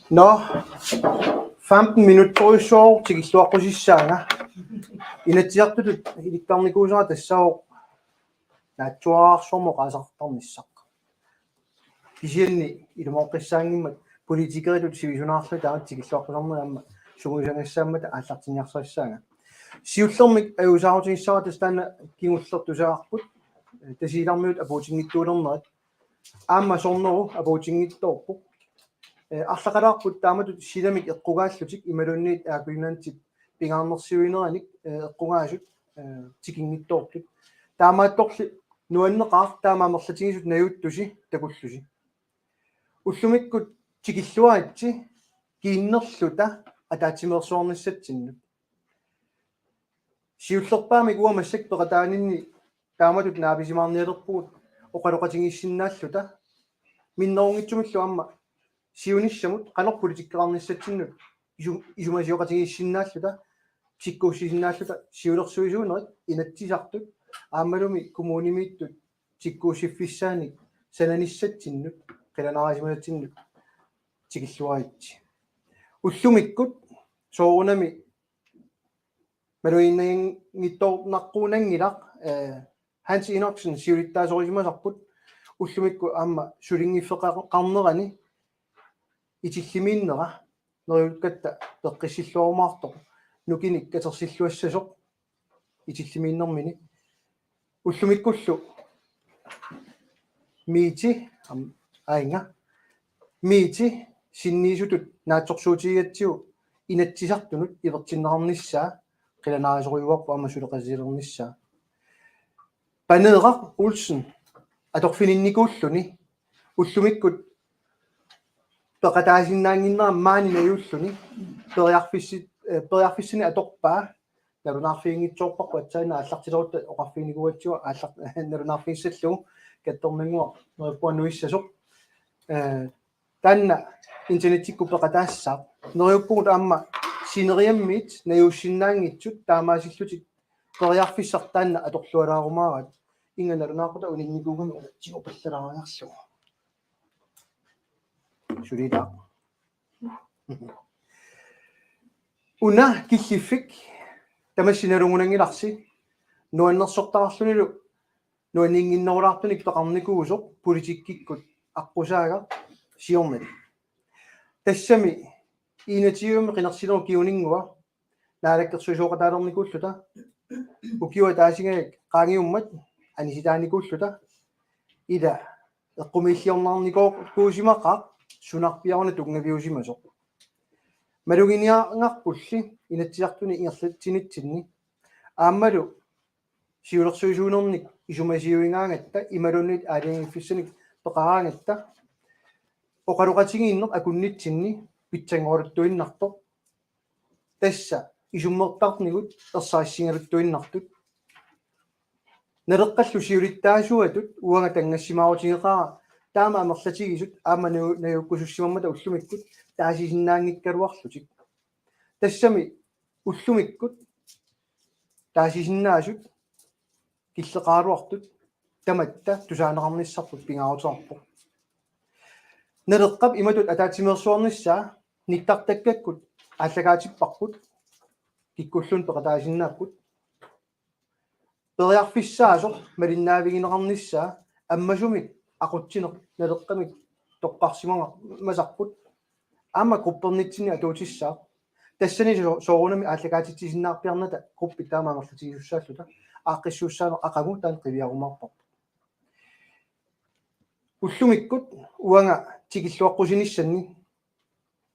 Nå, 15 minutter i sov til Kisluaqusissaanga inatsiartutut ilikkarnikuusara tassao naatsuarsormo qaasartarnissaq kisianni ilumooqqissaangimmat politikerilut sivisunaarlu taat Kisluaqusarmu amma suguisangassaammat aallartiniarsarissaanga siullermik ajusaarutiissara tastaana kingullertusaarput tasiilarmiut apuutingittuulernerat aamma sorneru apuutingittoorpuk арлақалаарпут тааматут силамик эққугааллутик ималунниит аакуинаантит пингаарнерсиуинераник эққугаасут тикингиттоорлут таамаатторли нуаннеқар таамаамерлатигисут наюуттуси такуллуси уллумиккут тикиллуаатси кииннерлута атаатимерсуорниссатсиннут сиуллерпаамик уамассак пеқатаанинни тааматут нааписимаарниалерпугут оқалоқатигиссиннааллута миннерунгитсумиллу амма сиунissамут канерполитиккеқарниссатсиннут исумасиоқатигиссиннааллута тиккууссисиннааллута сиулерсуисуунерит инатсисартут аамалуми коммунимииттут тиккууссиффиссааник сананиссатсиннут қиланараасималатсиннут тикиллуаритси уллумиккут соорунами малуиннагиттоорнарқуунангилақ Hans Enoksen сиулиттаасорисимасарпут уллумикку аама сулингиффеқарнерани итиллимииннера нерюккатта пеққиссиллуарумаартоқ нукиник катерсиллуассасоқ итиллимииннэрмини уллумиккуллу мити аинга мити синниисутут наатсорсуутигатсиу инатсисартунут ивертиннеқарниссаа қиланаасориуарпу аама сулеқасилерниссаа панеэрақ улсен аторфининникууллуни уллумиккут пеқатаасиннаангиннера маанинаюуллуни периарфиссини аторпаа налунаарфиингитсоорпаққу атсаина аллартилерутта оқарфииникуатсуа ааллар налунаарфииссаллугу каттормангуа нериппуаннуиссасоқ таанна интернеттикку пеқатаассаа нериуппугут аама синериаммит наюуссиннаангитсут таамаасиллутик периарфиссартаанна аторлуалаарумаарат инганалунаарпута унинникуугами тигопаллалаариарлугу шулида уна киллиффик тамассиналугунангиларси нуаннерсортарарлунилу нуаннингиннерулаартуник пеқарникуусоқ политиккиккут аққусаага сиормали тассами инатиуми қинерсилеру киунингуа наалаккерсуисооқатаалерникууллута укиуа таасигаак qaangiummat аниситааникууллута ила эққумииллиорнаарникоо куусимақаа сунарпиарна тунгавиусимасоқ малугиниаангарпулли инатсиартуни ингерлатсинитсинни ааммалу сиулерсуисуунерник исумасиуингаангатта ималуннит аалиангиффиссаник пеқараангатта оқалоқатигииннер акуннитсинни питсангорултуиннартоқ тасса исуммертарнигут ерсаассингалуттуиннартут налеққаллу сиулиттаасуатут уанга тангассимаарутигеқара таама амерлатигисут аама наюуккусуссимаммата уллумиккут таасисиннаангиккалуарлутик тассами уллумиккут таасисиннаасут киллеқаалуартут таматта тусаанеқарниссарпут пингаарутаарпоқ налеққап иматут атаатимерсуарниссаа ниттартаккаккут ааллагаатиппарпут киккуллун пеқатаасиннааппут периарфиссаасоқ малиннаавигинеқарниссаа аммасумик ақутсинеқ налеққамик тоққарсимага масарпут аама группернитсини атуутиссаа тассани соорунами ааллагаатитсисиннаарпиарната группи таамаамерлатигиуссааллута ааққиссууссаано ақагу таан қивиарумаарпар уллумиккут уанга тикиллуаққусиниссанни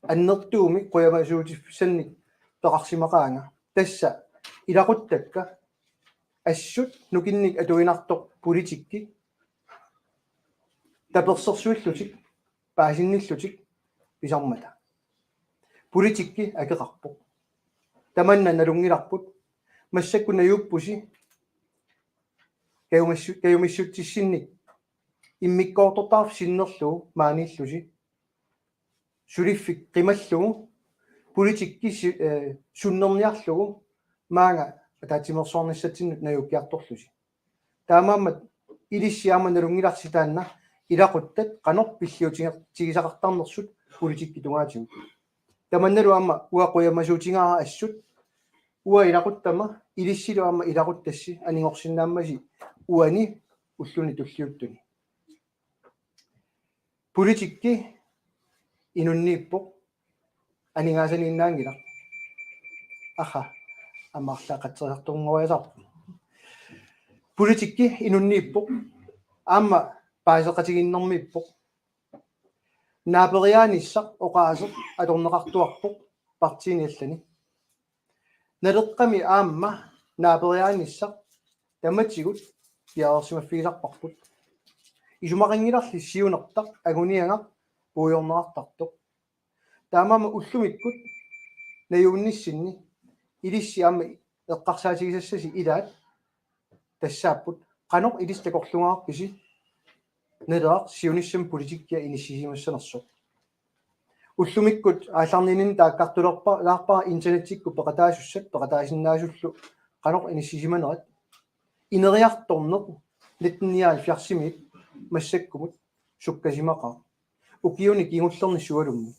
аннертууми қуямасуутиффисанни пеқарсимақаанга тасса илақуттакка ассут нукинник атуинартоқ политикки таперсерсуиллутик паасинниллутик писармата политикки акеқарпоқ таманна налунгиларпут массаккуна юуппуси каюмиссутсинник иммиккоортортаарф синнерлугу мааниллуси сулиффик қималлугу политикки суннерниарлугу маага атаатимерсуарниссатсиннут наюккиарторлуси таамааммат илиссиаама налунгиларситаанна илақуттат qanor пиллиутигисақартарнерсут политикки тунгаатигут таманналу аама уақуямасуутингаара ассут уа илақуттама илиссилу аама илақуттасси анингорсиннааммаси уани уллуни туллиуттуни политикки инуннииппоқ анигаасанииннаангила аха аммарлаақатсерсарторнгориасарпу политикки инуннииппоқ аама паасеқатигиннэрмииппоқ наапериааниссақ оқаасеқ аторнеқартуарпоқ партиниаллани налеққами аама наапериааниссақ таматигут пиаерсимаффигисарпарпут исумақингиларли сиунертақ агуниангақ пуйорнеқартартоқ таамаама уллумиккут наюунниссинни илисси аама эққарсаатигисассаси илаат тассааппут qanor илистакорлунгаарписи налеақ сиуниссам политиккиа иниссисимассанерсоқ уллумиккут аалларнинин тааккартулерпаа интернеттикку пеқатаасуссат пеқатаасиннаасуллу qanor иниссисиманерат инериарторнеқ 1970 массаккумут суккасимақаа укиуни кигуллерни суалумми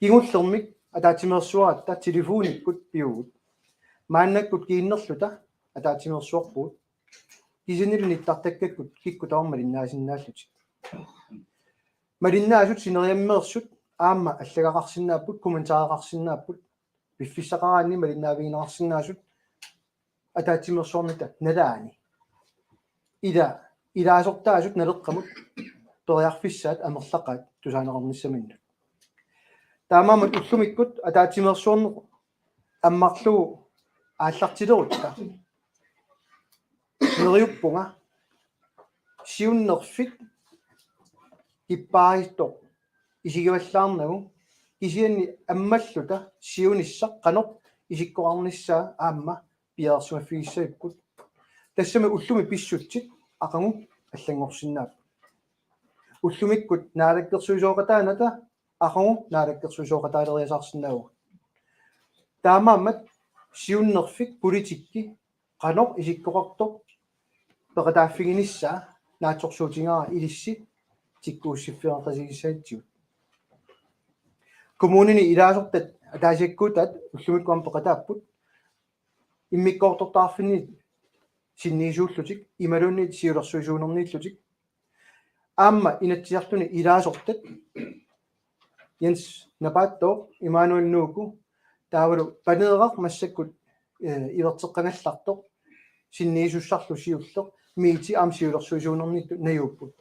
кигуллермик атаатимерсуаратта телефониккут пиугут мааннаккут кииннерлута атаатимерсуарпуут кисинилуниттартаккаккут киккутаармалиннаасиннааллути малиннаасут синериаммерсут аама аллагақарсинааппут комментаарақарсинааппут пиффиссақараанни малиннаавигинеқарсинаасут атаатимерсуарнита налаани илаасортаасут налеққамут ториарфиссаат амерлақаат тусаанеқарниссаминну таамаамат уллумиккут атаатимерсуарне аммарлугу ааллартилерутта нериуппунга сиуннерфит иппаариттоқ исигиваллаарнагу кисианни аммаллута сиуниссақ qanor исиккоқарниссаа аама пиарсуаффигиссаиппут тассами уллуми писсутсит ақангу аллангорсиннаап уллумиккут наалаккерсуисооқатааната ақангу наалаккерсуисооқатаалериасаарсинаагу таамаамат сиуннерфик политикки qanor исиккоқартоқ пеқатааффигиниссаа наатсорсуутингара илисси тиккууссиффиартасигиссаатсигут коммунини илаасортат атаасиаккуутаат уллумиккуам пеқатааппут иммиккоортортаарфини синниисууллутик ималуунни сиулерсуисуунернииллутик аама инатсиартуни илаасортат Jens Nabatto Immanuel Nuku таавалу панеерар массаккут ивертеққангаллартоқ синниисуссарлу сиуллеқ миити аам сиулерсуисуунернитту наюуппут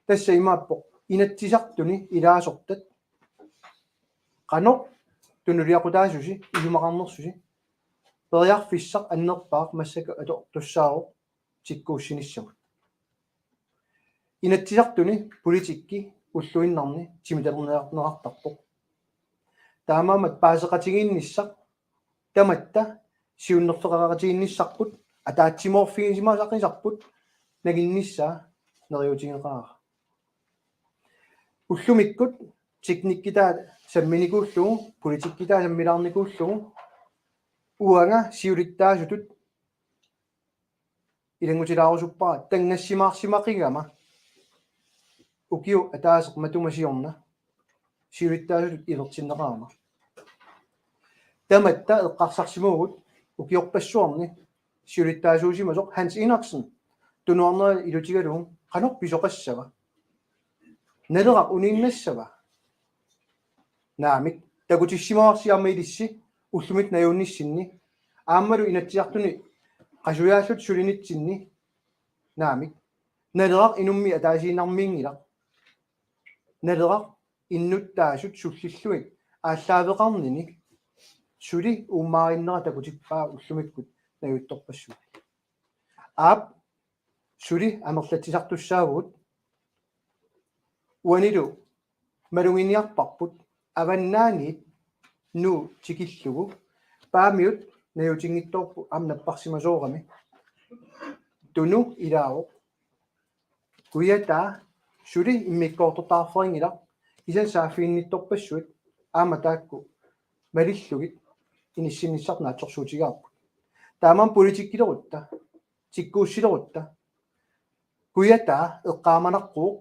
тасса имааппоқ инатсисартуни илаасортат qanor тунулиақутаасуси илумақарнерсуси периарфиссақ аннерпаақ массака атор туссааро тиккууссиниссамут инатсисартуни политикки уллуиннарни тимиталернеартарпоқ таамаамат паасеқатигиинниссақ таматта сиуннерфеқаратигинниссарпут атаатсимоорфигисимаасақисарпут нагинниссаа нериутингеқаара уллумиккут teknikkitаа самминикууллугу политиккитаа саммилаарникууллугу уанга сиулиттаасутут илангутилаарусуппара тангассимаарсимақигама укиу атаасеқ матумасиорна сиулиттаасутут илертиннеқарама таматта эққарсарсимуугут укиорпассуарни сиулиттаасуусимасоқ Hans Enoksen тунуарнера илутигалугу qanor писоқассава налерақ унииннассава наамик такутиссимаарсиармаилисси уллумит наюунниссинни ааммалу инатсиартуни qasuyaasut sulinitsinni naamik налерaq инумми атаасиинармиингилaq налерaq иннуттаасут суллиллуик ааллаавеқарнини сули ууммаариннера такутиппаа уллумиккут наюутторпассуут аап сули амерлатисартуссаагут уанилу малугиниарпарпут аваннаанит ну тикиллугу паамиут наюутингитторпу амнаппарсимасоорами туну илааво куята сули иммиккоортортаарферингила исан саафииннитторпассуит аама таакку малиллугит иниссинниссарнаатсорсуутигаарпут таамаан политиккилерутта тиккууссилерутта куятаа эққааманарқууқ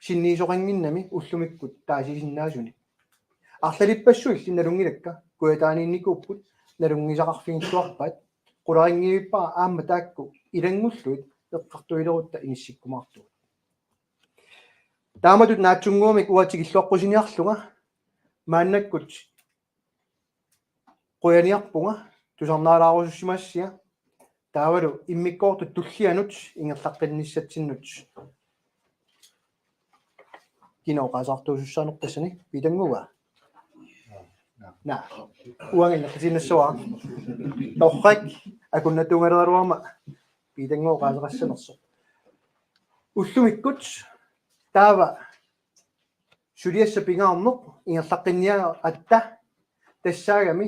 синниисоқангиннами уллумиккут таасисиннаасуни арлалиппассу иллинналунгилакка куятааниинникууппут налунгисақарфигиттуарпаат qularingiippa aamma taakku ilangullut eqqartuilerutta inissikkumaartugut taamatut naatsunguumik uatigilluaqqusiniarlunga maannakkut qoyaniarpunga tusarnaalaarusussimасsia taavalu immikkoortut tullianut ingerlaqqinnissatsinnut kinoqaasartuusussaanertassani pitanguga na uanginnertisinnassua torrak akunnatuungaleraruarma pitanguoqaasaqassanerso ullumikkut taava suliassa pingaarneq ingerlaqqinniaga atta tassaagami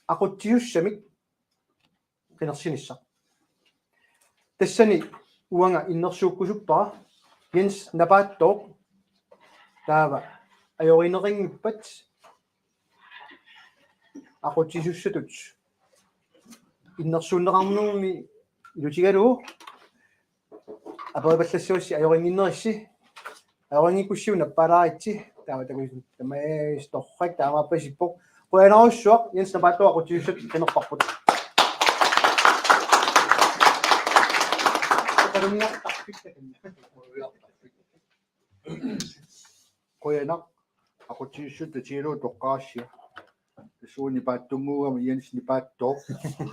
aqutsiussamik qinersinissa tassani uanga innersuukkusuppara Jens napaattoq taava ajorineringippat aqutsisussatut innersuunneqarnuumi ilutigalu апоэпаллассуусси аёрингиннерисси аёрингиккуссиу наппалааritsi таава такуису тамаис торрак таамааппасиппоқ қуянаруссуақ Jens напааттуа aqutsiussat qenerparput qoyana aqutsiussut tatiilu toqqaassia suuni paattunguugama Jens nipaattoq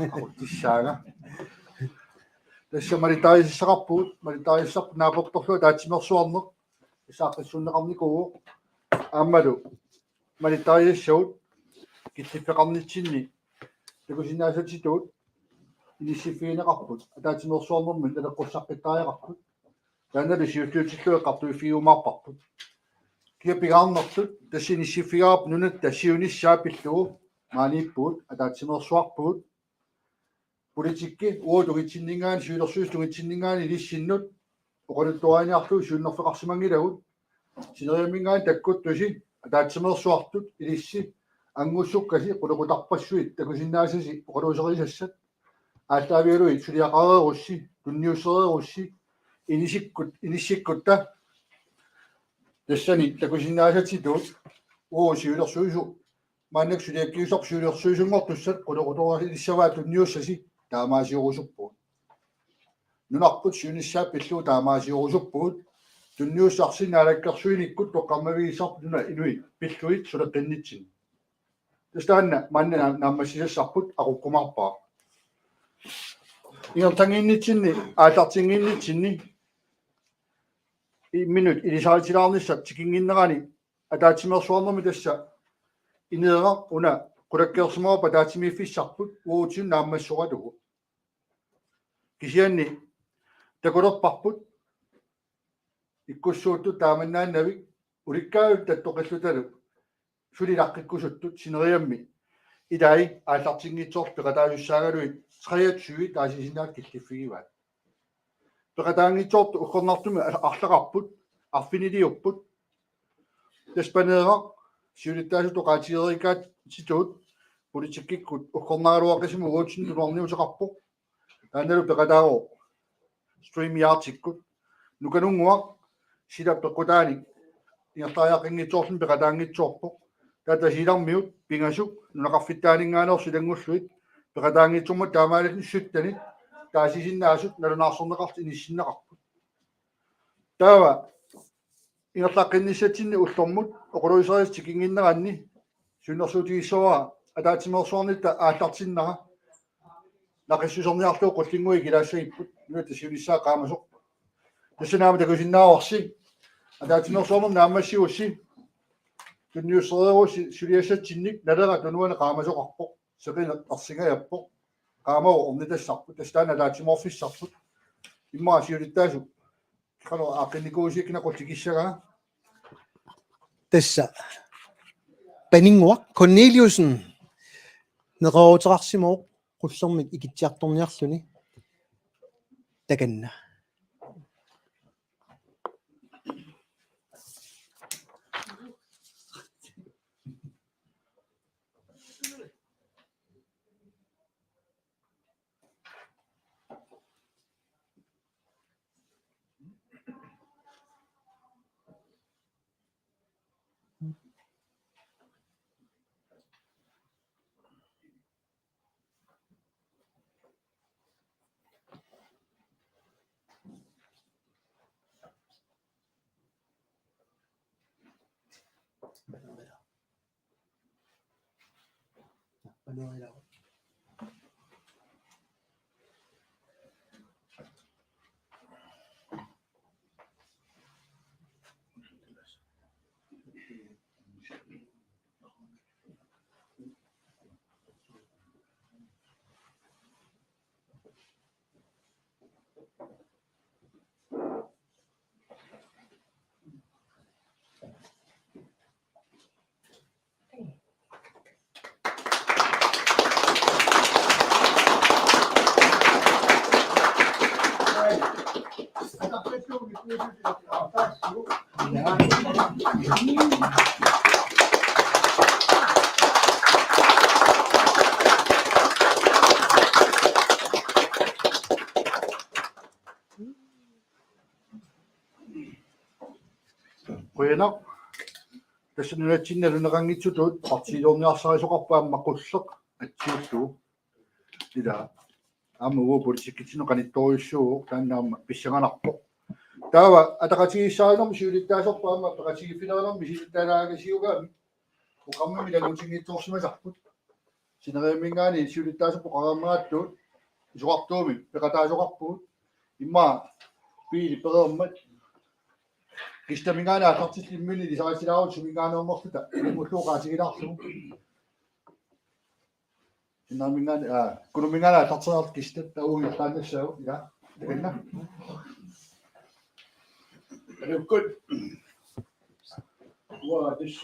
aqutissaaga tässä malitaisissaqarpuut malitaissaq naaportorlu taatsimersuarneq isaaqissuunneqarnikugu aammalu malitaissuut kitsifeqarnitsinni takusinnaasatituut inissifiineqarput taatsimersuarnermin taleqqussaqqitaajaqarput taanalu siulluutillueqqartuifiumaarparput kiapigaarnertut tassinissifigaarp nunat tassiunissaapillugu maaniippuut ataatsimersuarpuut politikki uutugitsinningaani suilersuustugitsinningaani ilissinut oqaluttuaaniarlu suunnerfeqarsimangilagut sineriamingaani takkuttusi ataatsimersuartut ilissi angussukkasi quluqutarpassuit takusinnaasasi oqaluuserisassat аатлаавиалуит сулиақареерусси тунниуссереерусси иниссиккутта тассани такусиннаасатситуут уусиулерсуусу мааннак сулиаккиусоқ сулиерсуусунгортуссат quluqutorasi иллаваа тунниуссаси таамаасиорусуппуут нунарпут сюниссаа пиллуу таамаасиорусуппуут тунниуссарсинаалаккерсуиниккут тоққармавигисарп нуна инуит пиллуит сулеққиннитсин тастаанна маанна нааммассисассарпут ақуккумаарпаа ингертангииннитсинни аалартингииннитсинни минут илисаатилаарниссат тикингиннерани атаатимерсуарнерми тасса инеэра уна qulakkeersumarupa taatimiiffissarput uutiun naammassuqalugu kisianni takulerparput ikkussuuttu taamannaannavik ulikkaavik tattoqillutalu sulilaqqikkusuttut sineriammi ilai aallartingitsoor peqataayussaagaluit 23 taasisinaat killiffigivaat peqataangitsoortu ukkornartumi арлaqarput arfiniliupput taspaneera siulittaasut oqaatigerikaat situut politikikkut ukkornaaluaqisimu uutsin tunorniuseqarpoq taanalu peqataaro streamiartikkut nukanunguaq sila peqqutaani ingertaajaqinngitsoorlun peqataangitsoorpoq tata silarmiut pingasuk nunaqarfittaaninngaaneor silangulluit peqataangitsumma taamaalakni suttanit taasisinnaasut nalunaarsorneqart inissinneqarput taava ingerlaqqinnissatinni ullormut oquluiseris tikinginneranni sunnersuutigissuara ataatimersuarnitta aallartinnara naqissuserniarluu qullingui kilaassaipput nuata siunissaa qaamasoq tassanaama takusinnaaruarsi ataatimersuarner naammassiussi tunniussereerussi suliassatsinnik nalera tunuana qaamasoqarpoq seqina arsigajappoq qaamau ornitassarput tastaana ataatimorfissarput immaa siulittaasuk qalo aqqinnikuusikkina qultikissagaa tassa paninguaq Corneliusen neqeruuterarsimooq qullermik ikitsiartorniarluni takanna Kuyanak. Tässä nyt sinne rannangitsutut partiiluorniarsarisоqarpaammaqullaq atsiullu ila amugu politikittinu qanittoriussuuq taannaarma pissanganarpoq taava ataqatigissaarinermi siulittaasorpaamma ataqatigifinerenermi siulittaalaagasiugaami uqammami lalutingiittoorsimasarput sinereemingaani siulittaasorpoq qaraammaattuut isuqartuumi peqataasoqarpuut imma piili pereermat Kistamigaana atartillimmini lisarisilaarut sumingaanoormortuta imulluuqaatigilaarlugu sinnamingaani kulumingaana atarteraart kistat tauugillaannassaagu ila takanna Good. Well, this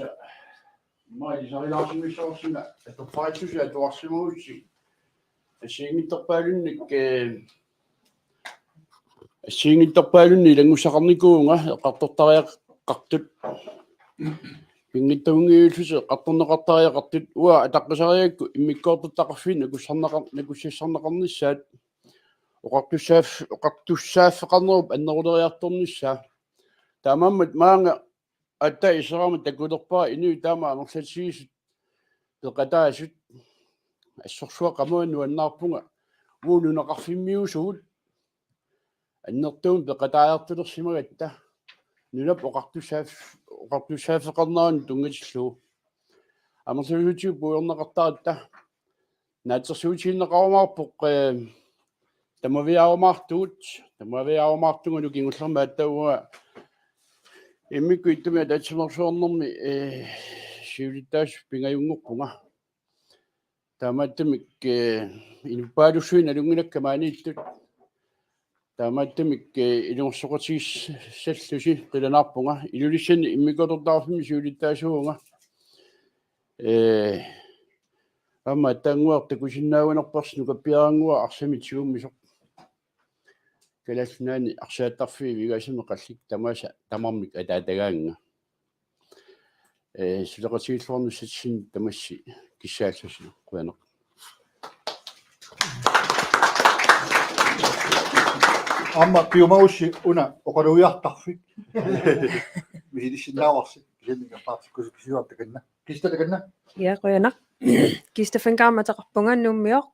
my design awesome resource in that. The fighters at Wasimuchi. Seeing it up Singittarpaalunni langusaqarnikuunga eqartortariaqartut pingittaungiullusu eqartorneqartariaqartut uа ataqqusariakku immikkoortuttaqarfin nakussissarneqarnissaat oqartussaaffeqarnerup anneruleriartornissaa taamammat maanga atta iseraama takulerpaa inu taama anersatsigisut peqataasut assorsuaq qamuannuannaarpunga uulunaqarfimmiusugut annertuun peqataajartulersimagatta nulap oqartussaaffeqarnaan tungatilluu amersuusutiu puuernaqartaratta naatsersuutiinneqarumaarpoq tamaviaarumaartunga nukingullermaattauga immikku ittumi atatsimersuarnermi siulittaas pingajungorpunga taamaattamik inuppaalussuin alunginakkamaaниittut taamaattamik ilungorsoqotigissallusi qilanaarpunga ilulissanni immikotortarfimi siulittaasuunga amma taanguartakusinnaagunerparsnuka piarangua arsamitsuummisoq kalasnaani arsaattarfii vigaasami qallik tamasa tamarmik ataatagaanga sileqatigillornusatsin tamassi kissaallusi quaneq amma piumaussi una oqaluiartarfik mihilissinnaaqarsi kisanningapaartikkusukisiuartakanna kistatakanna Ja, qoyanaq kistafankaarmataqarpungannummioq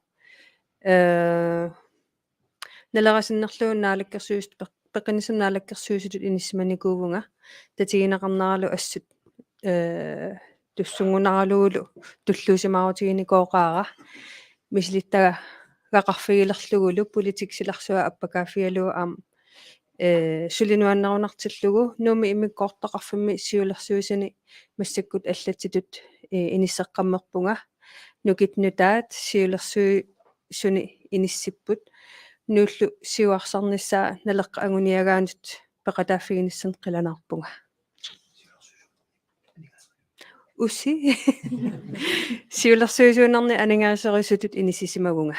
nalerasinnerluun naalakkersuust peqqinisum naalakkersuusutut inismanikuuvunga tatiginaqarneralu assut tussungunaraluulu tulluusimaarutigini mislittaga gaqarfigilerlugulu politiksilarsua appakaafialuu aam sulinuannarunartillugu nuumi immikkoortaqarfimmi siulersuusani massakkut allatsitut inisseqqammerpunga nukitnutaat siulersuusuni inissipput nuullu siuarsarnissaa naleqqa anguniagaanut peqataafiginissan qilanaarpunga ussi siulersuusuunerni aningaaseriusutut inississimagunga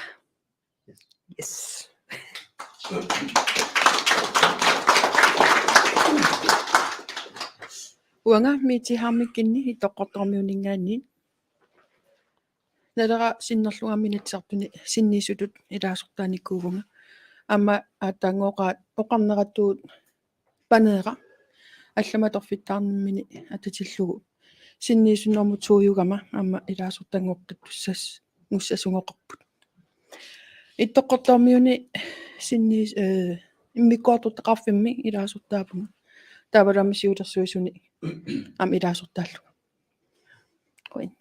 yes uanga miitiharmikkinni itoqqortormiuningaanni nalera sinnerlugamminitsartuni sinniisutut ilaasortaanikkuuvunga amma aataangooqaat oqarnerattuut paneera allamatorfittaarnimmini atatillugu синниисуннэрму туйугама аама илаасортангоққиттуссас нуссасунгоқарпут иттоққортаамиуни синниис иммиккуартуттақарфимми илаасортаапунга таавалами сиулерсуисуни ам илаасортааллу коин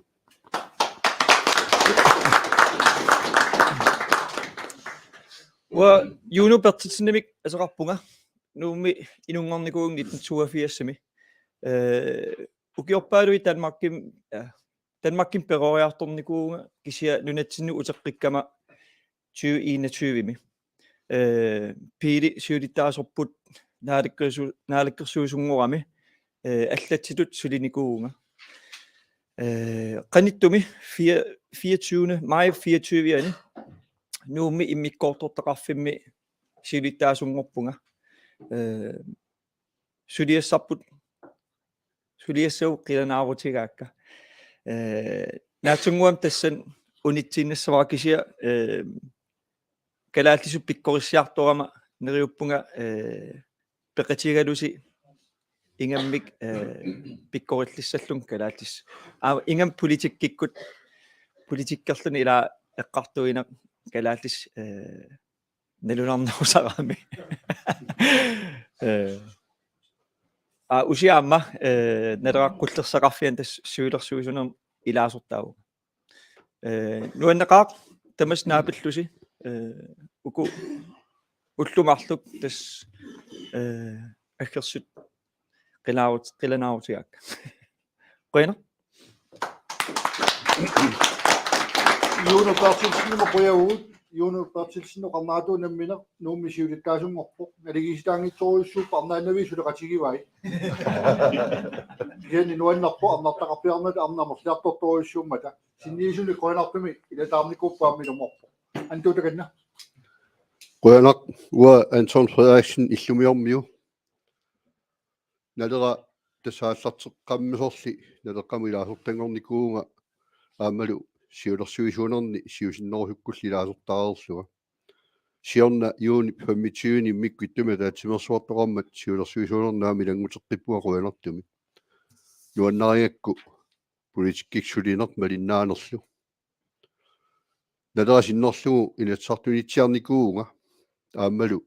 Wa Juno Bertsenimik asaqarpunga nuummi inunngarnikuung 1982-simi ukiorpaalui Danmarkin peroriartornikuunga kisia nunatsinnu uteqqikkama 2021-mi piili siulittaasorput naalikkersuusungorami allatsitut sulinikuunga qanittumi 24. maj 24-ani nuummi immikkoortortaqarfimmi siulittaasungorpunga suliassau qilanaarutigaaqa naatsunguam tassan unitsiinnassavaa kisia kalaallisu pikkorissiartorama neriuppunga peqatigalusi ingammik pikkorillissallun kalaallis ingam politikkerluni ila eqqartuina kalaallis nalunarnausarami usiaamma naleraqqullersaqarfian tass suulersuusunum ilaasortaagu nuanneqaaq tamas naapillusi uku ullumarluk tass aggersut qilanaarutigaak qoina Juno Bertsensinnu qoyaguut Juno Bertsensinnu qarnaatuunammina nuummi siulittaasungorpoq naligistaangitsoruissuuppa arnaanavi suleqatigivai geni nuannarpo arnartaqarpiarnat arnamerliartortoruissuummata sinniisuni qoinartumi ilataarnikuppaamminumorpo antuutakanna qoyanaq ua Anton Frederiksen illumiormiu nalera tasaallarteqqammisorli naleqqamu ilaasortangornikuunga aammalu siulersuisuunerni siusinnerhukkullilaasuttaareerluga siorna juuni 25 mikkuittumi taatsimersuartoqarmat siulersuisuunernaami languteqqippua qoyanartumi nuannariangakku politikkiksuliner malinnaanerlu nalera sinnerlugu inatsartunitsiarnikuunga aammalu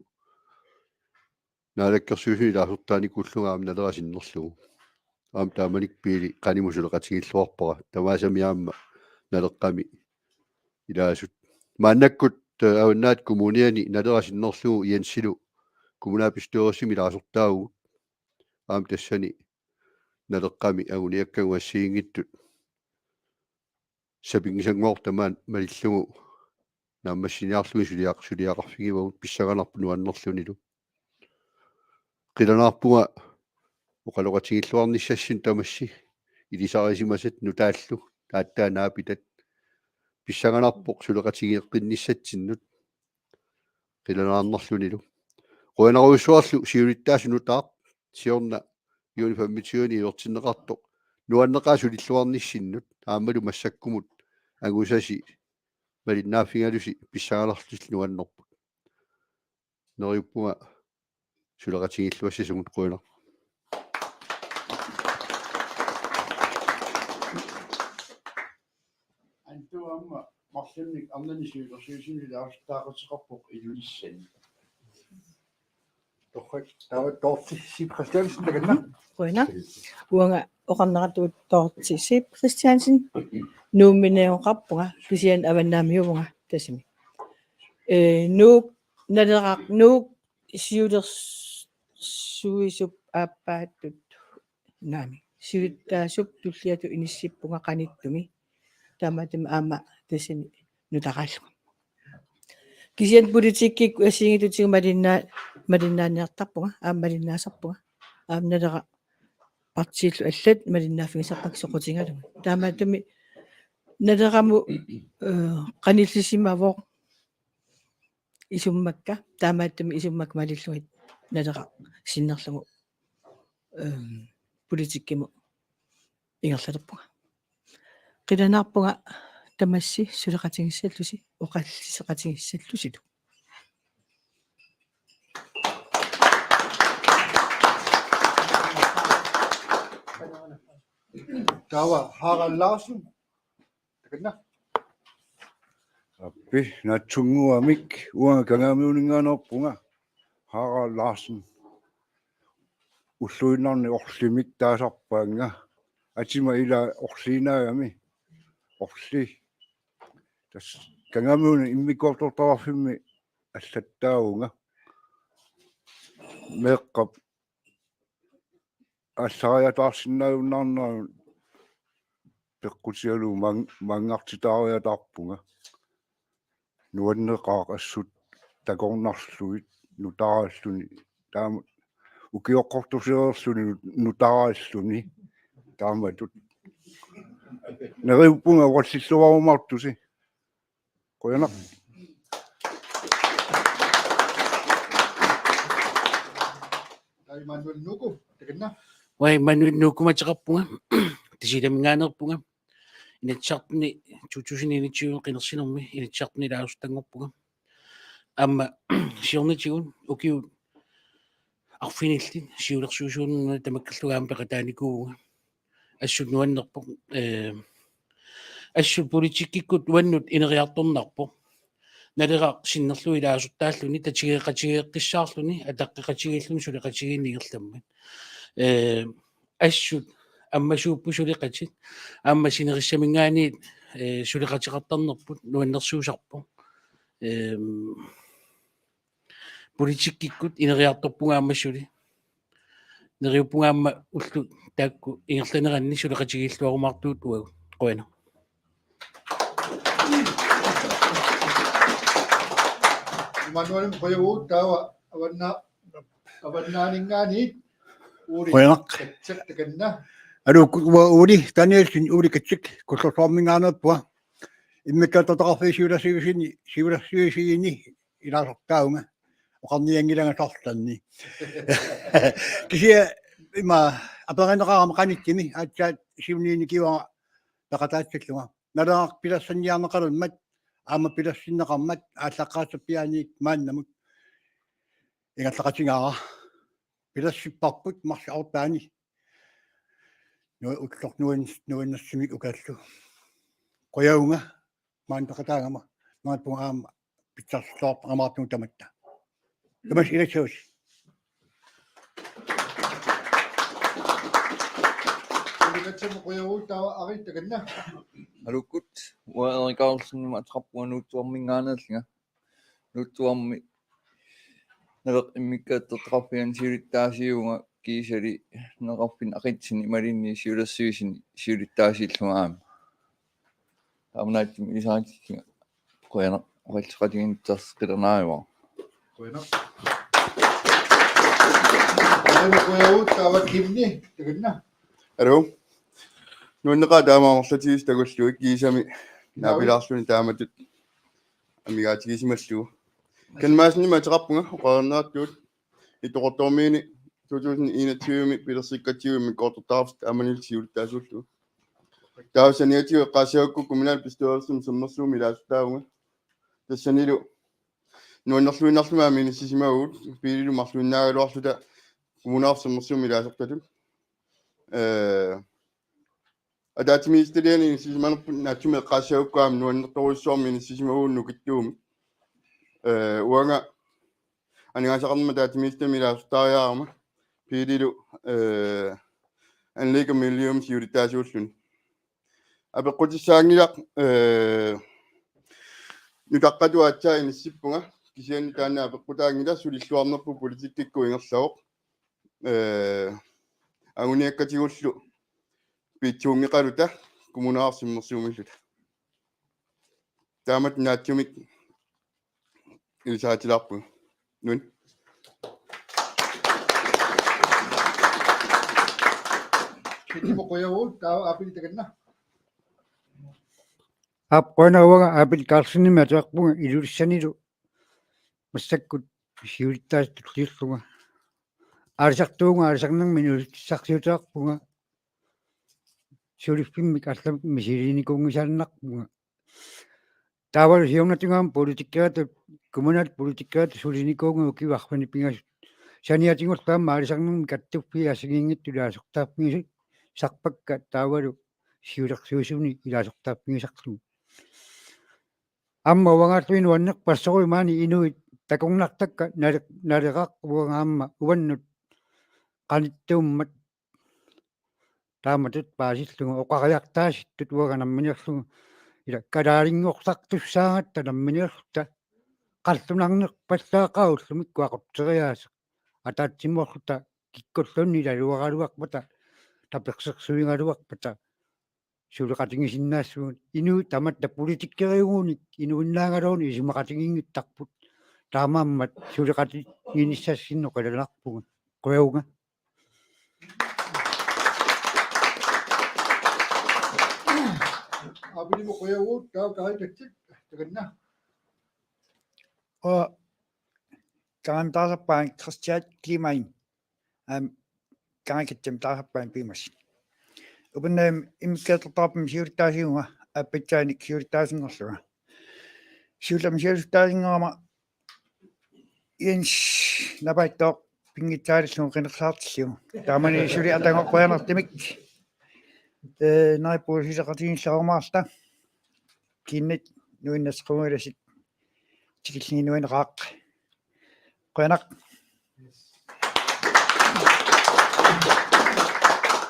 naalakkersuusuni ilaasortaanikulluga aam nalera sinnerlugu aam taamanik piili qanimusuleqatigilluarpara tamaasami aamma naleqqami ilaasut maannakkut aunnaat kommuniani nalerasinnerlugu iansilu kommunaapistoorissimi ilaasortaagu aam tassani naleqqami aguniakkagu assiingittut sapingisangoor tamaan malillugu naammassiniarlugi suliaqarfigivagut pissaganarpu nuannerlunilu qilanaarpunga uqaloqatigilluarnissassin tamassi ilisarisimasat nutaallu taattaanaapitat pissaganarpoq suleqatigiiqqinnissatsinut qilanaarnerlunilu qoinaruissuarlu siulittaassunutaaq siorna juuni 25 iortinneqartoq nuanneqaa sulilluarnissinnut aammalu massakkumut agusasi malinnaaffingalusi pissaganarlus nuannerput neriuppunga suleqatigilluassasugut qoina antuamma marlimnik arnani siulersuusuni ilaasortaaqutiqarpoq ilulissani torrak taavatortissi Christiansen takanna qoina uanga oqarneratuut tortissi Christiansen nuummineoqarpunga kisian avannaamiuvunga tasimi nuuk naleraq nuuk siulersuisup aappaattut naami siulittaasup tulliatu inissippunga qanittumi taamatim aama tasini nutaqaalluga kisian politikkik asiingitutigu malinnaaniartarpunga malinnaasarpunga nalera partiillu allat malinnaaffigisarpak soqutigaluga taamatumi naleramu qanillisimavoq isummakka taamatumi isummak malilluit nalera sinnerlugu politikkimu ingerlalerpunga qilanaarpunga tamassi suleqatigissallusi oqalliseqatigissallusilu Tawa Harald Larsen. Takanna. Appi natsunguamik uanga kangamiuninganorpunga Harald Larsen ulluinarni orlimik taasarpaanga atima ila orliinaagami orli tas kangamiuni immikuartortarfimmi аллаттаагунга меэккап аллариатаарсиннааюннаарнаа пеккутиалу мангартитаариатаарпунга нуаннеқаа ассут такорнарлуит нутарааллуни таама укиоққортусеерлуни нутарааллуни тааматут нериуппунга уаллиллуарумартуси qoyanaq Tai Manuel Nuku. Takanna. Wai Manuel Nuku mataqarpunga tisilamingaanерpunga inatsaartuni tutusininitsiun qinersinermi inatsaartuni laasutangorpunga amma siornitigun ukiu arfinillin siulersuusuunna tamakkallugaam peqataanikuuga assut nuannerpo assut politikikkut uannut ineriartornarpo nalera sinnerlui laasuttaalluni tatigeqatigeeqqissaarluni ataqqeqatigilluni suleqatigiinnigerlammat assut amma suuppusuliqatit amma sinerissamingaaniit suleqatiqartarnerput nuannersuusarpo politikikkut ineriartorpunga ammassuli neriuppunga amma ullu taakku ingerlaneranni suleqatigilluarumartuut uagu qoina Manuel Qoyawu tawa avannaningaani uuri qoyanaq katsak takanna. alu uuli taneelsin uuli katsik kullersormingaanерпуа иммиккатортақарфисиуласигисини илаасортаагунга оқарниангилагасарланни кisia има аперинеқарама қаниттими аатсаат сиуннииникива тақатаатсаллуга налеақ пилассанниарнеқалунмат аама пилассиннеқармат ааллаққаасаппиааниит мааннамут игаллақатингаара пилассиппарпут марси аортаани нуаннассимик укааллу qoyaunga maan taqataagama maat pungaama pitsarsorp amaartun tamatta tamas ilachaus Takanna Qoyawu tawa ari takanna. алуккут уаерикаарлуннима атеқарпуга нуутсуармингаанерлинга нуутсуарми навеқ иммиккааттертеқарфиан сиулиттаасиуга киисали неқарфин ақитсини малинни сиулерсуисини сиулиттаасииллунгаами таамнаатсими исаатиккига qoyanaq оқаллеқатигинтарсқилернааюа Qoyanaq. Qoyawu tawa kimni takanna. Алу нуаннеқаа таамаамерлатигис тагуллуик киисами наапилаарсуни тааматут амигаатигисималлугу канмаасни матеқарпунга оқарнаартуут итоқортормиини 2021 пилерсиккатиуми кортортаарфт аманил сиулиттаасууллу таусаниатиу қасиакку коммунал пистуарсум суммерсууми лаастаагунга тассанилу нуаннерлуиннарлумаами ниссисимагуут пилилу марлуиннаагалуарлута коммунаарсуммерсууми лаасортатут адатимистелиани ниссисиманерпут наатсуме қасиаккуаами нуаннерторуиссуарми ниссисимагуунну киттууми уанга анигаасақарнама таатимистами лаастаариаарма пилилу анлега миллиум сиулиттаасууллуни апеққутиссаангилақ нутаққатуаатсаа иниссиппунга кисиани таана апеққутаангила сулиллуарнерпу политиккикку ингерлавоқ агуниаккатигуллу питсуунгеқалута коммунаарсиммерсуумиллута таамат наатсумик илсаатилаарпу нун Kitimo Qoyawu tawa apil takanna. Qoyanauaga apil kaarsinimi ataqpunga ilulissanilu массаккут сиулиттаастуллиерлуга аалисартуунга аалисарнэрми нулиссарсиутеарпунга сиулиффиммик алламик мисилиникунгисааннарпунга таавал сиунатингаам политиккаатут коммунал политиккаат сулиникуунга укиварфани пингас саниатингул таама аалисарнэрми каттуффи асигингиттулаасортаарпиги сарпакка таавалу сиулерсуусуни илаасортааппигисарлугу амма уангаарлуинуаннеқ пассоруимаани инуит такунгнартакка налеқарпуангаамма уваннут qanittууммат тааматут паасиллугу оқариартааситтут уаганамминиерлугу ила калаалингорсартуссаагатта намминиерлута qalлунарнеқ паллаақауллумик куақуттериаасеқ атаатсимуарлута киккуллунни лалуаралуарпата таперсерсуингалуарпата сулеқатингисиннаассугут ину таматта политиккериугуник инуиннаагалууни исимақатингингиттарпут таамааммат сулеқатингиниссассинно қалалаарпугут қуяуга Apili mo kuya Wood, tao kahit kacik. Tagan na. og таамтаасарпаан кристиат климаин гаакитсам таасарпаан пимас убуннаам имиккаатертарпам сиултаасиунга аппатсааник сиултаасингорлуга сиулам сиултаасингорама инш набайтоо пингитсааллуун qinерсаартиллугу таамани сули атангоққуянертимик найпуусисақатингиллаармаарта киннит нуиннасқунгиласит тикиллинуинеқаақ qanaq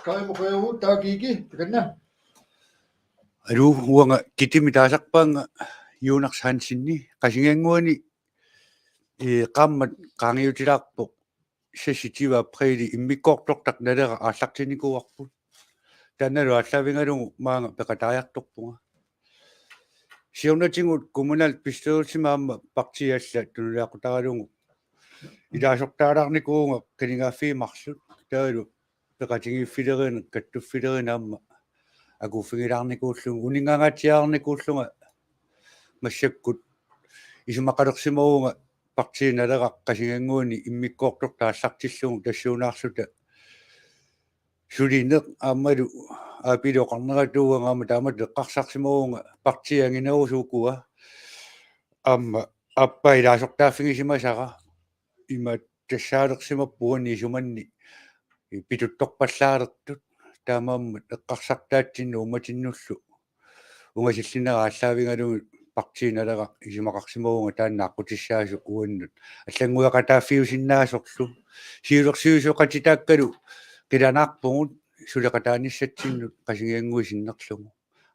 Kaya mo kuya Wood, tao kiki. Tagan na. Alu uanga kitimi taasarpaanga yuunarsaansinni qasinganguani qaammat qaangiutilaarpo sassitiva preili immikkoortortaq nalera aallartinikuarput tannalu allavingalugu maanga peqatariartorpunga siornatingut kommunal pistoolsimaamma partialla tunulaaqutaralugu ilaasortaalаарnikuunga qilingaafiimarlut taalu peqatingiiffileriina kattuffileriinaamma акуффигилаарникууллугу унингаагаатиаарникууллунга массаккут исумақалерсиморуунга партииналерақ қасигангууни иммиккоортор тааллартиллугу тассуунаарсута сулинеқ аамалу аапилоқарнератууангаама таамат эққарсарсиморуунга партиангинерусуукуа аама аппаилаасортааффигисимасара има тассаалерсимаппуани исуманни питутторпаллаалертут таамааммат эққарсартаатсинну уматиннуллу унгасиллинера аллаавингалугу партииналера исимақарсиморуунга тааннааққутиссаасу уаннут аллангуяқатааффиусиннаасорлу сиулерсиусоқатитааккалу қиланаарпугут сулеқатааниссатсиннут қасигиангуисиннерлугу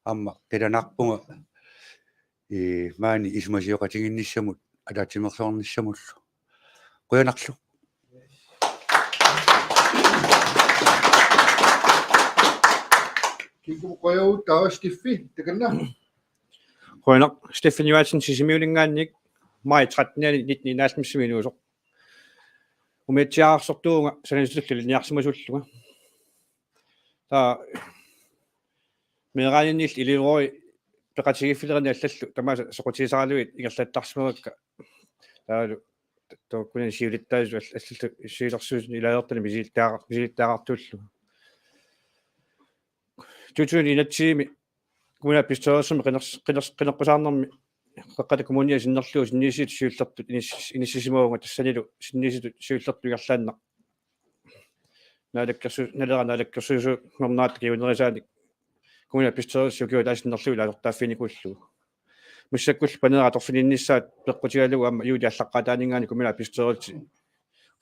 аама қиланаарпунга маани исмасиоқатигинниссамут алаатимерсоорниссамуллу қуянарлу Kiki mo kuya Wood, tao Stiffi. Tagan na. qanaq Stefan Johansen sisimiulingaannik mai 13-19 умитсиаарсортуунга санисуллу ниарсимасуллуга та мерааниннил илиорой пеқатигиффилерни аллаллу тамааса соқутисаралуит ингерлаттарсимагакка таалу тооккунин сиулиттаасу аллаллу сиилерсуусни илаертани мисилиттаагартууллу тутуни инатсиими кумуна пистоорсуми qinерпусаарнэрми қаққата коммуниа синнерлуу синнисит сиуллертут иниссисимоонга тассанилу синниситут сиуллерту игаллаанна налаккерсуусу норнаат киунерисааник коммуна пистоорсу киу таасиннерлуу илаалертааффиникууллу муссаккул панера торфининнissaат пеққутигалугу амма юули аллаққатаанингаани коммуна пистоорси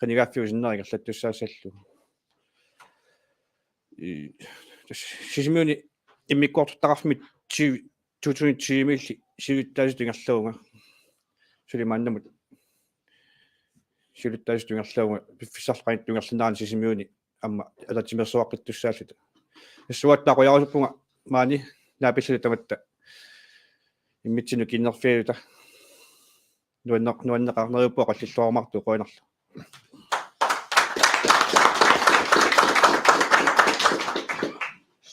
қинигаффиу синнери игаллаттуссаассаллу сисимиуни иммиккоортартарафмит 2020 сиуттаасутингерлуунга сулимааннамут сиуттаасутингерлуунга пиффисарлақаниттунгерлинаани сисимиуни амма алатимерсуаққиттуссааллута иссуаттаақуярусуппунга маани наапиллу таматта иммитсину киннерфиута нуаннеқарнериуппуа қаллиллуармарту қуинерлу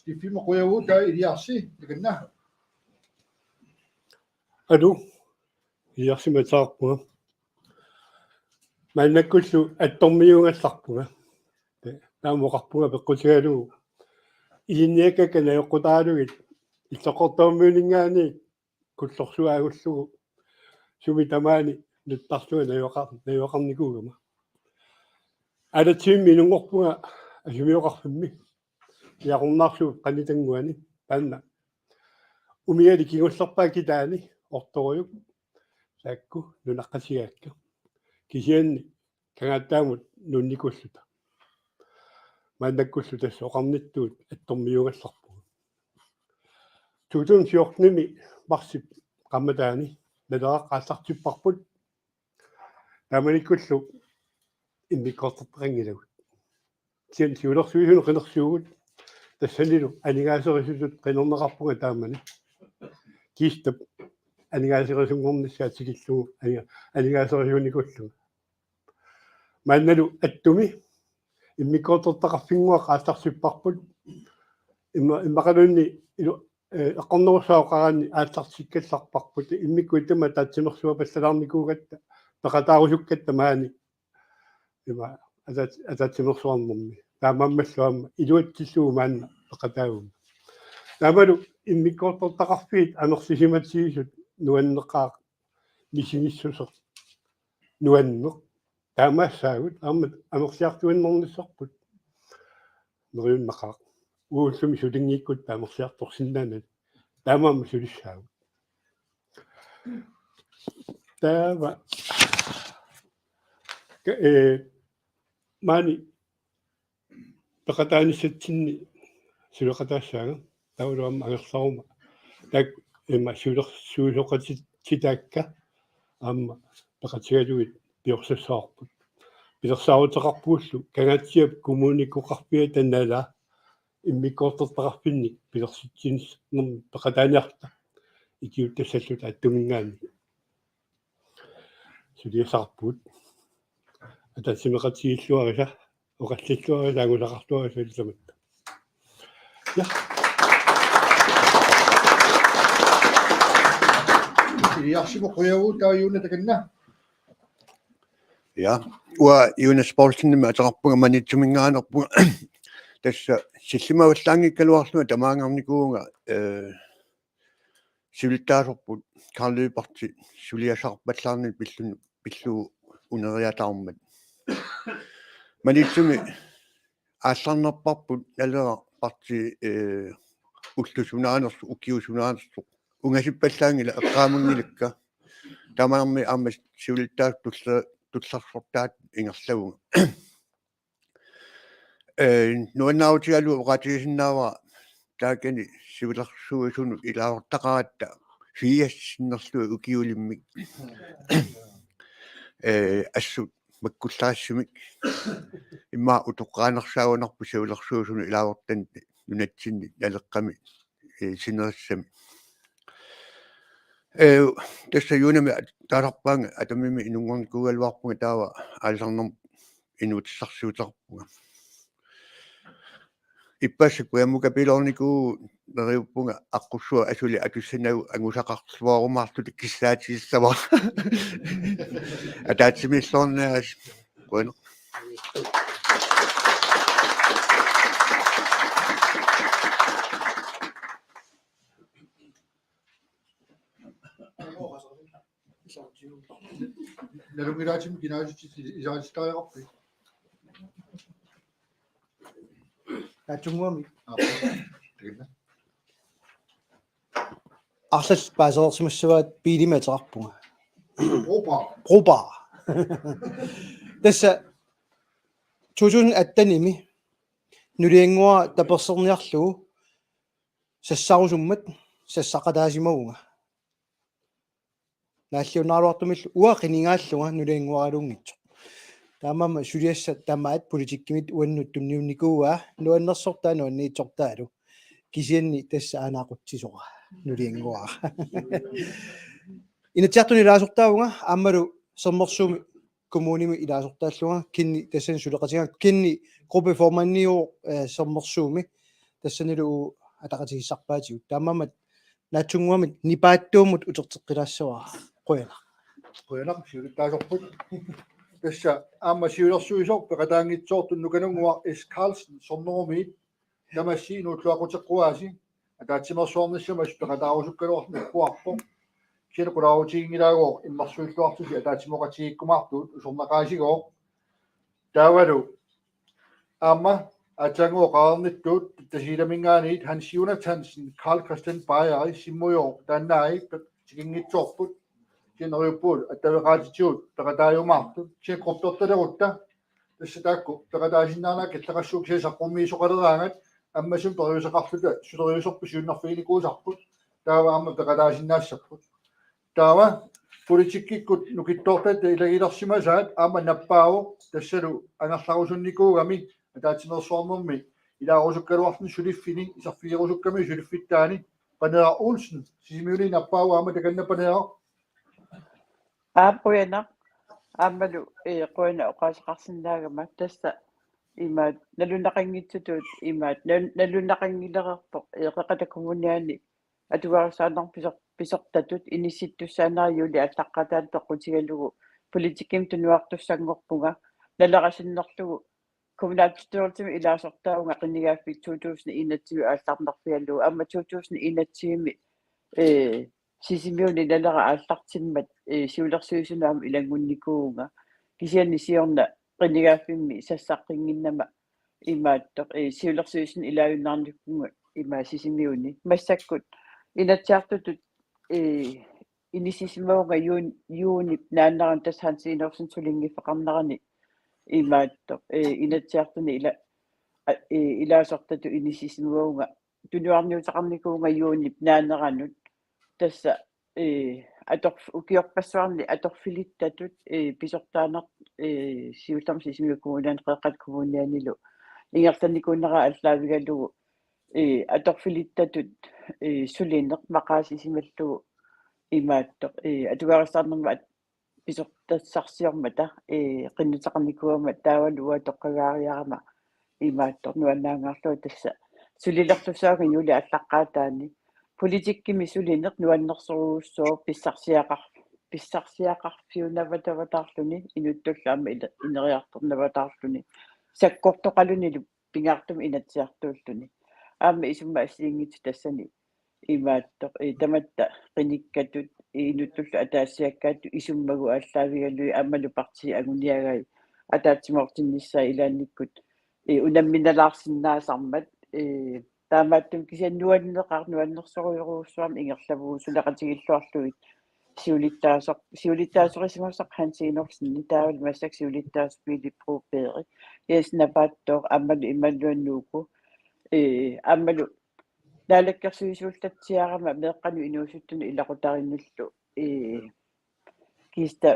Stiffi mo kuya Wood, tao Iliasi. Tagan na. Alu иарсиматаарпуга маннаккуллу аттормиунгалларпуга таамоқарпуга пеққутигалугу иинниаккака наёққутаалугит иллоқортауммиулингаани куллорсуаагуллугу суми тамаани нуттарлуга наёқарникуугама алатсиимми нунгорпуга асумиоқарфимми иақорнаарлу қанитангуани Panna. Umieli kingullerpaa kitaani ortorujuk saakku nunaqqasigaakka. Kisianni kangattaamut nunnikulluta. Maannakkullu tassa oqarnittuut attormiugallarpu. Tuutun siornimi marsip qammataani naleraqqaassartipparput taamanikkullu immikkorterperangilagut. Sian siulersuisunu qinersuugut тассанилу анигаасерисусут qinernеқарпуга таамани кистап анигаасерисунгорнissaat сикиллугу анигаасерисуникуллуга маанналу аттуми иммиккортертақарфингуа qaassarсиппарпут иммақалунни илу эққорнерусаоқараанни аассарсиккалларпарпут иммикку тама таатсимерсуа пассалаарникуугатта пеқатаарусуккатта маани има атаатсимерсуарнэрми таамаммаллуамма илуатсиллуу маанна пеқатаагум таамалу иммиккортертақарфиит анерсисиматсигисут нуаннеқаа мисиниссусер нуаннеқ таамаассаагут аама амерсиартуиннерниссарпут нериуннақаа ууллуми сулингиккут таамерсиарторсиннаанат таамаама сулиссаагут таава маани пеқатааниссатсинни сулеқатаассаага таулуамма агерларума так има сулеқатитаакка аама пеқатигалуит пиорсассаарпут пилерсаавутеқарпууллу кагатсиап коммуникоқарпиа таннала иммиккортертақарпинник пилерситсинис нерм пеқатааниарта икиуттассаллута аттумингаани сулиасаарпут атассимеқатсигиллуариса оқаллиллуариса агулақартуариса илсаматта я Iarsimu qoyavu taayuuna takanna. Ja, uа Jonas Poulsen атеқарпуга манитсумингааnerпуга тасса силлимаваллаангиккалуарлума тамаангарникуунга сивилтаасорпут Карл-Løberti сулиасаарпаллаарни пиллуу унериатаармат манитсуми аалларнерпарпут налера парти уллусунаанерсу укиусунаанерсу унгасиппаллаангила эққаамуннилакка тамаарми аама сивилтаас тулларсортаат ингерлагуга нуаннаутигалу оqatigisinnaava таакани сивиларсуусуну илаавартақаратта фиассиннерлуи укиулиммик ассут маккуллаассумик имма утоққаанерсаагунарпу сивиларсуусуну илаавартан нунатсинни налеққами синериссами тасса юнами тааларпаанга атамими инунгорникуугалуарпунга таава аалларнер инуутиссарсуутарпунга иппассак уямука пилорникуу нериуппунга аққуссуа асули атуссанагу ангусақарлуарумаартут киссаатиссава атаатсимиллорнаас bueno Narumiraachim kinaajutsi isaajistaajarappi. таатсунгуами Takanna. арлал паасерсимассаваат пилиматерарпунга Opa. проба тасса 2018-ними нулиангуа таперсерниарлугу сассарусуммат сассақатаасимагунга нааллиунааруартумиллу уақинингааллуга нулиангуаралунгитсо таамама сулиассат таамаат политиккимит уаннут тунниунникууа нуаннерсортаа нуанниитсортаалу кисианни тасса анаақутсисора нулиангуара инатсиартуни илаасортаавунга ааммалу сермерсууми коммуними илаасортааллунга кинни тассан сулеқатига кинни группеформанниу сермерсууми тассанилу атақатигиссарпаатигут таамамат наатсунгуамит нипааттуумут утертеққилаассаваа қуяна Qoyanaq siulitaasorput. Tassa aamma siulersuisor peqataangitsoortun nukanuнгуа S Carlsen sornerumit namassiinuutluaqutiqquaasi атаатсимерсуарниссамас пеқатаарусуккалуарни куарпо килеқулаарутигингилаагоо иммарсуиллуартуси атаатсимоқатигиккумаартуут усорнақаасигоо таавалу аама Atango qaarnittut tasilamingaaniit Hans Jonas Hansen Carl Christian Bayer simmuyo tannaai tikingitsorput kineriuppuut attavaqaatituut peqataayumaartu siqortortalerutta тассатаакку пекатаасиннаанаа киллақассуук сиасаққуммиисоқалераангат аммасум периусеқарлута сулериусорпу сиуннарфиникуусарпут таава амма пекатаасиннаассарпут таава политиккиккут нукиттоортат илагилерсимасаат аама наппааву тассалу ангерларусунникуугами атаатинерсуарнэрми илаарусуккалуарни сулиффини исарфиерусукками сулиффиттаани панера Олсен сисимиули наппааву аама таканнапанеа Aapuyana aamalu qoina oqaasaqarsinnаагama tassa imaat nalunaqanngitsutut imaat nalunaqangilererpoq eqaqatakumuniani atugarisaanerpisortatut inissittussaanariuli allaqqataat toqqutigalugu politikim tunuartussangorpunga nalaqasinnerlugu kommunalbestyrelsemi ilaasortaaunga qinnigaaffi 2021 aallarnerfiallugu amma 2021 sisimiuni nalera aallartimmat siulersuisunaam ilangunnikuunga kisianni siorna qinnigaafimmi sassaqqinginnama imaattoq siulersuisun ilaayunnaarnikkunga ima sisimiuni massakkut inatsiartutut inisisimaunga yuunip naannaran tashansiinersun sulingiffeqarnerani imaattoq inatsiartuni ilaasortatu inisisimaunga tunuarniutaqarnikuunga yuunip naanneranut tassa ukiorpassuarni atorfilittatut pisortaaner siutam sisimiukuunan qeqqat kumuunianilu ingertanikuunera allaavigalugu atorfilittatut sulineq maqaasisimallugu imaattoq atugarissaarnerma pisortassarsiormata qinnutaqarnikuama taavaluga toqqagaariarama imaattoq nuannaangaarluu tassa sulilertusaaga yuli allaqqaataani politikkimi sulineq nuannersoruussoo pissarsiaqarfiunavatavatаарluni inuttullaama ineriartornavataarluni sakkortoqalunilu pingaartum inatsiartuulluni aama isumma assiingit tassani imaattoq tamatta qinikkatut inuttulla ataassiakkaattu isummagu allaavigalui ammalu parti aguniagai ataatsimortinnissaa ilaannikkut unamminalaarsinnaasarmat таамааттум кисианнуаннеқарнуаннерсоруйоруусsuam ингерлавуу сулақатигиллуарлуит сиулиттаасорисимасақ хансиинорсинни таавал массак сиулиттаасуили пропери яснапааттоо аммалу ималлуаннууку аммалу наалаккерсуисуултатсиарама меэққану инуусуттуну илақутариннуллу киста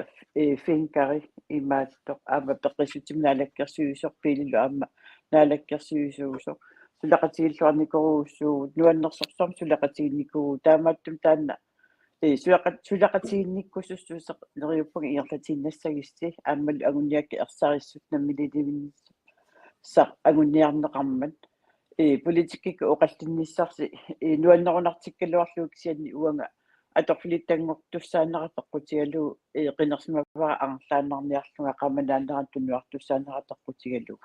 финкари имааттоқ аама пеққиссутим наалаккерсуисорпилилу аама наалаккерсуисуусо сулақатигиллуарникоруussuu нуаннерсорсорм сулақатигинникуу таамааттум таанна сулақатигинниккусуссуусеқ нериуппага иерлатииннассагисси ааммалу агуниакки ерсариссут наммилиливиннис са агуниарнеқармат политиккик оқаллинниссарси нуаннерунартиккалуарлуг сианни уанга аторфилиттангортуссаанератеққутигалуу қинерсимавара арлааннарниарлунга қаманаанеран тунуартуссаанератеққутигалуу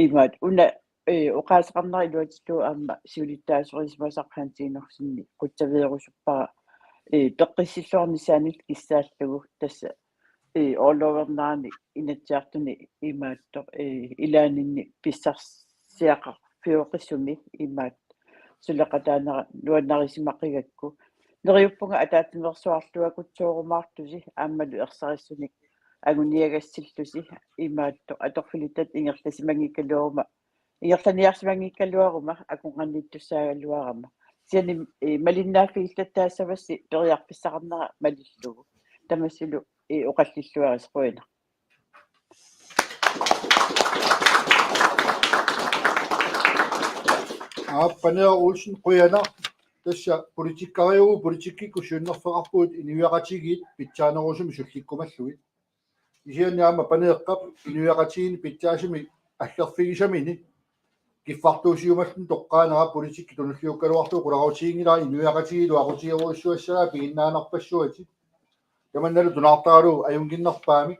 имаат уна оqaасеқарнери илуатиллуу аама сиулиттаасорисмасақхантиинерсинни қутсавеерусуппара пеққиссиллуарнисаанут киссааллугу тасса оловернаани инатсиартуни имаатто илаанинни писсарсиақар фиоқиссуми имаат сулеқатаанера нуаннарисимақигакку нериуппунга атаатинерсуарлуакутсоорумаартуси ааммалу ерсариссуник агуниагассиллуси имаатто аторфилиттат ингерласимангиккалуарума ингерланиарсимангиккалуарума акунгannittussaagalluarama сиани малиннааффигиллаттаассавасси периарписсақарнера малиллугу тамассилу оқаллиллуарис қуина панера Олсен қуяна тасса политиккариугу политиккикку сиуннерфеқарпуут инуяқатигиит питсаанерусуми сулликкумаллуит исианниама панеэққап инуяқатигини питсаасими аллерфигисамини киффартуусиумаллун тоққаанера политикки тунуллиуккалуартуу кулараутигингилаа инуяқатигилу ақутиеруиссуассалаа пигиннаанерпассуати таманналу тунаартаралу аюнгиннерпаами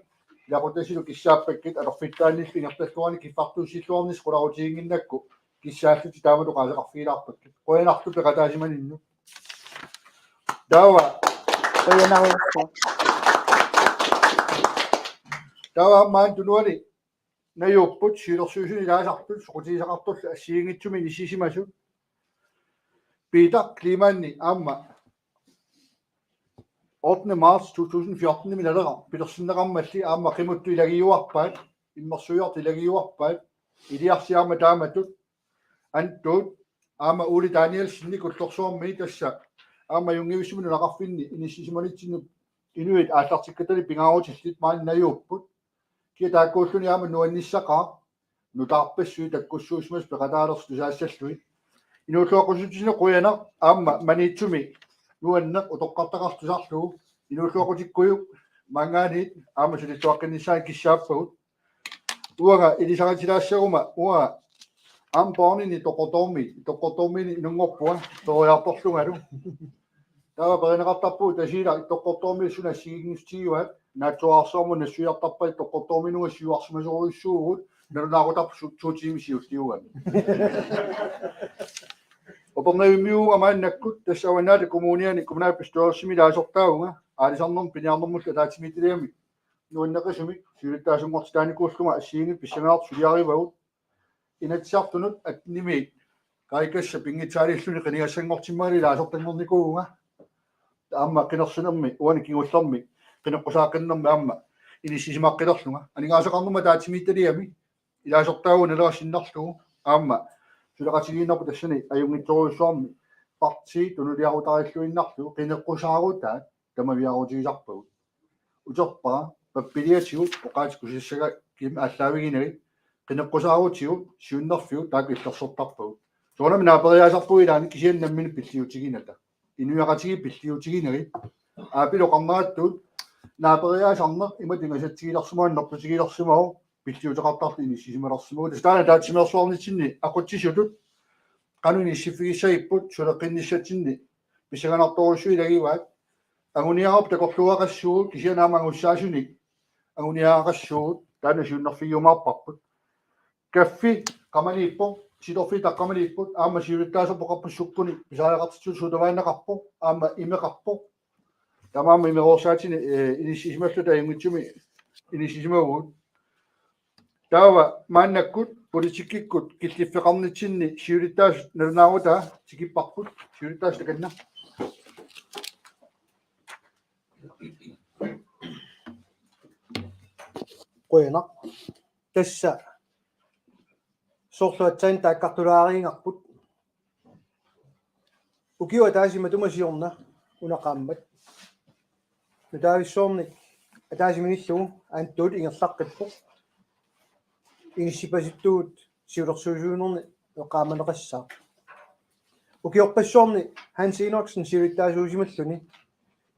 лақутасилу киссааппаккит алерфиттааннилли ингерталлуарни киффартуусиллуарнис кулараутигингиннакку киссааллути таамалу qaasaqarfiilaarpakki qoyanartu peqataasimaninnu taava qoyanaruussa taava maan tunuani najupput siulersuusuni ilaasartut soqutiisaqartulla assiingitsumi nissisimasut Peter klimaanni aamma 8. marts 2014 minalera pilersinneqarmalli aamma qimuttu ilagiuarpaat immersuiart ilagiuarpaat iliarsiaarma taamatut antut aamma Uli Daniel sinni kullorsuarmi tassa aamma jungivissumun naqarfinni inissisimalitsinnu inuit aallartikkatali pingaarutillit maan najupput kia taakkuulluni aamma nuannissaqaa nutaarpassui takkussuusmas peqataalers tusaassalluit inuulluaqusutисine quyana aamma maniitsumi nuanneq utoqqartaqartusarlugu inuulluaqutikkuyu mangaaniit aamma sulittuaqqinnissaani kissaappagут uanga ilisaqatilaasseruma uanga ampornini toqortormini inungorpua toriartorlugalu tava perinaqartarpu tasiila toqortormi suna sigigistiuat naatsuarsormu nassuiartarpai toqortorminuga siuarsimasoruissuugut nalunaaqutap suutiimisiulliugami opornavimiuga maannakkut tassavanaali kommuniani kommunaalpistoorsimilaasortaagunga aalisarnerm piniarnermulla taatimitiliami nuanneqisumi siulittaasungortitaanikuullunga assiingi pissangaart suliarivagut inatsiartunut atnimi kaikassa pingitsaalilluni qinigassangortimmaali laasortanngornikuugunga aamma qinersunermi uani kingullermi qineqqusaaqqinnermi aamma inissisimaqqilерlunga aningaasaqarnerma taatimitaliami ilaasortaagun alerassinnarlugu aamma sulaqatigiinnerpu tassani ajungitsoruissuarmi parti tunuliarutarilluinnarlugu qineqqusaaruutaat tamaviarutigisarpagut uterpara pappiliatigut poqaatikkusissaga kim aalлaaviginери qineqqusaaruutigut siunnerfigut taak illersortarpagut soonami naaperiaasarpugilaani kisiannammini pilliutiginata inuaqatigi pilliutigineri aapiloqarnerattut naaperiaasarner imatingasattigilersumaannerputigilersumaru pilliuteqartarlu inissisimalersumugut staana taatsimersuarnitsinni aqutsisutut qanuni issiffigissagipput suleqqinnissatsinni pissaganartoruissuilagivaat anguniarap takorluaqassugut kisianaamangussaasuni anguniaaqassugut taana siunnerfigumaarparput kaffi qamaniippo sitorfi taqqamaniipput aamma siulittaaserpoqarpussukkuni pisaajaqartitsu sutavaannaqarpo aamma imeqarpo tamaamma imeroorsaatini inissisimalluta ayungitsumi inissisimagugut taava maannakkut politikikkut killiffeqarnitsinni siulittaas nalunaaruta tikipparput siulittaas takanna quyana tassa sorluatsain taakkartulaariingarput ukiwa taasima tumasiorna unaqaammat nutaavissuornik ataasiminiillugu aanttuut ingerlaqqippoq inissipasittugut siulersuusuunerni eqaamaneqassaa ukiorpassuorni Hans Enoksen siulittaasuusimalluni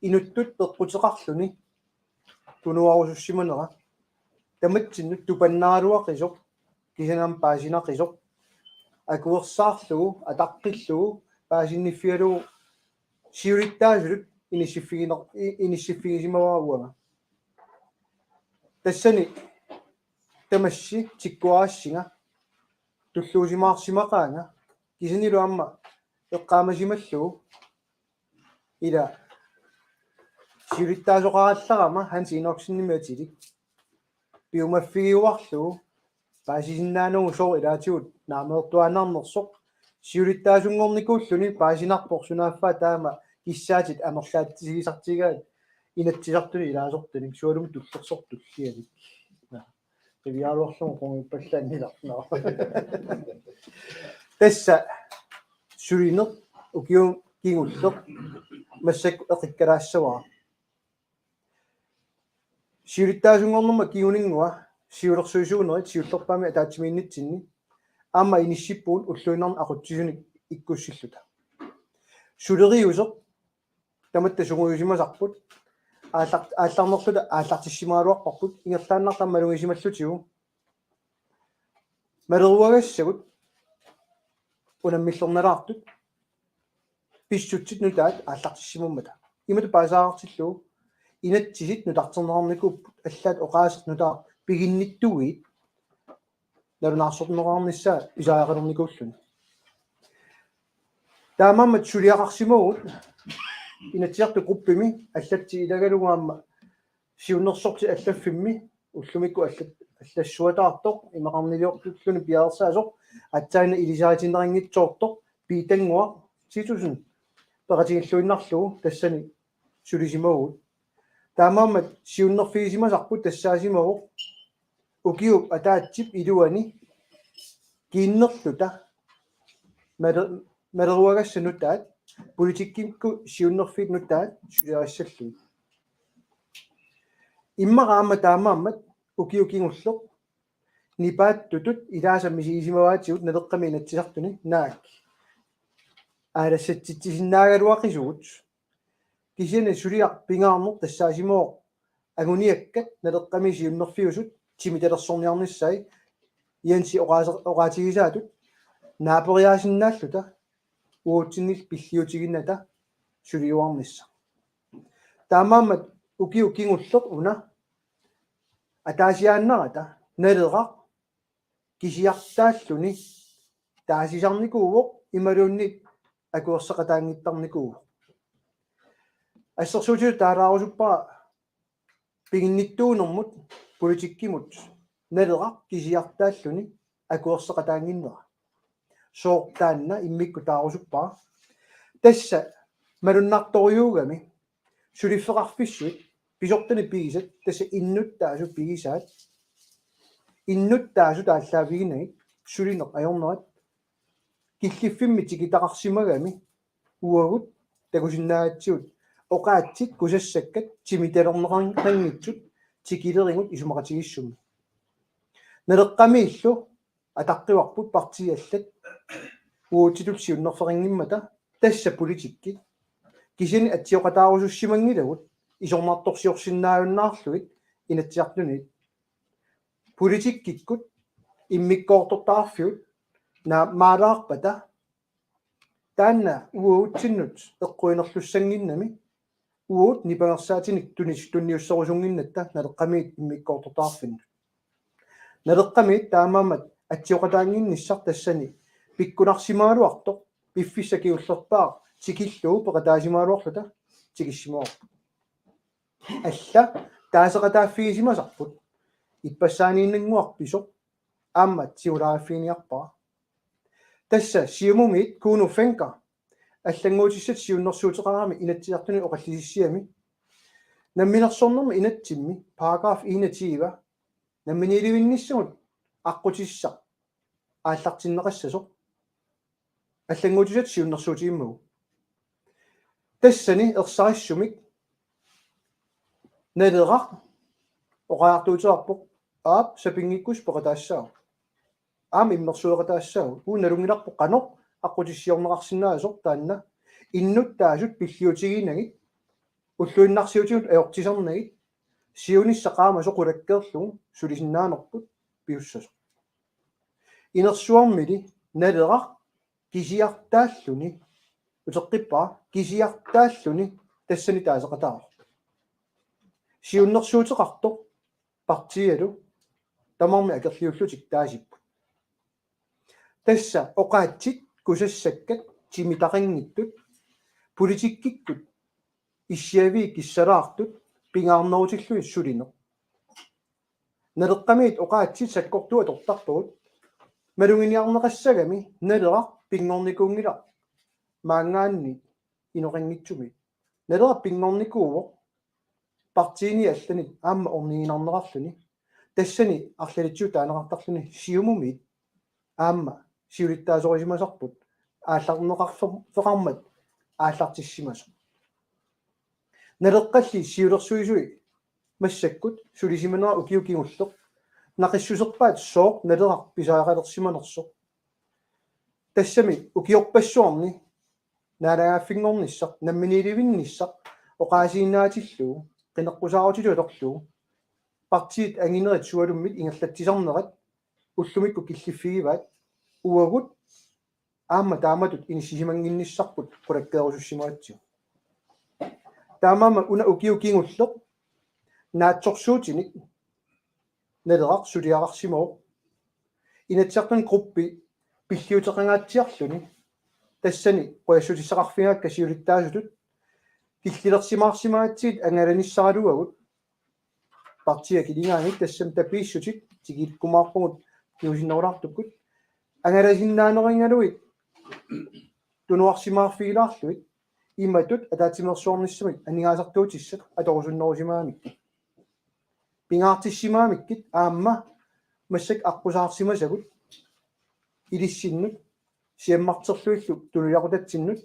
inuttut peqquteqarluni tunuarusussimанера tamatsinut tupannaaluaqisoq kisanam paasinaqisoq akuersaarlugu ataqqillugu paasinnifialugu siulittaasulut inissiffigisimavaaguanga tassani tamassi tikkuaassinga tulluusimаарsimaqaanga kisanilu amma eqqaamasimallugu ila siulittaasoqarallarama Hans Enoksennimaatilik piumaffigiuarlugu paasisinnaanungu sor ilaatigut naameertuanarnersoq siulittaasungornikuulluni paasinarporsunaaffaa taama kissaatit amerlaatisigisartigaat inatsisartuni ilaasortanik sualum tullersortullialik qivialuarlugu qungippallannilarnaa tassa suliner ukiu kingulleq массак эқиккалаассаваа сиулиттаасунгорнэрма кигунингуа сиулерсуисуунерит сиуллерпаами атаатсимииннитсинни аама иниссиппуут уллуинарна aqutsisunik иккуссиллута сулериусеқ таматта сугуюсимасарпут аалларнерлута ааллартиссимаалуарпарпут ингерлааннартарма малугисималлутигу малеруагассагут унаммиллерналаартут писсутсит нутаат ааллартиссимуммата имату паасаартиллуу инатсисит нутартернерникуппут аллаат оqaасерт нутаа пигинниттугит нарунаарсорнераарнissaа исаақалерникууллуни таамаммат сулиақарсимагут инатсиарту группими аллатси илагалугаама сиуннерсорти аллаффимми уллумикку аллат аллассуатаартоқ имақарнилиортуллуни пиарсаасоқ атсаана илисаатинерингитсоортоқ питангуа ситусун пеқатигиллуиннарлугу тассани сулисимагут таамаамат сиуннерфигисимасарпут тассаасимагу укиуп атаатсип илуани киннерлута малеруагассанутаат политиккинку сиуннерфигнутаат сулиарассаллуи иммараама таамаамат укиукингуллеқ нипааттутут илаасаммисигисимаваатигут налеққами инатсисартуни наак аалассатситсиннаагалуақисугут кисине сулиар пингаарнер тассаасимоо агуниаккат налеққами сиуннерфиусут тимиталерсорниарниссай ианси оqaатигисаатут наапериаасиннааллута уутсиннил пиллиутигинната сулиуарнисса таамаамат укиукингуллеқ уна атаасиааннарата налеқақ кисиартааллуни таасисарникууоқ ималуунни акуерсақатаангиттарникуу ассерсуутиу таалаарусуппара пигинниттуунэрмут политиккимут налеқақ кисиартааллуни акуерсақатаангиннера соортаанна иммикку таарусуппара тасса малуннарторюугами сулиффеқарфиссуит писортани пигисат тасса иннуттаасу пигисаат иннуттаасу тааллаавигинагит сулинеқ ajornerat киллиффимми тикитақарсимагами уагут такусиннаатсиут оqaатсик кусассаккат тимиталернеқангитсут тикилерингут исумақатигиссуми налеққамииллу атаққиварпут партиаллат уутитул сиуннерферингиммата тасса политикки кисини атсиоқатаарусуссимангилагут исорнарторсиорсиннааюннаарлугит инатсиартуни политиккиккут иммиккоортортаарфиут на маалаарпата таанна уутсиннут эққуинерлуссангиннами уут нипагерсаатиник тунниуссорусунгиннатта налеққамиит иммиккоортортаарфиннут налеққамиит таамаамат атсиоқатаангинниссар тассани пиккунарсимаалуарто пиффиссакиуллерпаа тикиллуу пеқатаасимаалуарлута тикиссимоо алла таасеқатааффигисимасарпут иппассаанииннангуарписо аама тиулааффиниарпаа тасса сиумумит куну фенка аллангуутиссат сиуннэрсуутеқарами инатсиартуни оқаллисиссиами намминерсорнэрми инатсимми параграф 21 намминилуинниссагут аққутисса ааллартиннеқассасо аллангуутиссат сиуннэрсуутигиммагу тассани ерсариссумик налеқақ оqaartuutearpoq aap sapingikkus peqataassaagu aam immersueqataassaagu uunalungilarpoq qanoq аққутиссиорнеқарсинааsoq таанна иннуттаасут пиллиутигинагит уллуиннарсиутигут аёртисарнагит сиунissaqaama соқулаккеерлугу сулисиннаанерпут пиуссасо инерсуармили налеқақ кисиартааллуни утеққиппаа кисиартааллуни тассани таасеқатаaro сиуннэрсуутеқарто партиалу тамарми акерлиуллутик таасиппут тасса оqaатсит кусассаккат тимитақингиттут политиккиккут иссиави киссалаартут пингаарнерутиллуи сулине налеққамиит оqaатсит саккортуа тортарпугут малунгиниарнеқассагами налеқақ пингорникуунгила маангаанни иноқингитсуми налеқақ пингорникууво партиини аллани аама орнигинарнеқарлуни тассани арлалитсуу таанеқартарлуни сиумумит аама сиулиттаасорисимасарпут аалларнеқарфеқармат ааллартиссимасо налеққалли сиулерсуисуи массаккут сулисиманера укиукингуллеқ нақиссусерпаат сооқ налеқар писаақалерсиманерсо тассами укиорпассуарни наалагааффингорниссақ намминиливинниссақ оqaасииннаатиллуу qinеққусаарутилуалерлуу партиит ангинерит суалуммит ингерлатсисарнерат уллумикку киллиффигиваат уагут аама тааматут инисисимангинниссарпут qulakkeerusussimuatsiu таамаама уна укиукингуллеқ наатсорсуутиник налеқақ сулиарарсимоо инатсартун группи пиллиутеқангаатсиарлуни тассани қуяссутиссақарфигаакка сиулиттаасутут киллилерсимаарсимаатсиит ангаланиссаралуагут партия килингаани тассам тапииссутик тигииккумаарпугут киусиннерулартуккут ангаласиннаанерингалуит тунуарсимаарфигилаарлуит имматут атаатимерсуорниссамик анигаасартуутиссат аторусуннерусимаамик пингаартиссимаамиккит аама массак арпусаарсимасагут илиссиннут сиаммартерлуиллу тулуяқутатсиннут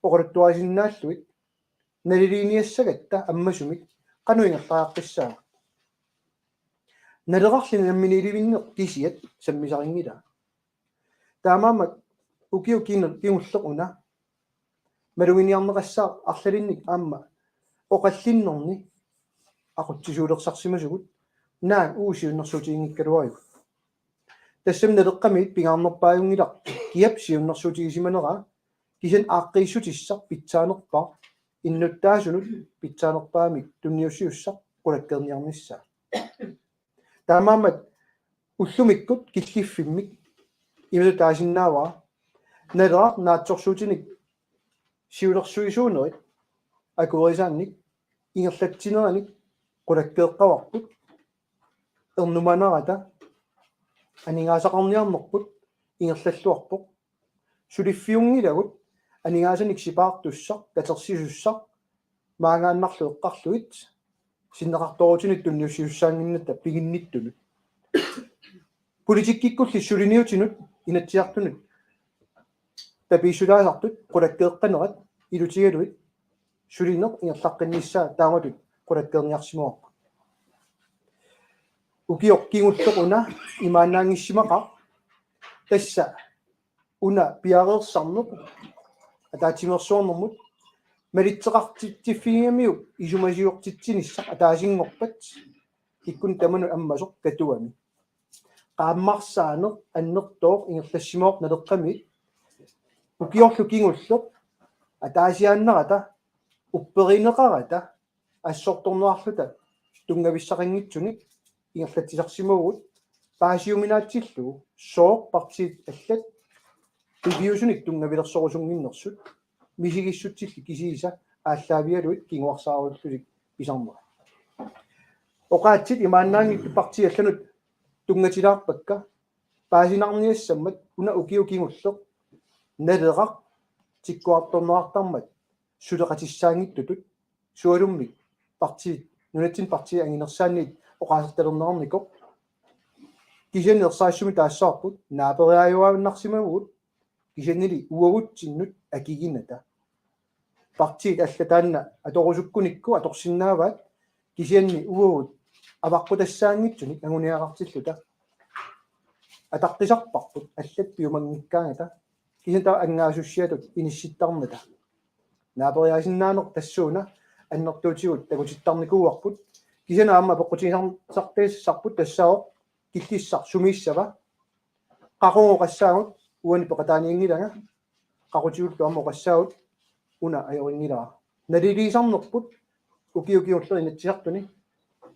оқалуттуасиннааллуит налилиниассагатта аммасумик кануингерлааққиссаа налеқарлин намминиливиннеқ кисиат саммисарингила таамаамак укиу кинуллеқуна малугиниарнеқассаа арлалинник аама оқаллиннерни aqutsisuulersarsимасугут наан уусиуннэрсутиингиккалуаригу тассам налеққамит пингаарнерпааюнгилар киап сиуннэрсутигисиманера кисан ааққииссутиссар питсаанерпаа иннуттаасунут питсаанерпаамик тунниуссиуссар qulakkerniarnissаа таамаамат уллумиккут киллиффиммик ималу таасиннааваа налераа наатсорсуутиник сиулерсуисуунерит акуорисаанник ингерлатсинераник qulakkeeqqavarput ernumanarata aningaasaqarniarnerput ingerlalluarpoq suliffiungilagut aningaasаник сипаартуссақ катерсисуссақ маангааннарлу эққарлуит синнеқарторутинит тунниуссиуссаангинната пигинниттунут политиккиккулли сулиниутинут инатсиартунут тапиисулаасартут qulakkeeqqanerat илутигалуит сулинеқ ингерлаққинниссаа тааматут qulakkerniarsimuarpu укиоқкигуллеқуна имаанаангиссимақа тасса уна пиареерсарнеқ атаатимерсуорнэрмут малитсеқартитсиффигиамиу исумасиортитсиниссақ атаасингорпат киккун таману аммасоқ катуами qaammarsaane annertoor ingerlassimoq naleqqamit ukiorlu kingulluq ataasiaannerata upperineqarata assortornuarluta tungavissaqanngitsunik ingerlatsisarsimugut paasiuminaatsillu sooq partiit allat bibiusunik tungavilersorusunginnersut misigissutsilli kisiisa ааллаавиалуит кингуарсааруллусик писарнера оqaатсит имааннаангитtu партиалланут тунгатилаарпакка паасинарниассаммат уна укиукингуллеқ налеқақ тиккуарторнуартармат сулеқатиссаангиттутут суалуммик парти нунатсин парти ангинерсаанниит оqaасерталернерникоқ кисанерсаассуми таассаарпут наапериаюаавиннарсимагут кисаннили уагутсиннут акигината партиит аллатаанна аторусуккуникку аторсиннааваат кисианни уагут аваққутассаангитсуник агуниақартиллута атаққисарпарпут аллат пиумангиккаангата кисанта ангаасуссиатут инисситтарната наапериасиннаанер тассууна аннертуутигут такутиттарникууарпут кисана аама пеққутисарсартииссарпут тассаоқ киллиссар сумииссава қақунгоқассаагут уани пеқатааниингилага қақутигуллу аммоқассаагут уна аёрингилаа налилисарнерпут укиукиуллери натсисартуни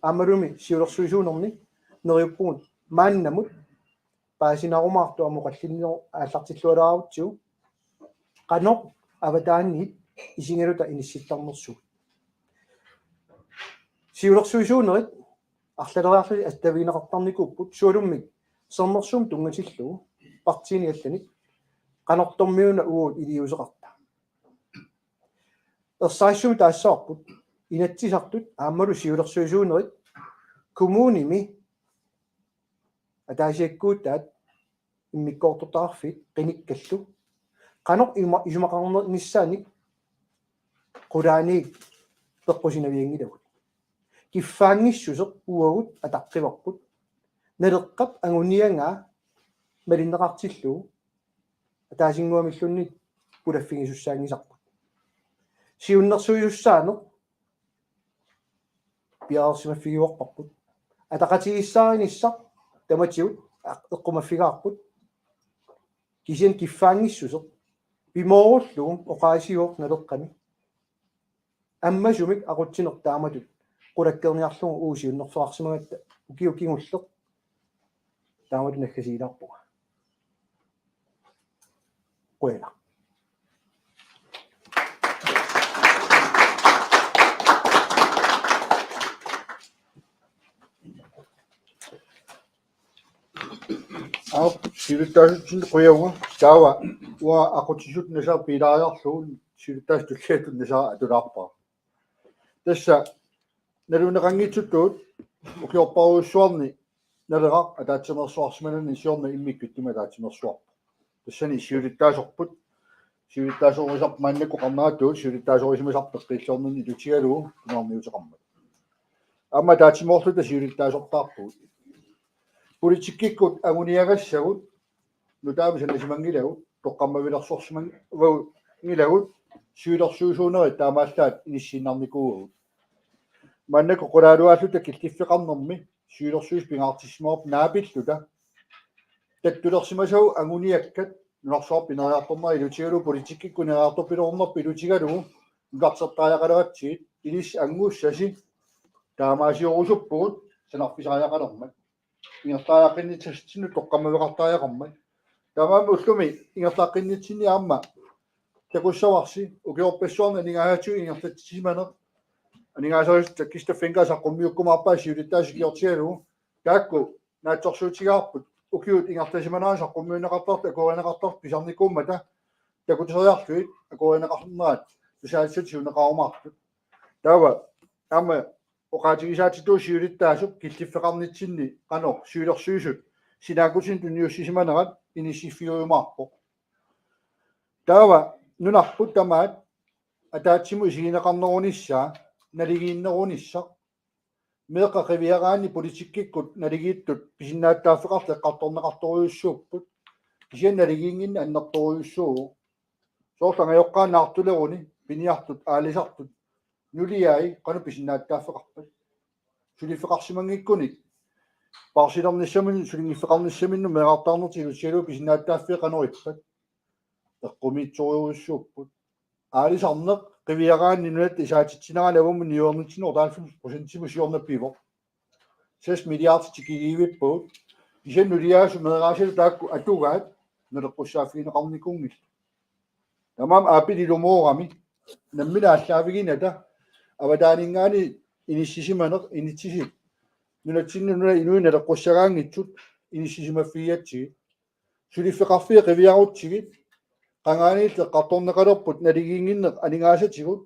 аамалуми сиулерсуисуунерни нериуппугут мааннамут паасинарумаарту амоқаллиннеро ааллартиллуалааруутсуу қаноқ аватаанниит исингалута инисситтарнерсуу сиулерсуисуунерит арлалериарлуи аттавинеқартарникууппут суалуммик сернерсуум тунгатиллуу партинигалланик қанортормиуна уут илиусеқарта ерсаассуми таассаарпут инатсисартут аамалу сиулерсуисуунерит коммуними атаасиаккуутаат иммиккоортортаарфит қиниккаллу қанор исумақарнернissaаник qulaaniik пеққусинавиангилагут киффаангиссусеқ уагут атаққиварпут налеққап агуниангаа малиннеқартиллуу атаасингуамиллунник пулаффигисуссаангисарпут сиуннерсуйуссаанеқ пиаарсимаффигиуарпарпут атақатигиссааринissaq таматиут эққумаффигаарпут кисиан киффаангиссусеқ пимооруллугум оqaасиуоқ налеққами аммасумик aqutsinер тааматут qulakkerniarlugu uusiunnersoarsimagata ukiukingulleq таамату наггасиилаарпуга қуяла силуттаасутсин қуяуга таава уа ақутисут наса пилаариарлуун силуттаас туллаатун наса атулаарпаа тасса налунеқангитсуттуут укиорпаруйссуарни налеқақ атаатсимерсуарсиманани сиорна иммиккуттима атаатсимерсуарпа тассани сиулиттаасорпут сиулиттаасорисарп мааннакку қарнаатуут сиулиттаасорисимасарпеқ қиллорнун илутигалуу кунарниутеқармат амма таатсимоорлута сиулиттаасортаарпут политиккиккут агуниагассагут нутаами санасимангилагут тоққаммавиларсорсиман вау нgiлагут сиулерсуусуунери таамааллаат иниссиннарникуугут маннаку qulaaluаллута киллиффеқарнэрми сиулерсуус пингаартиссимаоп наапиллута таттулерсимасау агуниаккат нуарсоор пинериарторнери илутигалу политиккикку нериарторпилуорнерпи илутигалу нуартертааяқалератсиит илис ангууссаси таамаасиорусуппугут санарписааяқалермат ингертааяққиннитсассину тоққаммавеқартааяқармат тамаами уллуми ингертааққиннитсини аама такуссаварси укиорпассуарна нингаатсу ингертатсиманер анигаасорис таккиста фингасаққуммиуккумаарпаа сиулиттаасикиортигалу таакку наатсорсуутигаарпут укиут ингертасиманаасаққуммиунеқартарта акоринеқартарт писарникууммата такутсериарлуит акоринеқарнерат тусаатсут сиунеқарумаартут таава аама оқаатигисаатитуу сиулиттаасуп киллиффеқарнитсинни қанор сиулерсуусут синаакусин туниуссисиманерат иниссиффиуйумаарпо таава нунарпут тамаат атаатсиму сигинеқарнерунissaa налигииннерунisса меэқақивиараани политиккиккут налигииттут писиннааттааффеқарлеққарторнеқарторуйуссууппут кисиан налигиингинна аннерторуйуссуу соорлангаёққаанаартулеруни пиниартут аалисартут нулиаи қану писиннааттааффеқарпат сулиффеқарсимангиккуни парсилерниссамин сулингиффеқарниссаминну меэқартаарнертигу сиалу писиннааттааффеқанориппат эққумитсориуссууппут аалисарнеқ qivиараани нунат исаатитсинералавуму ниуернитсину 90% сиорнаппиво 6 миллиардтикигивиппут исен нулиаасу меэраасилу таакку атугаат налеққуссааффигинеқарникунгил тамам аапилилумоорами наммина аллаавигината аватаанингаани иниссисиманеқ инитсисит нунатсиннуна инуи налеққуссагаангитсут иниссисимаффиатсигит сулиффеқарфиа qivиарутсигит qangaaniit qartorneqalerput naligingиннеq aningaasatигут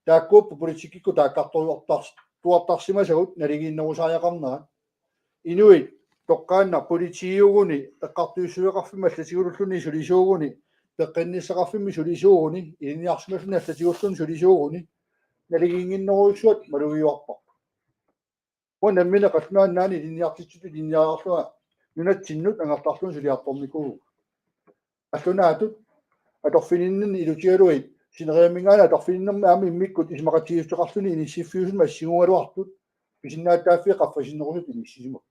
тааккууппу политиккикку тааккарторуартарсимасагут налигииннерусааяқарнерат инуит тоққаанна политиугуни эққартуиссуеқарфима аллатигуллуни сулисуугуни пеққинниссақарфимми сулисуугуни илиниарсималлуни аллатигуллуни сулисуугуни налигиингиннеруйссуат малуиуарпа уанаммина qasmaannaani илиниартитсуту илиниаарлуа нунатсиннут ангартарлун сулиарторникуу аллунаатут аторфининнин илутигалуит синериамингаана аторфининнерми аами иммиккут исмақатигиустеқарлуни иниссиффиусма ассигуалуартут писиннааттааффи қаффасиннерусут иниссисимак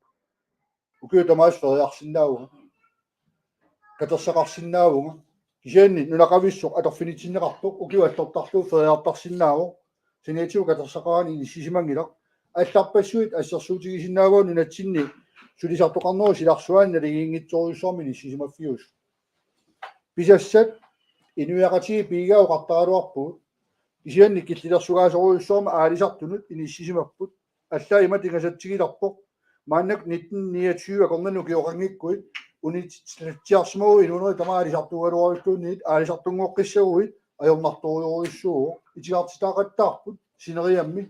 укиутамаас фериарсиннаауга катерсақарсиннаавуга кисианни нунақависсоқ аторфинитсиннеқарпоқ укиуаллортарлуу фериартарсиннааву синеатигу катерсақараани иниссисимангилақ алларпассуит ассерсуутигисиннаавуу нунатсинни сулисартоқарнеру силарсуаани налигиингитсоруйуссуарми иниссисимаффиус писассат инуяқатиги пигау қартаралуарпут кисианни киллилерсугаасоруйуссуарма аалисартунут иниссисимаппут аллаа иматингасатсигиларпоқ мааннак 1929 акорнану киоқангиккуит унитсиарсимагу инунери тамаалисартугалуариллуунниит аалисартунгоққиссагуит ajornartoriuruissuu itigaartitaaqattaarput sineriammi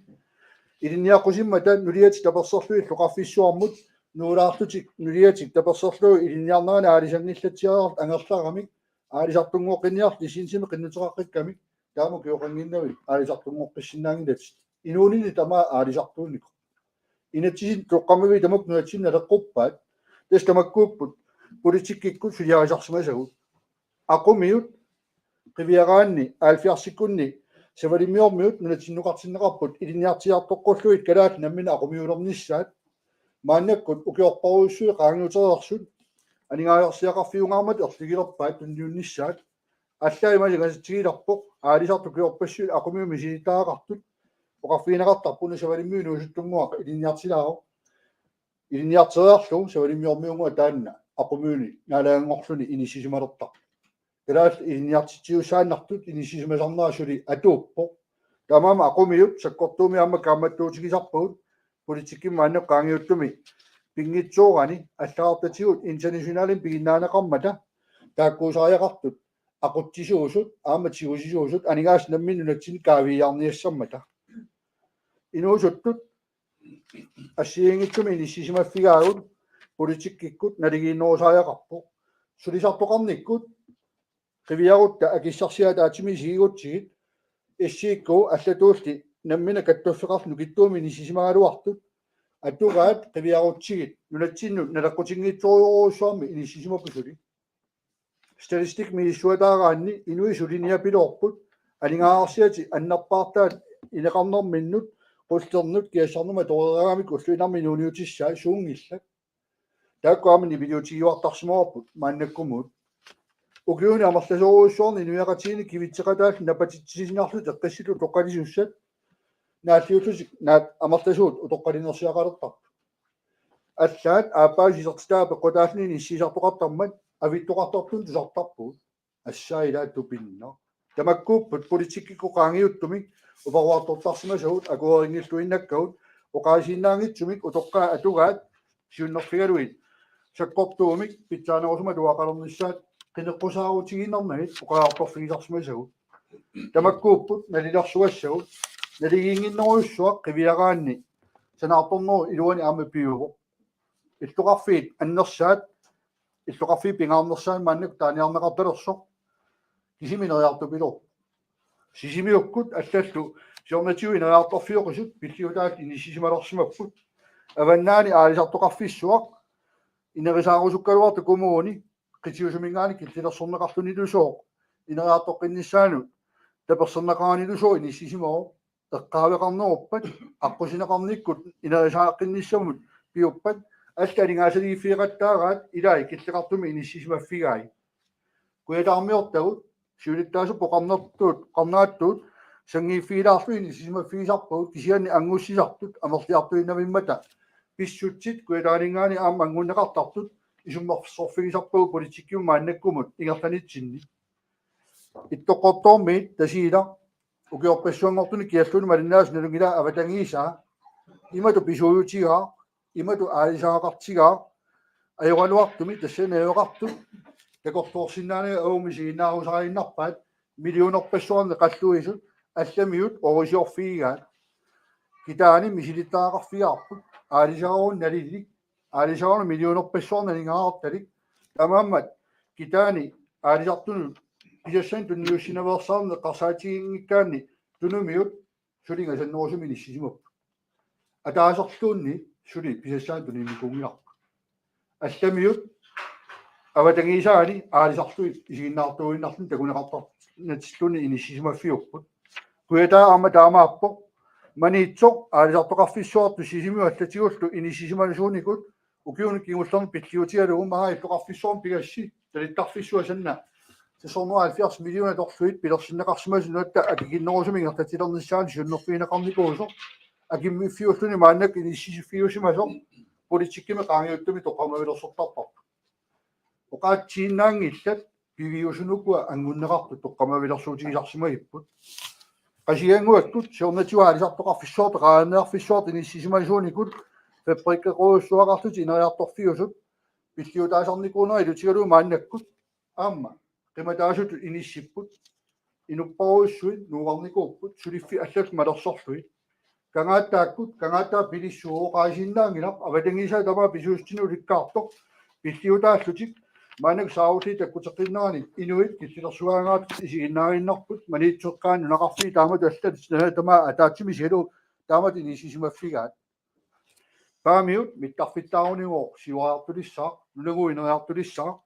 iliniaqqusimma nuliati taperserlui loqarfissuarmut nuulaartutik nuliatik taperserlui iliniarnerana aalisangillatiaraart angerlaramik aalisartungoqqinniarli isinsimi qinnuteqaqqikkamik taamu kioqanginnavik aalisartungoqqissinnaangillat inuunini tama aalisartuunnik inatsisin toqqamavi tamak nuatsinna leqquppaat tas tamakkuupput politikkikku suliarisarsimasagut aqumiut qiviaraanni aalfiarsikkunni савалимиормиут нунатиннуқартиннеқарпут илиниартиартоққуллуит калаат наммина ақумиулернissaат мааннаккут укиорпаруйссуи qaangiuteriarsut анигаajorsiaqarfiungаармат ерлигилерпаат тунниуннissaат аллаималигасатигиларпоқ аалисарту киорпассуи ақумиуми силитаагартут оқарфиинеқартарпуна савалимиу нуусуттунгуақа илиниартилаару илиниартериарлу савалимиормиунгуа таанна ақумиуни наалаангорлуни инисисималертар калаас илиниартитсиусааннартут инисисимасарнерасули атууппо тамаама ақумиут саккортууми аама кааматтуутигисарпагут политиккимма аннеқ qaangiuttumi пингитсуугани аллаартатигут интернационалин пигиннаанеқармата тааккуусариақартут ақутсисуусут ааматигусисуусут анигаас намминунатсин каавиарниассармата инуусуттут ассиингитсуми иниссисимаффигаагут политиккиккут налигииннерусариақарпо сулисартоқарниккут қивиарутта акиссарсиатаатими сигигутсигит иссиикку аллатуулти наммина каттуффеқарну киттууми иниссисимагалуартут аттугаат қивиарутсигит нунатсиннут налаққутингитсориоруссуарми иниссисимаппусули статистик мииссуатаагаанни инуисулиниа пилоорпут алингаарсиати аннарпаартаат инеқарнэрминнут qullernet kiassarnuma toreeraamik ulluinarmi nuuniutissаа suungillak taakkuamini videotigiuartarsimuarput maannakkumut ukiuni amarlasoruussuarni nuiaqatiini kivitseqataall napatitsisinnarlu teqqassilu toqqalisussat naalliullusik naat amarlasuut utoqqalinersiaqalertar аллаат аапаасисертитаа пеққутааллини иссисартоқартармат авиттоқартортун тусартарпут ассаилаат тупинна тамаккууппут политиккику qaangiuttумик упаруартортарсимасагут акуерингиллуиннаккагут оқаасииннаангитсумик утоққаа атугаат сиуннерфигалуит саккортуумик питсаанерусума туақалерниссаат қинеққусаарутигиннарнагит оқаарторфигисарсимасагут тамаккууппут налиларсуассагут налигиингиннеруйуссуақ қивиараанни санаарторнеру илуани аама пиуво иллоқарфиит аннерсаат иллоқарфи пингаарнерсаан мааннак тааниарнеқарталерсо кисиминериартупилор сисимиуккут аллаллу сиорнатиуинериарторфиоқусут пиллиутаат инисисималерсимаппут аваннаани аалисартоқарфиссуақ инерисаарусуккалуарта кумууни қитиусумингаани киллилерсорнеқарлунилусоо инериартоққиннссаанут таперсернақаанилусоо инисисимоо эққаавеқарнеруппат аққусинеқарниккут инерисааққинниссамут пиуппат аллалингаасалигиффиеқаттаагаат илаи киллеқартуми инисисимаффигаи куятаармиортагут сиулиттаасу поқарнертуут қарнааттуут сангиффигилаарлу инисисимаффигисарпагут кисиани ангуссисартут амерлиартуиннавиммата писсутсит куятаалингаани аама ангуннеқартартут исуммерсорфигисарпагу политиккиум мааннаккумут ингерланитсинни иттоққортоормиит тасиила укиорпассуангортуни киаллуни малиннаас налунгила аватангиисаа имату писуутигаа имату аалисаақартигаа аюралуартуми тассанеоқартут такорторсиннаанага аумисигинаарусарииннарпаат миллионерпассуарне қаллуисут алламиут орисиорфигаат китаани мисилиттаақарфигаарпут аалисаарун налилик аалисаарун миллионерпассуарналингаарталик тамааммат китаани аалисартуну писассан тунниуссинавеерсаарне қарсаатигингиккаанни тунумиут сулингасаннерусуми ниссисимап атаасерлуунни сули писассаан тунинникунгиларпу алламиут аватангисаани аалисарлуит исигиннаартуиннарлун такунеқартар натиллуни иниссисимаффиуппут куятаа аама таамааппо маниитсоқ аалисартоқарфиссуарту сисимиу аллатигуллу иниссисималусууникут укиуни кигуллерни пиллиутигалугу мага иллоқарфиссуарм пигасси талиттарфиссуасанна сесорнуа 70 миллиона торфуит пилерсиннеқарсимасунуатта акигиннерусуми ингертатилерниссаани сиуннерфиинеқарникуусо акиммиффиуллуни мааннак иниссисиффиусимасо политиккими qaangiuttumi тоққамавилерсортарпар оқаатсииннаангиллат пивиусунукуа ангуннеқарту тоққамавилерсуутигисарсимагиппут qasiangуаккут сиорнатиуаалисартоқарфиссуарта qaannearfissuart иниссисималусууникут фабриккеқуuссуақарлути инериарторфиусут пиллиутаасарникуунери илутигалуу мааннаккут аама qimataasut inissipпут инуппаруйссуит нууарникууппут сулиффи аллак малерсорлуит кангааттааккут кангааттаа пилиссуоқаасиннаангилар аватангиса тама писуустину ликкаартоқ пиллиутааллутик маанак сааули таккутеққиннерани инуит киллилерсуаангаат исигиннаариннарпут маниитсеққаан нунақарфи таамат аллат тама атаатсими силу таамат инисисимаффигаат паамиут миттарфиттааруниуо сиуаартулиссаа нулагуинериартулиссаа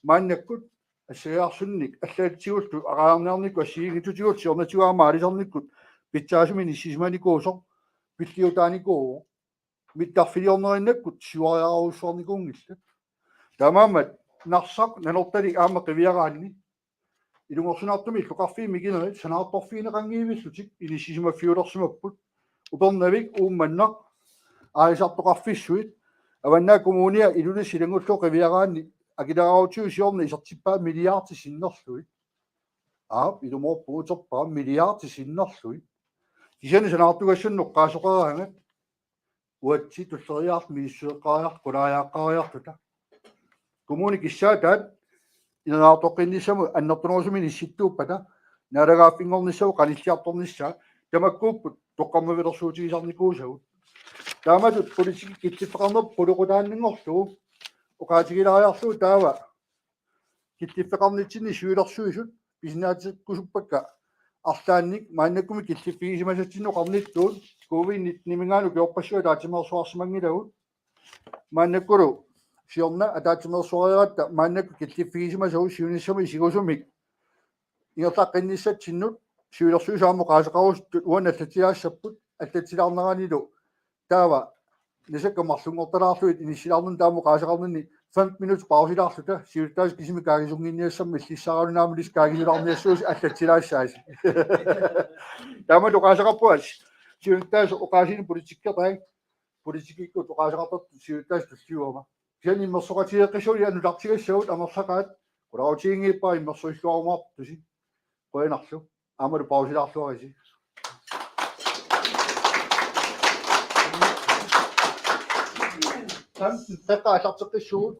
мааннаккут ассаярсунник аллаатсигулту араарнеарникку ассигитутигут сиорнатигуаама алисарниккут питсаасуми ниссисиманикуусо пиллиутааникуу миттарфилиорнериннаккут сиуариаруссуарникуунгилла тамаамат нарсақ нанортали аама қивиараанни илунгорсунаартуми иллоқарфии мигинерит санаарторфиинеқангиивиллутик иниссисимаффиулерсимаппут упернавик уумманнақ аалисартоқарфиссуит аваннаа коммуния илули силангуллоо қивиараанни акилараутиу сиорна исертиппаа миллиарти синнерлуи илумоорпуутерпаа миллиарти синнерлуи кисани санаартугассунну қаасоқераангат уатси туссериарт мииссуэккаариарт кулааяаққариартута коммуник иссаатаат инераартоққиннissаму аннертунерусуми нисситтууппата налагааффингорниссаву каниллиарторнissaa тамаккууппут тоққаммавилерсуутигисарникуусагут тааматут политики киттиффеқарнер пулуқутааннингорлугу оқаатигилариарлуу таава киттиффеқарнитсини сюилерсуисут писинаатиккусуппакка арлаанник мааннаккуми киллиффигисимасатсинно қарниттуут ковид-19 нимингаану киорпассуа таатимерсуарсимангилагут мааннаккулу сиорна атаатимерсуариаратта мааннакку киллиффигисимасагу сиуниссами сигусумик ингерлаққинниссатсиннут сюилерсуисааму qaasaqarussut уаналлатиаассаппут аллатилаарнеранилу таава нисаккамарлунгорталаарлуит иниссилаарнун тааму qaasaqarnunni 5 minutes pausилаарлута сиултаас кисими каагисунгинниассамми иллиссаралунаамулис каагисулаарниассуус аллатилаассааси таамату qaasaqarpuas сиултаас оқаасини политиккертай политикиккут оқаасақартат сиултаас туссиуама киани иммерсоқатиеққисули анулартигассагут амерлақаат кулаутиингииппаа иммерсуиллуарумаарпуси qoinarlu aamalu pausilaarluarisi tan teqqaasarteqissugut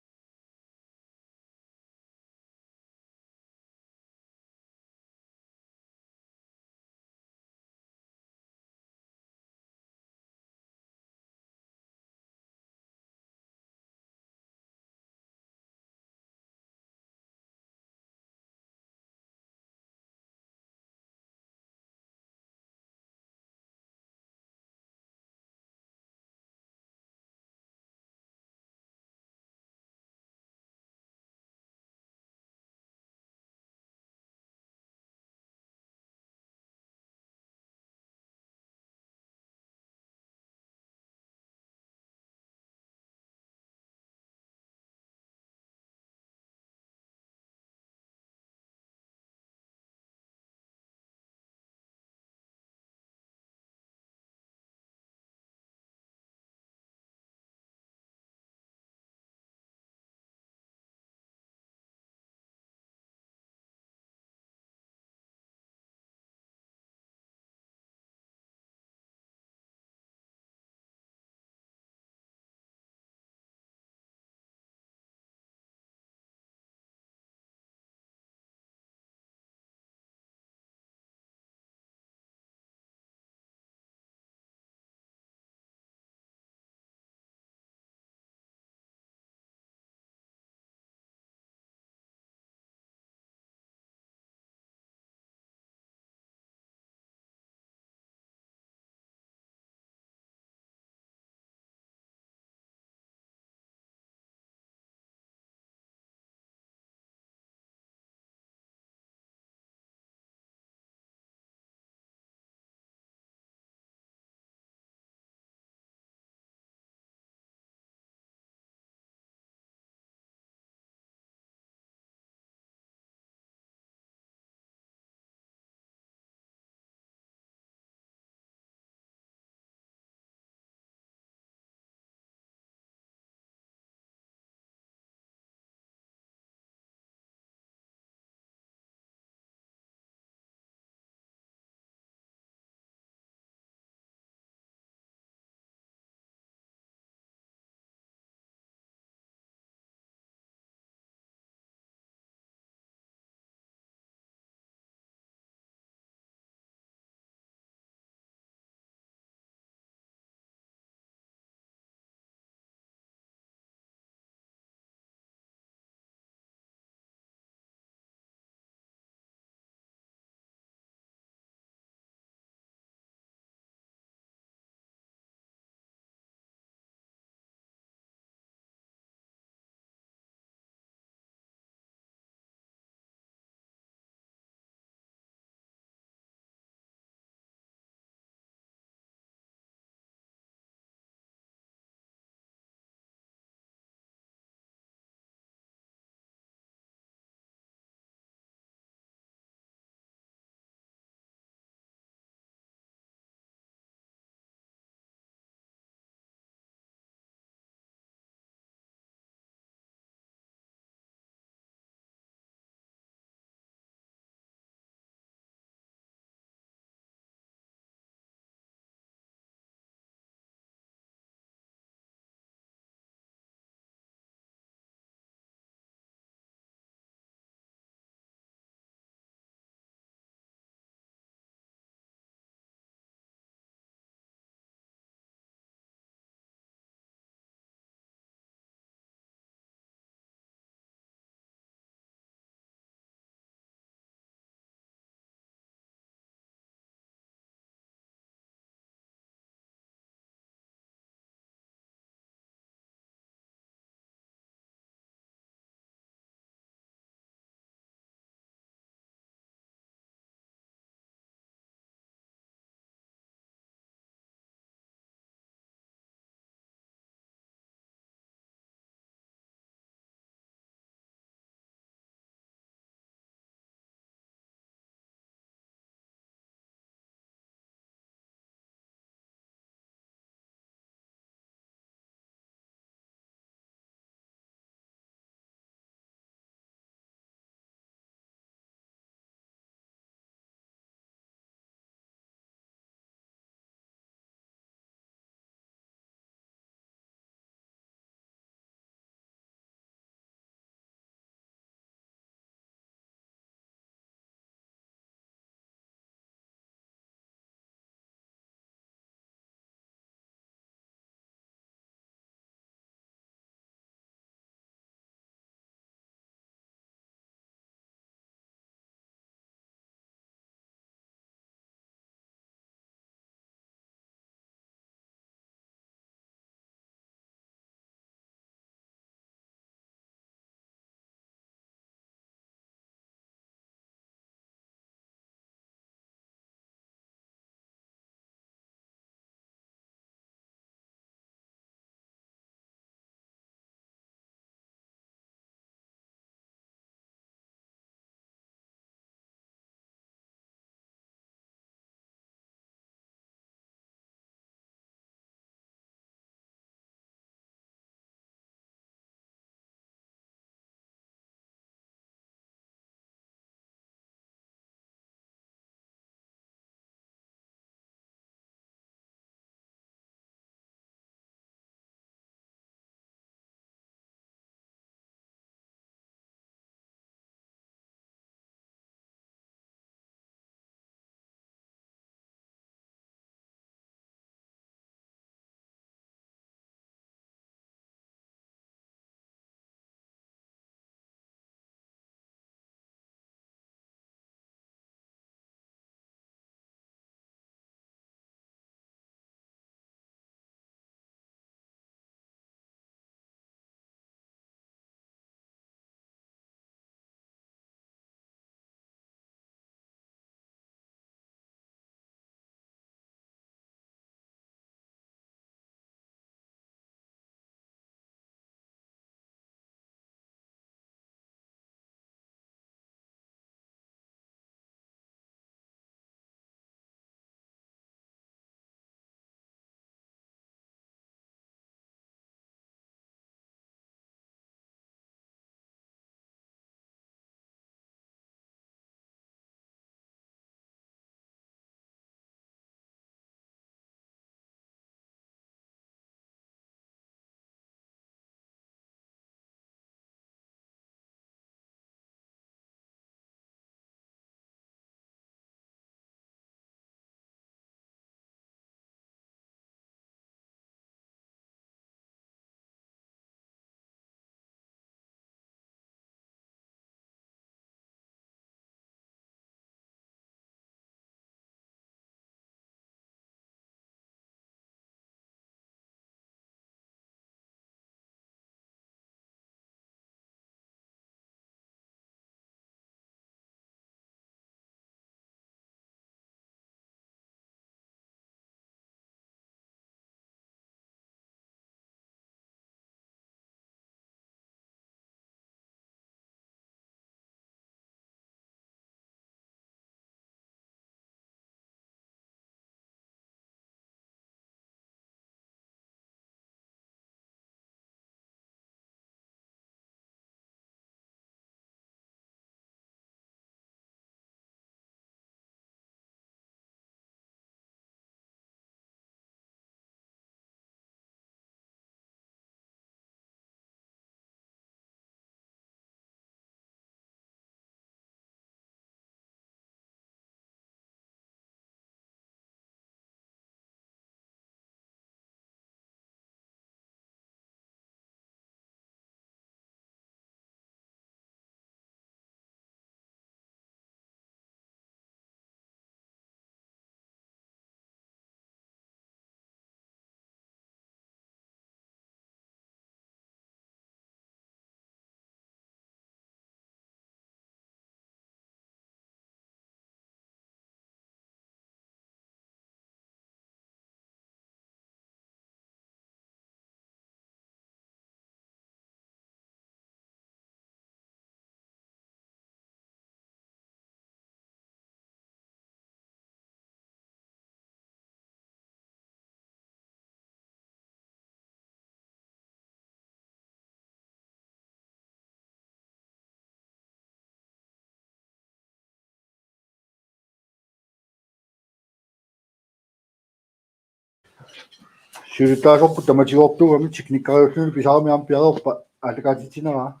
Syyrittäisoppu tämä sijoittuu, mutta tekniikkajuukseni pisaamiaan piadoppa. Aatakaatitsinaa.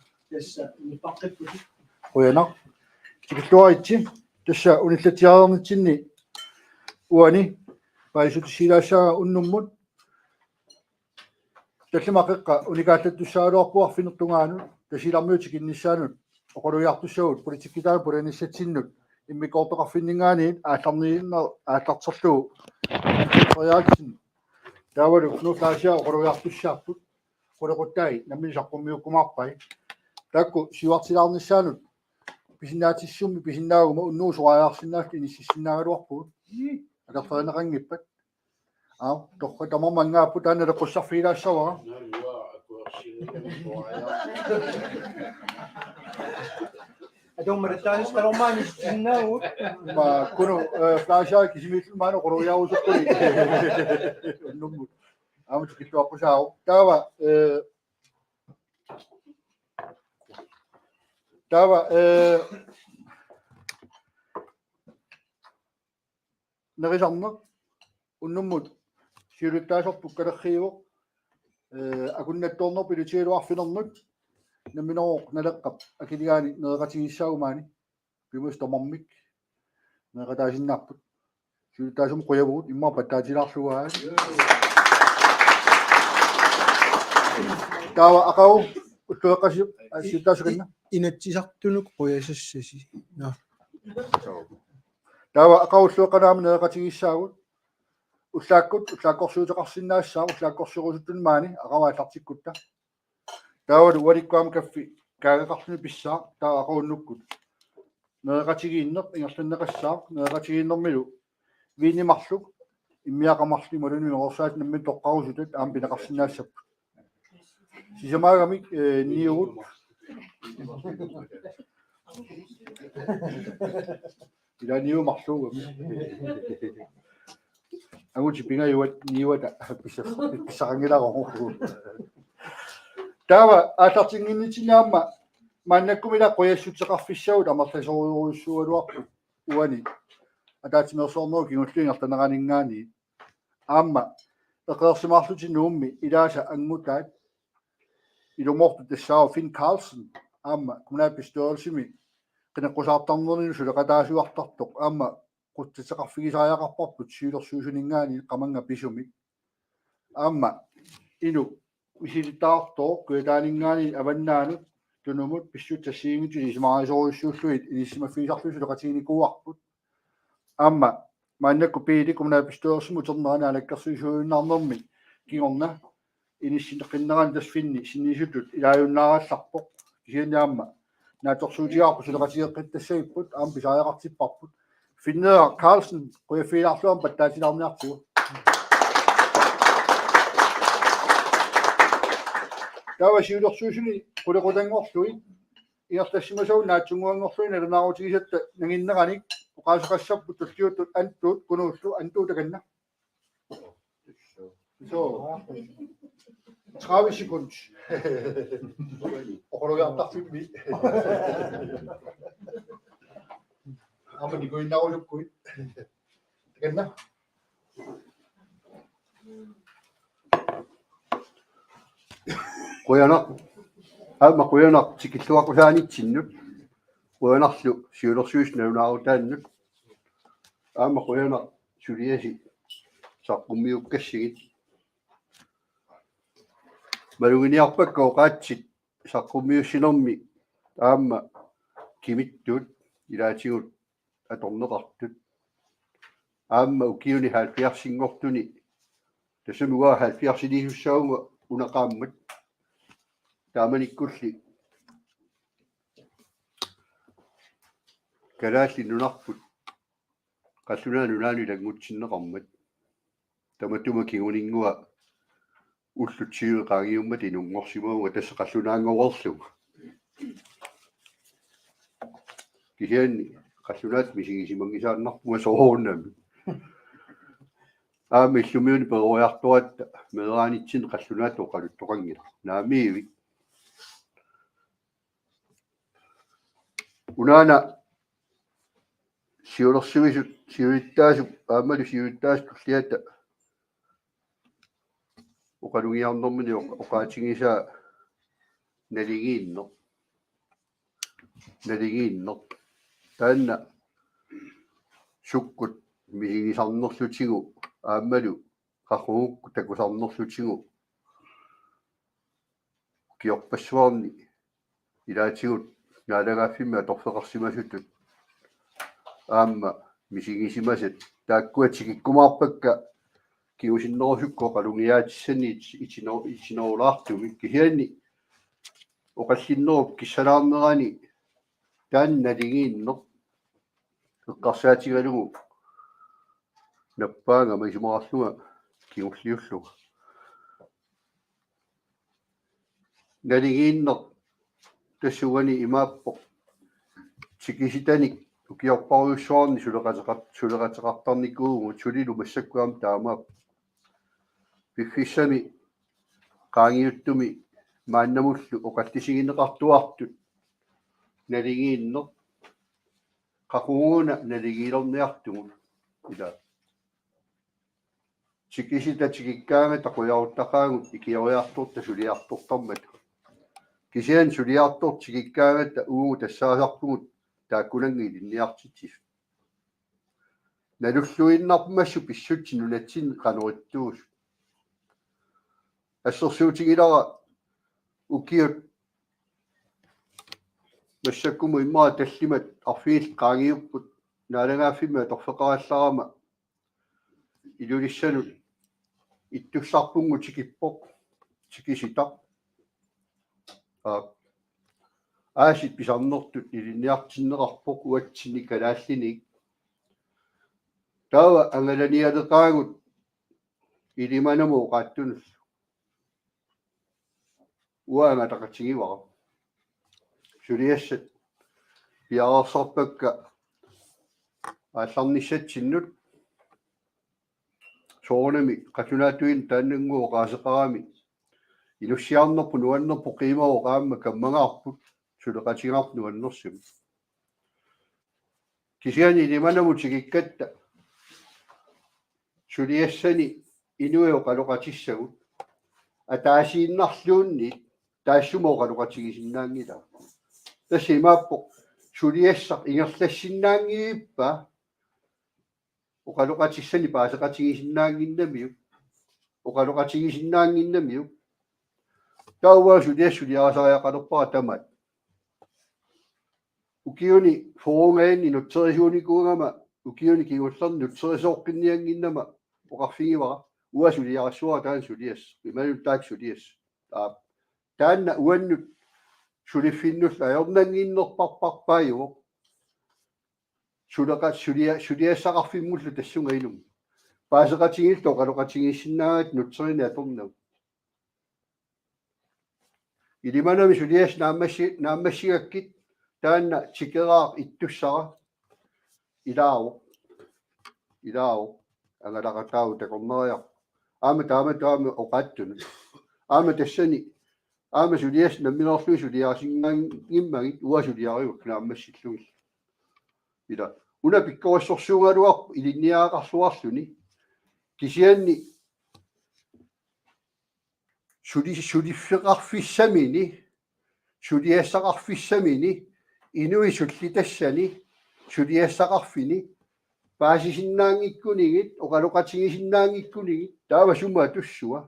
Ojana. Tikittua itse. Tässä unilletiaarnitsinni. Uani. Paisut silässä unnummut. Tässä makekka unikaatettu saadoppu affinuttungaanut. Tässä ilamyytsikin nissaanut. Okorujartussaut. Politikkitaan purenissetsinnut. Immikoortoqarfinningaaniin aallarniinner aatarsoryaaksin taavalu nutlaasia oqorujartussaarput qoloquttai nammisaqqumiukkumaarpai taakku siuartilaarnissaanut pisinnaatissummi pisinnaaguma unnuusuajаарsinnaat inississinnaaluarpuut atarfaaneqangippat torqa tamarmangaappu taana lequssarfiilaassavara Adong maritas taroman sinau. Ma kuno flasha kisimi mano qoroya usukkuli. Nummu. Amu tikittu aqusao. Tava narisarna unnummut siulutaasorpuk kalerriivo akunnattorner pilutiiluarfinermut namminoo naleqqap akiligaani neeqatigissaaumaani pimustomarmik neeqataasinnaarput siulutaasum quyavuut immaa pattaatilaarlugaa taawa aqau uttueqqasi siulutaasukinna Inatsisartunuk quyasassasi. No. taawa aqau ullueqqanaam neeqatigissaagut ullaakkorsuuteqarsinnaassaa ullaakkorsurusutunmaani aqavaallartikkutta taawadu walikkuam kaffi kaagaqarluni pissaa taa aquunnukkut neeqatigiinneq ingerlanneqassaa neeqatigiinnermilu viinimarluk immiaqamarli maluni orsaat nammin toqqarusutat aam pineqarsinnaassappu sisamaagamik niurut ila niumarluugami aguti pingayuat niuata pissaqangilaaqorru Tava aatartinginnitinaamma maannakkumila quyassutseqarfissaut amarlasoruussualuarpu uani ataatimersoornuu kingulluingertaneraningaani aamma eqeersimaarlutinuummi ilaasa angutaat ilumortu tassaaru Finn Carlsen aamma kommunalbestørelsimi qineqqusaartarnerlinu suleqataasuartartoq aamma qutsitseqarfigisaajaqarparput siilersuusuningaani qamanga pisumi aamma inu Visitaartor kuetaaningaani avannaanut tunumut pissut tassiingituli ismaarisoruissuulluit inissimaffiisarlusu leqatiinikuarput aamma maannakku piili kommunalbestørelsimu ternaana alakkersuisuunnarnermi kingorna inissinneqinnerani tasfinni sinnisutut ilaajunnaarallarpoq kisiannaamma naatorsuutigaarpu suleqatigeqqittassaipput aam pisaajaqartipparput Finner Carlsen quyafiilarluam pattaatilaarniartugu Tava siulersuusuni qulequtangorlui ingertassimasau naatsunguangorlui nalunaarutigisatta nanginnerani uqaasaqassarput tulliutut anttuut kunuullu antuutakanna so 30 sekunder oqolugiartarfimmi amani kuinnaarulukkuit takanna Quyanaq aama quyanaq tikilluaqusaanitsinnut quyanarlu siulersuusnalunaarutaannut aama quyanaq suliasi saqqummiukkassигит maluginiarpakka oqaatsit saqqummiussinermi aama kimittut ilaatigut atorneqartut aama ukiuni haalpiarsinngortuni tasumuga haalpiarsilisussauga unaqaammat taamanikkulli kalaalli nunarput qallunaanu langutsinneqarmat tamatuma kiguninngua ullutsiuqaagiummat inunngorsimuuga tassa qallunaanngorerluga kisianni qallunaat misigisimangisaannarpunga soorunami aama illumiuni peruartuatta meeraanitsin qallunaat oqaluttoqangila naamiivi unaana siulersuisut siulittaasuk aamalu siulittaas tulliata uqalungiarnermuni uqaatigisaa naligiinner taanna sukkut mihigisarnerlutigu aammalu qaqugukku takusarnerlutigu kiorpassuarni ilaatigut naalagaaffimme atorfeqarsimasutut aamma misigisimasat taakkuatikikkumaarpakka kiusinnerusukko qalungiaatissani itinerulaartumi kisianni oqallinnerup kissalaarnerani taannaligiinner eqqarsaatigalugu nappaanga maisumaralluga kingulliulluga naligiinner tassugani imaappoq tikisitanik ukiorparuussuarni suleqateqartarnikuugu sulilu massakkuam taamaap piffissami qaangiuttumi maannamullu oqallisigineqartuartut naligiinner qaquguna naligiilerniartugu ila tikisita tikikkaanga taquyaruttaqaagut ikioriartorta suliartortarmat kisian suliartor tikikkaangata uugu tassaasarpugut taakkunangi linniartitsis nalulluinnarmassu pissutsi nunatsin qanerittuus assersuutigilara ukiut massakkumu immaa tallimat arfiil qaangiupput naalangaaffimma torfeqarallarama ilulissanu ittussarpungu tikippoq tikisita aasit pisarnertut ilinniartinneqarpoq uatsinni kalaallinik taava angalanialeqaagut ilimanamu oqaattunus uaangataqatigivara suliassat piararsarpakka aallarnissatsinnut soornami qatunaatuin taannanguo qaaseqarami inussiarnerpu nuannerpu qiimaru qaamma kammangaarput suleqatigaarpu nuannersum kisiani ilimanamu tikikkatta suliassani inueo qaloqatissagut ataasiinnarluunni taassumo qaloqatigisinnaangila tassimaappoq suliassaq ingerlassinnaangiippa oqaloqatissani paaseqatigisinnaanginnamiu oqaloqatigisinnaanginnamiu taua suliassaliarasariaqalerpara tamat ukiuni forungaanni nutserisuunikuungama ukiuni kingullerni nutserisooqqinnianginnama oqarfigivara uasuliarassuara taan suliass imanut taak suliass taanna uannut suliffinnulla ajornangiinnerparparpaajuo suliassaqarfimmullu tassungainum paaseqatigilto qaloqatigissinnaangat nutserini atornau ilimanami suliass naammassigakkit taanna tikeraaq ittussara ilaawo angalaqataavu takorneriaq aama oqaattunu aama tassani aama suliass namminerlui suliasingaangimmagit uasuliariuk naammassillugil ila una pikkorissorsuungaluarpu ilinniaaqarluarluni kisianni suliffeqarfissamini suliassaqarfissamini inui sullitassani suliassaqarfini paasisinnaangikkunigit oqaloqatigisinnaangikkunigit taava summa tussua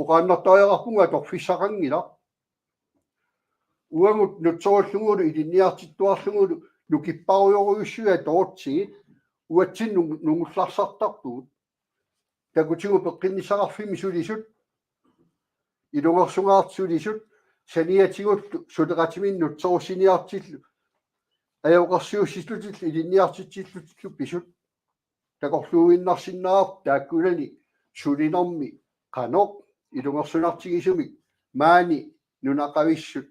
oqaannartariaqarpunga torfissaqangila uangut nutsorulluguulu ilinniartittuarlugulu nukipparuyoruyussuga toortsigit uatsin nungullarsaartarpugut takutigu peqqinnisaqarfimi sulisut ilungersungaartsulisut saniatigullu suleqatimin nutsorussiniartillu ajoqarsiussitlutil ilinniartitsillutillu pisut takorluuginnarsinnaaq taakkulani sulinermi qanoq ilungersunartigisumik maani nunaqavissut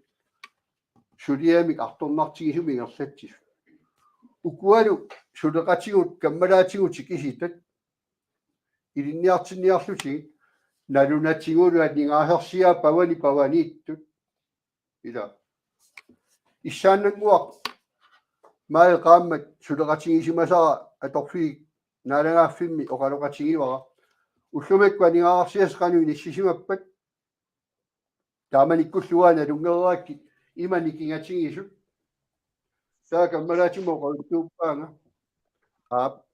suliamik artornartigisumi ingerlatsis ukualu suleqatigut kammalaatigut tikisitat ilinniartinniarlutigit nalunatigulu aningaasersia pavaniittut ila issaannanguaq maai qaammat suleqatigisimasa atorfiik naalangaaffimmi oqaloqatigivara уллумеккуа нигаарсиасqanu иниссисимаппат тааманиккуллуаана лунгераакки имани кингатингисут таакаммалаатимо qauttууппаанга аап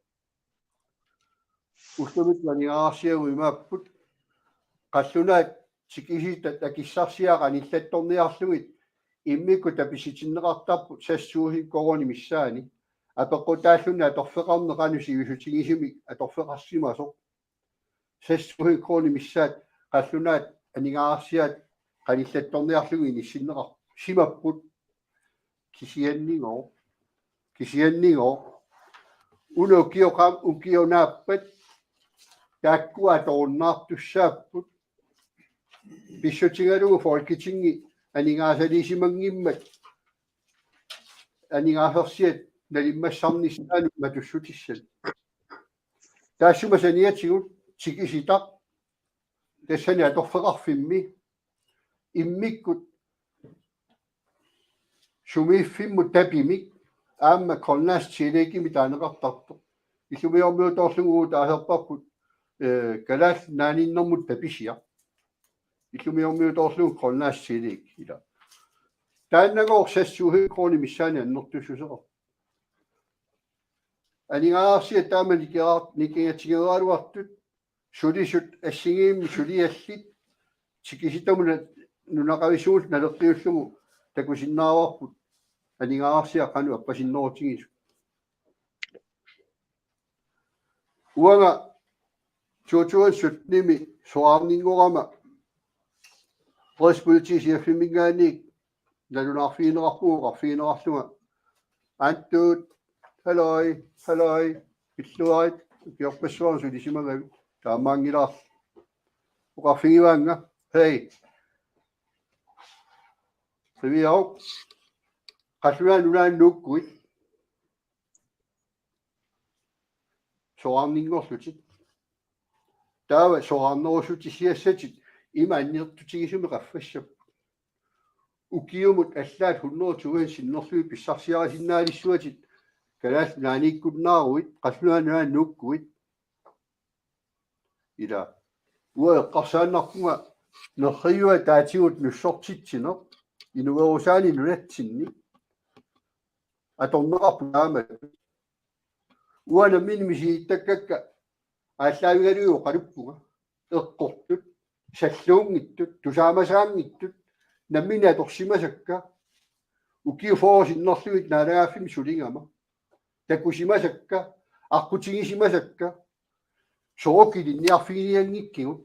уллумеккуа нигаарсиагу имааппут қаллунаат сикиситтат акиссарсиаqa ниллатторниарлугит иммикку таписитиннеқартарпут сассуухин корони миссаани апеққутааллуна аторфеқарнеқану сивисутигисимик аторфеқарсимасо сассуухин корони миссаат қаллунаат анигаарсиаат qanillattorniarlugu inissinneqar simapput kisiannigo uno kioqam ukionaappat taakkua torunnaartussaapпут pissutigalugu folketingi anigaasalisimangimmat anigaasersiat nalimmassarnissaanu matussutissat taassumасаниатигут tikisitaq тассани аторфеқарфимми иммиккут сумииффиммут тапимик аама колнаас чилеекими таанеқартарто иллумиормиуторлугуу таасерпарпут калаал нааниннэрмут таписиа иллумиормиуторлугу колнаас чилеек ила тааннагоор сассууhi крони миссаани аннертуссусеқар анигаарсиа таама никингатигераалуартут сулисут ассигиимми сулиаллит tikisittamuna nunaqavisuut naleqqiullugu takusinnaavarput anigаарsia qanu appasinnootigisu uanga tuutuassutnimi soarningorama respolitisiaffimingaaniik nalunaarfiinerarpuuqarfiinerarlunga aanttuut haloi illuarit kiorpassuarn sulisimagavi taamaangilaar uqarfigivaanga Hey, Riviau, Kasuan Ulan Nukuit, Soaningo Suchit, Dawa Soano Suchisia Setchit, Imanil to Chisum Rafishap, Ukiumut Eslat, who know to win in Northu Pisasia in Nadi Switchit, Kalas Nani could now it, Kasuan Ulan Nukuit, Ida, well, Kasana. Nahiyua taatiut nusortitsino inuerusaani nulatsinni atorneqarpunaama uana minimisiittakkakka ааllaавигалугу qaluppuga eqqortut salluungittut tusaamasaangittut nammini atorsimasakka ukiufoorsinnerlugit naalagaaffimi sulingama takusimasakka arqutigissimasakka sookilinnniarfiiniangikkigut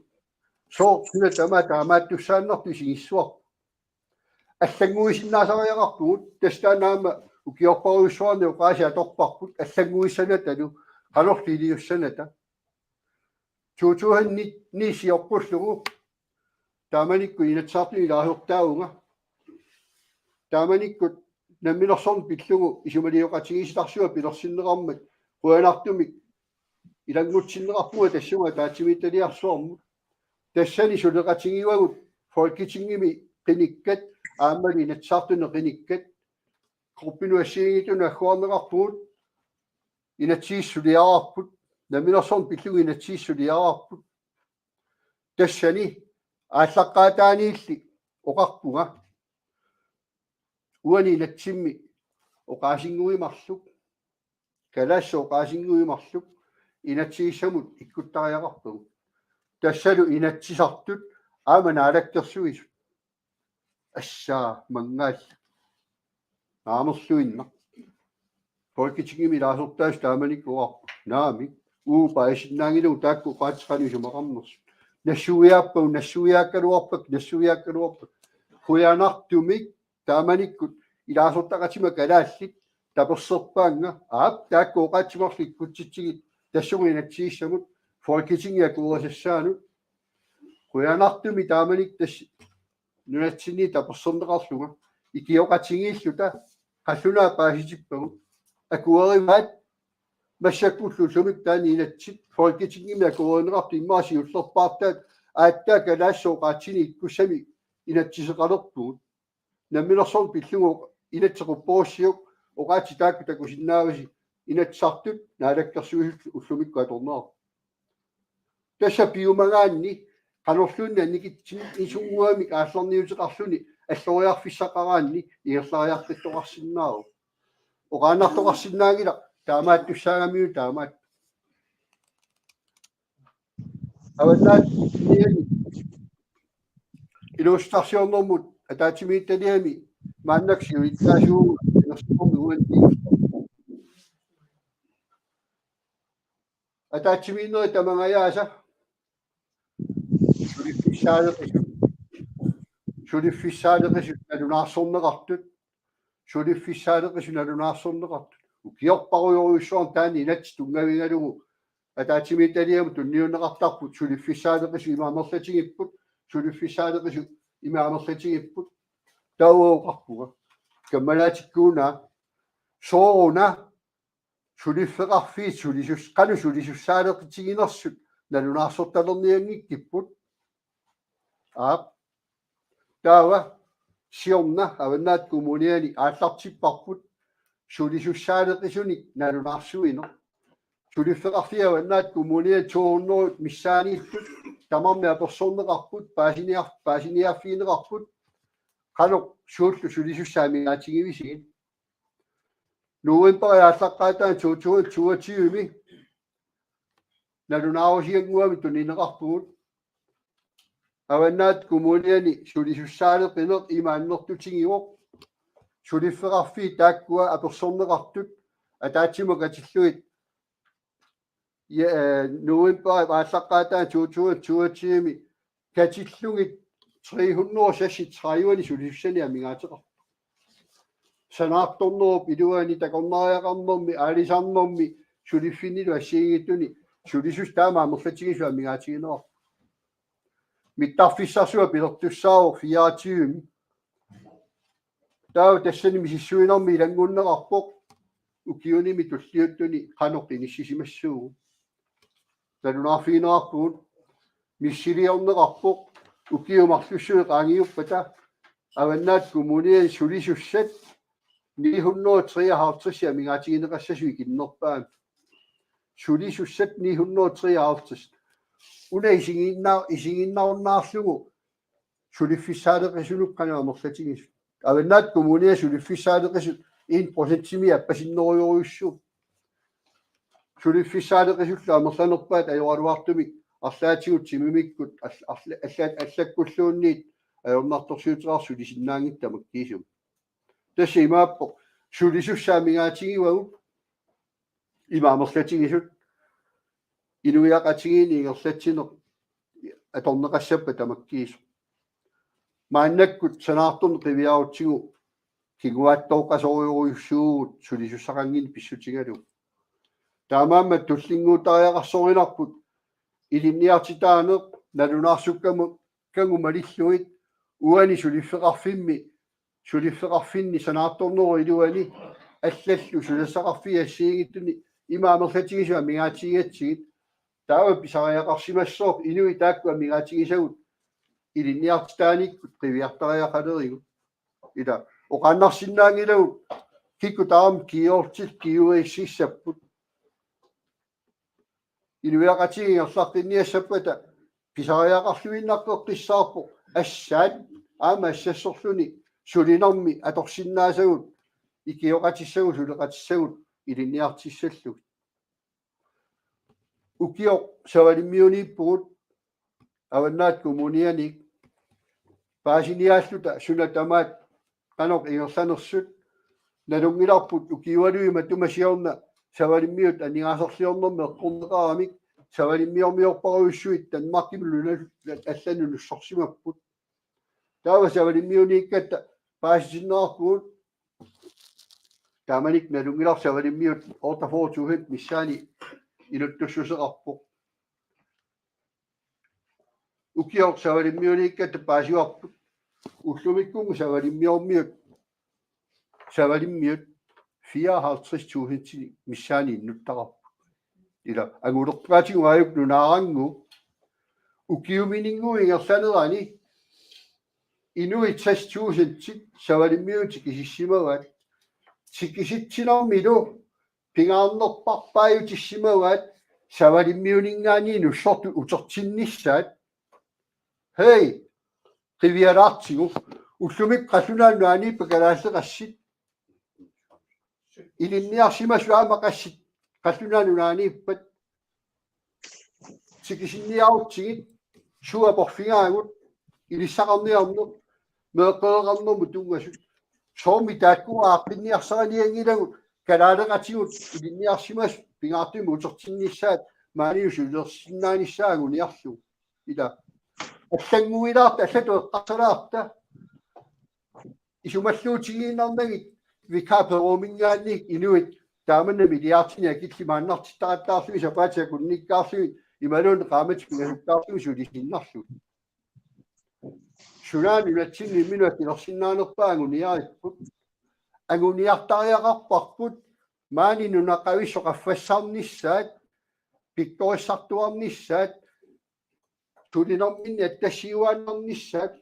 so sina taamaattussaannertu sigissuar аллагуисиннаасариақарпугут тастаанаама укиорпаруйссуарни уqaasiаторпарпут аллагуиссанаталу қалорлилиуссаната туутуанни нисиорпуллугу тааманикку инатсаартуни илаахуортаагунга тааманиккут намминерсорн пиллугу исумалиоқатигиситарсуа пилерсиннеқармат қуанартумик илангутсиннеқарпуга тассуга таатимитталиарсуармут тассани сулеқатигивагут folketingimi qinikkat аамали инатсаартуне qinikkat группинуассиигитуна ахуарнеқарпугут инатсииссулиараарпут наминерсорн пиллугу инатсииссулиараарпут тассани ааллаққаатааниилли оқарпуга уани инатсимми оқаасингуимарлук калаасса оқаасингуимарлук инатсииссамут иккуттариақарпугу тассалу инатсисартут аамана алактерсуису ассаа мангаал аамерлуинна folketingimi laasорtaas taamanikkuarpu naami uupaisиннаангилу таакку qaatqanisumaqarners насsuiaakkaluarpak хуянартумик тааманиккут илаасортақатима калааллит таперсерпаанга аап таакку qaatsimарлик кутситсигит тассугинатсииссамут folketingiakkuuасассаану хуянартуми тааманик тасс нунатсини таперсернеқарлуга икиоқатингииллута қаллунаа пааситиппагу акуариваат массаккуллу сумик таани инатсит folketingimi акуаанеқарту иммаасиуллерпаартаат ааттаа калаассооқаатсини иккуссами инатсисеқалерпугут намминерсор пиллугу инатсеқуппооссиук оqaатси таакку такусиннааваси инатсартут наалаккерсуисут уллумикку аторнаа tässä piumangaanni qanorlunni annikitsin isunguamik aallarniuteqarluni аллориарфиссақараанни иерлариарпиттоқарсиннаару оқааннартоқарсинаагила таамаат туссаагамиу таамаат аваннаат илустарсиорнэрмут атаатимиитталиами мааннаксиу иттаасуу нэрсумми уанти атаатимииннери тамангаяаса сулиффиссаалеқисут алунаарсорнеқартут сулиффиссаалеқисун алунаарсорнеқартут укиорпаруйоруйссуарн таани инат тунгавингалугу атаатимиитталиаму тунниуннеқартарпут сулиффиссаалеқису имаамерлатигиппут сулиффиссаалеқису имаамерлатигиппут тауоқарпуга каммалаатиккууна сооруна сулиффеқарфиит сулисус кану сулисуссаалеқитигинерсут налунаарсорталерниангиккиппут таава сиорна аваннаат коммуниани ааллартиппарпут сулисуссаалеқисуник налунаарсуино сулиффеқарфиаваннаат коммуниа тоорнерут миссаанииллут тамармиа персорнеқарпут паасиниарфиинеқарпут қано сууллу сулисуссаамигаатигивисигин нуэмпариааллаққаатаан туутиуми налунаарусиангуами тунинеқарпугут аваннаат коммуниани сулисуссаалеқинеқ имааннертутигиуоқ сулиффеқарфи тааккуа аперсорнеқартут атаатсимакатиллуит нуэмпари ааллаққаатаан туутиуми катиллугит 363 сулисуссани амигаатеқар санаартторнеруп илуани такорнариақарнэрми аалисаарнэрми сулиффинилу ассиигиттуни сулисус таамаамерлатигису амигаатигинеқар миттарфиссарсуа пилертуссаару 24 таа тассани мисиссуинэрми илангуннеқарпоқ укиуними туллиуттуни қанеқ иниссисимассуугу талунаарфиинеқарпугут миссилиорнеқарпоқ укиумарлуссуи qaangiuppata аваннаат коммуниан сулисуссат 953 амигаатигинеқассасуи киннерпаан сулисуссат 953 уна исигиннаарнаарлугу сулиффиссаалеқисунук канаамерлатигис аваннаат коммуниа сулиффиссаалеқисут 1% аппасиннеруйоруйуссуу сулиффиссаалеқисулла амерланерпаат ажоралуартумик арлаатигут тимимиккут аллаккуллуунниит ajornartorsiuteqarsu lisinnaangittamak kiisum tassi imaappo sulisussaamingaatigivagut imaamerlatigisut inuiaqatigiini ingerlatsineq atorneqassappa tamakkiisu maannakkut sanaartorne qiviarutsigu kiguaattooqasoriuruissuugut sulisussaqangini pissutigalu taamaammat tullinguutariaqarsorinarput ilinniartitaaneq nalunaarsukkamu kangumalilluit уани сулиффеқарфинни санаартторнеру илуани аллаллу сулассақарфи ассиигиттуни имаамерлатигисуа мигаатигиатсигит таава писариақарсимассоо инуи тааккуа мигаатигисагут илинниартитааниккут қивиартариақалеригу ила оқааннарсиннаангилагут кикку таам киортил киуэссиссаппут инуиақатигингерлартинниассаппата писариақарлуиннарпеққиссаарпо ассаат аама ассассорлуни сулинерми аторсиннаасагут икиоқатиссагут сулеқатиссагут илинниартиссаллуг укио савалиммиуниппугут аваннаат коммунианик паасиниааллута сунатамаат каноқ ингерланерсут налунгиларпут укиуалуима тумасиорна савалиммиут анигаасерлиорнэрми эққорнеқарамик савалиммиормиорпаруйуссуит танмаркимлуна алланулуссорсимаппут таава савалиммиуниккатта пааситиннеарпугут тааманик налунгилар савалиммиут ортафоортугит миссаани илуттуссусеқарпоқ укиор савалиммиуниккатта паасиуарпут уллумиккунгу савалиммиормиут 54.000 миссаани иннуттақарпу ила агулерпаатигуаюк нунаарангу укиуминингу ингерланерани инуи 60.000 савалиммиутик исиссимават сиккиситсинэрмилу пингаарнерпарпааютиссимават Savarimmiuningaani nussortu utertinnissaat. Hei, qiviaraartigu ullumik qassunaannuani pakalaasseqassit. Ilinniarsimassuama qassit qassunaannunaani ippat. Sikisinniarutsigit suaporfingaagut ilissaqarniarnerp meeqqeeqarnermut tungasut. Soormi taakkuaaqinniarsaraniangilagut kalaaleqatigut ilinniarsimas pingaartimu utertinnissaat maaniusulersinnaanissaagun ila аллангуилаарта аллатуэққарсалаарта исумаллуутигииннарнагит викапероомингаанник инуит тааманнами лиаартиниа киллимааннартиттаратаарсуми сапаатиакунниккаарсуми ималуун qaamат пингасуттаарсуми сулисиннарлу сунаани натсинни минуат илерсиннаанерпаагуниариппут агуниартариақарпарпут маанинунақависсоқаффассаарнissaат пиккориссартуарнissaat tulinorminni attassiuaannarnissaat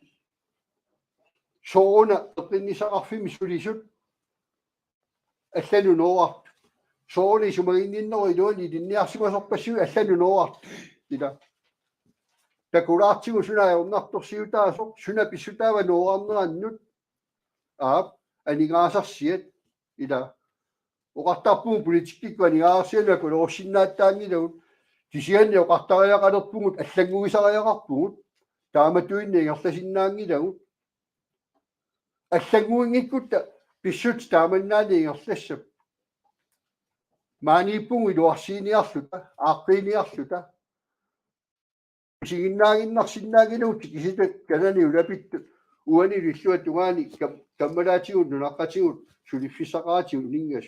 sooruna eqinnisaqarfimi sulisut allanunoart sooruni sumaginninneruiluani ilinniarsimasorpassui allanunoart ila takulaartigu sunaajornartorsiutaasoq suna pissutaava noorarnerannut aap anigaasarsiat ila oqartarpugu politikkikku anigaarsianuak ulorsinnaataangilagut тисианни оқартариақалерпугут аллангуисариақарпугут тааматуинни ингерласиннаангилагут аллангуингиккутта писсут тааманнаани ингерлассап мааниппугу илуарсииниарлута ааққииниарлута сигиннаагиннарсиннаагилуут киситат канани улапитту уани лиллуат тугаани каммалаатигут нунаққатигут сулиффисақаатигут нингас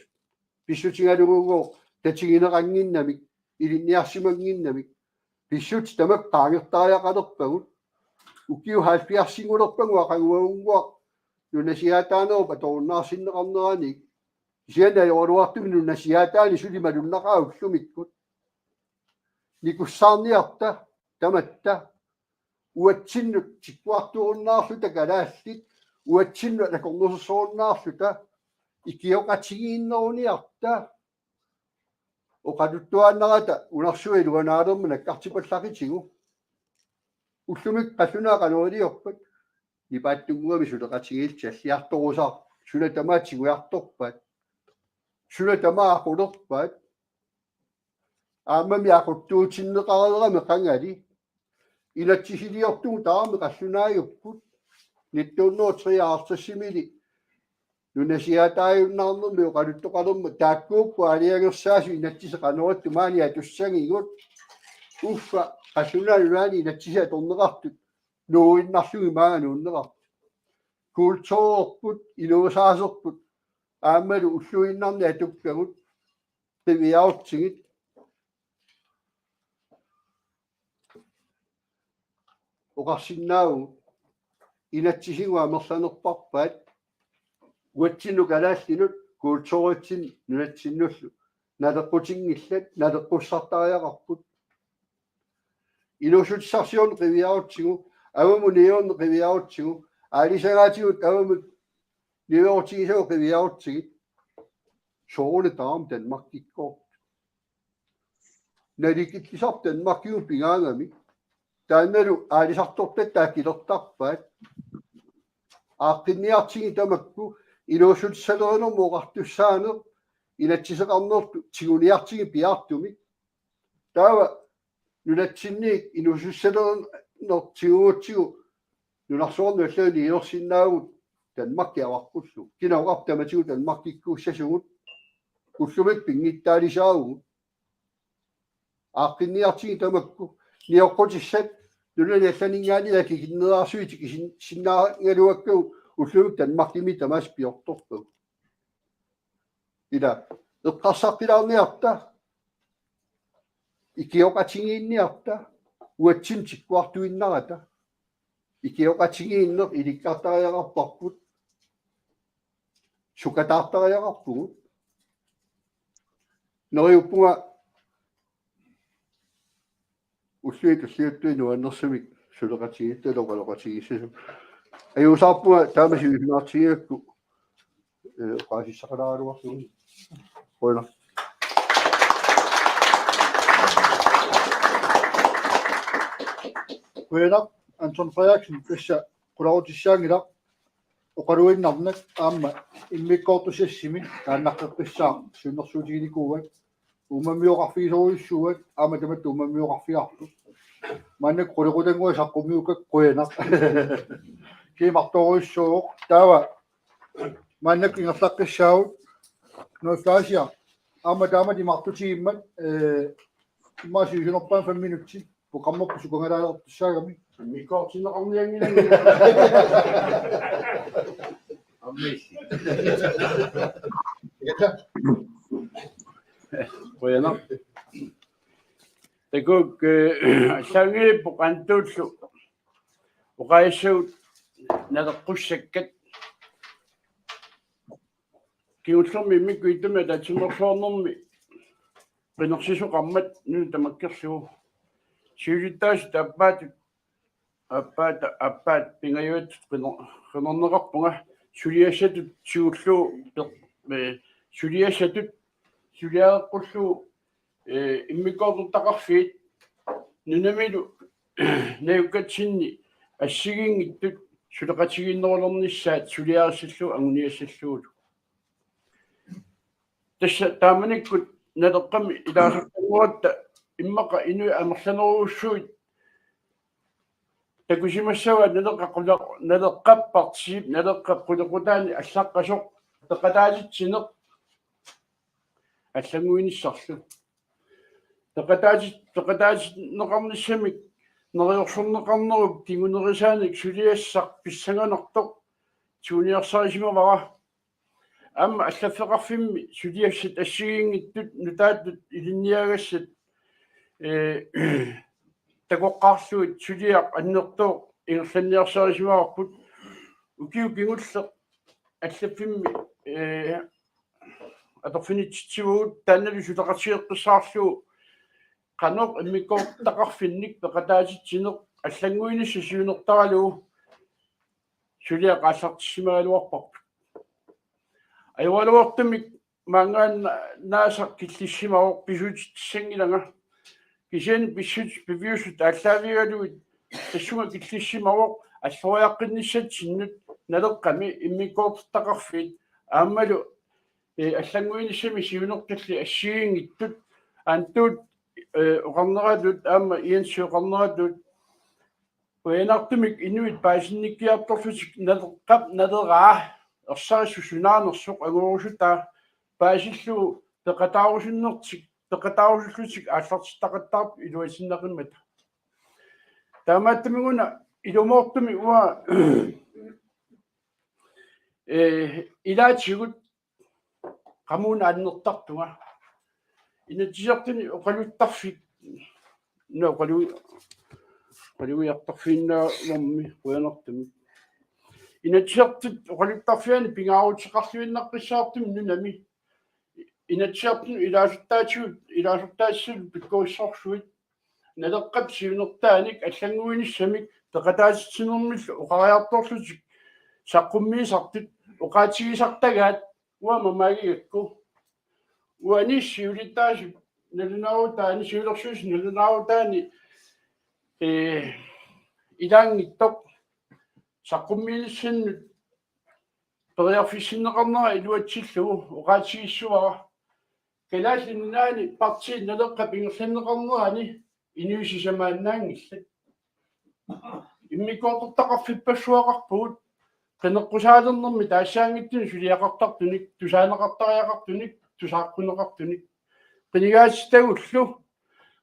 писсутингалугугоо татигинеқангиннамик ilinniarsimagginnamik pissut tamak qaangirtariaqalerpagut ukiu 70-singullerpangu aqaguagunguaq nunasiaataanerup atorunnaarsinneqarneranik isiana yoruartumi nunasiaataani sulimalunnaqaa ullumikkut nikussaarniarta tamatta uatsinnut tikkuartuurunnaarluta kalaallit uatsinnut akornusersoorunnaarluta ikioqatigiinneruniarta oqaluttuaannarata unarsui luanaalerma nakkartipallaqitigu ullumik qassunaaqanuiliorpat nipaattunguami suleqatigiilti alliartorusaar sula tamaatiguiartorpat sula tamaaqullerpat aammami aquttuutinneqareerami qangali ilatsisiliortugu taarmi qassunaajupput nittuunnuutriaartassimili nunasiataayunnarnermi oqaluttoqalerma taakkuuppu aliagersaasu inattiseqanuattu maani atussangigut uffa qassunaanunaani inattisa torneqartut nuuinnarlugi maaganuunneqart kuultororput iluusaaserput aammalu ulluinnarni atukkagut qiviaortigit oqarsinnaagu inattisigu amerlanerparpaat uatsinu kalaallinut kuultoritsin nunatsinnullu naleqqutingillat naleqqussartariaqarput ilusutsarsion qiviarutsigu avamu niorne qiviarutsigu aalisagaatigut avamu niortigisagu qiviarutsigit soorune taam Danmarkikkoort nalikitlisar Danmarkigu pingaangami taannalu aalisartortat taakilertarpaat aaqqinniartigi tamakku iluusutsalerinermu oqartussaaner inatsiseqarnertu tiguniartigi piartumik taava nunatsinniik iluusutsalerinertiguutsigu nunarsoornu allaani ilersinnaagut Danmarki avarpullu kinauqartamatigu Danmarkikkuussasugut ullumik pingittaalisaagugut aaqqinniartigi tamakku nioqqutissat nunani allaningaanilaki kinnerarsuiti kisinnaangaluakkagut ullumik Danmarkimi tamas piortorpag ila eqqarsarpilaarniarta ikioqatigiinniarta uatsin tikkuartuinnarata ikioqatigiinner ilikkartariaqarparput sukataartariaqarpugut neriuppunga уллуитуллиуттуи нуаннерсумик сулеқатигитталоқалоқатигиссасу аюусаарпуга таамасуифнаартигиакку qaasissaqalaaruarlugu qoina Kuena Anton Fajaksen tässä kulautissangilla oqaluinnarnak aamma immikkoortusassimin taannaqqeqqissaa sunnersuutiginikuuat umammiuqarfiisoruissuuat aama tamat umammiuqarfiartu mannak quluqutangua saqqummiukak kuenaq kiimartoruissuuq taava mannak ingerlaqqissaavut noiflaasia aama taamati martutiimmat maasiusunerpaan 5 minutti programmorpu sukungalaalertussaagami Mikkoortineqarniangilanga Kuena Tekuk allangilippu qantuullu uqaissuut naleqqusakkat kiullermi mikkuitumi tatsimersuarnermi qinersisoqarmat nunu tamakkerlugu siulittaasi appaat pingayuat qinerneqarpunga suliassatut siulluu suliassatut suliaaqullu immikkoortuttaqarfiit nunamilu nayukatsinni ассигингиттут сулеқатигиннерулернissaат сулиарисаллу агуниассаллууту тасса тааманиккут налеққами илаасартангуатта иммақа инуи амерланеруussуит такусимассава налеққаппартсиип налеққаққулеқутаани аллаққасоқ теқатаатитсинеқ аллагуиниссарлу теқатаатинеқарниссамик нeriorsorneqarnerup tingunerisaanik suliassaq pissanganartoq tuuniarsarisimaraa amma allafeqarfimmi suliassat assigiingittut nutaattut ilinniagassat takoqqaarluit suliaq annertoq ingerlanniarsarisimaarput ukiu kingulleq allafimmi atorfinitsitsiguut taannalu suleqarsigeqqissaarlugu qanoq immikkoortaqarfinnik peqataasitsineq аллангуинисса сиунертаралуу сулиақааллартиссимагалуарпарпут айвалуортамик мангаан наасақ киллиссимаоқ писуутиссангилага кисиан писсут пивиусут аллаавигалуит тассунга киллиссимаоқ аллориаққинниссатсиннут налеққами иммиккоортақарфит ааммалу аллангуиниссами сиунерталли ассигингиттут аантуут оqarneratut аама иансиоqarneratut уянартумик инуит паасинниккиарторлутик налеққап налераа ерсарissу сунаанерсоқ агуурусута паасиллу теқатаарусуллутик ааллартиттақаттаарп илуасиннақиммата таамааттамигуна илумоортуми уа илаатигут qamuna annertartunga inatisertuni oqaluttарфик no qaluiartarfiinnaammi quyanertumi inatisertut oqaluttarfiani pingaaruutiqarluinnaqqissaartumi nunami inatisertun ilaasurtaassut pikkuissorsuit naleqqat siunertaanik аллангуинissamik peqataasitsinermillu oqariartorlutik saqqummiisartut oqaatigisartagaat uamamagigakku uanissiulittaasi nalunarutaani siulersuus nalunarutaani ilaangittoq saqqummiinissinut periarfissinneqarnera iluatsillugu oqaatigissuara kalaallinnaani partiin naleqqap ingerlanneqarnerani inuisisamaannaangillat immikkuortortaqarfippassuaqarpugut qeneqqusaalernermi taassaaങ്ങിttuni suliaqartartunik tusaaneqartariaqartunik tusaaqquneqartunik qinigaasitagullu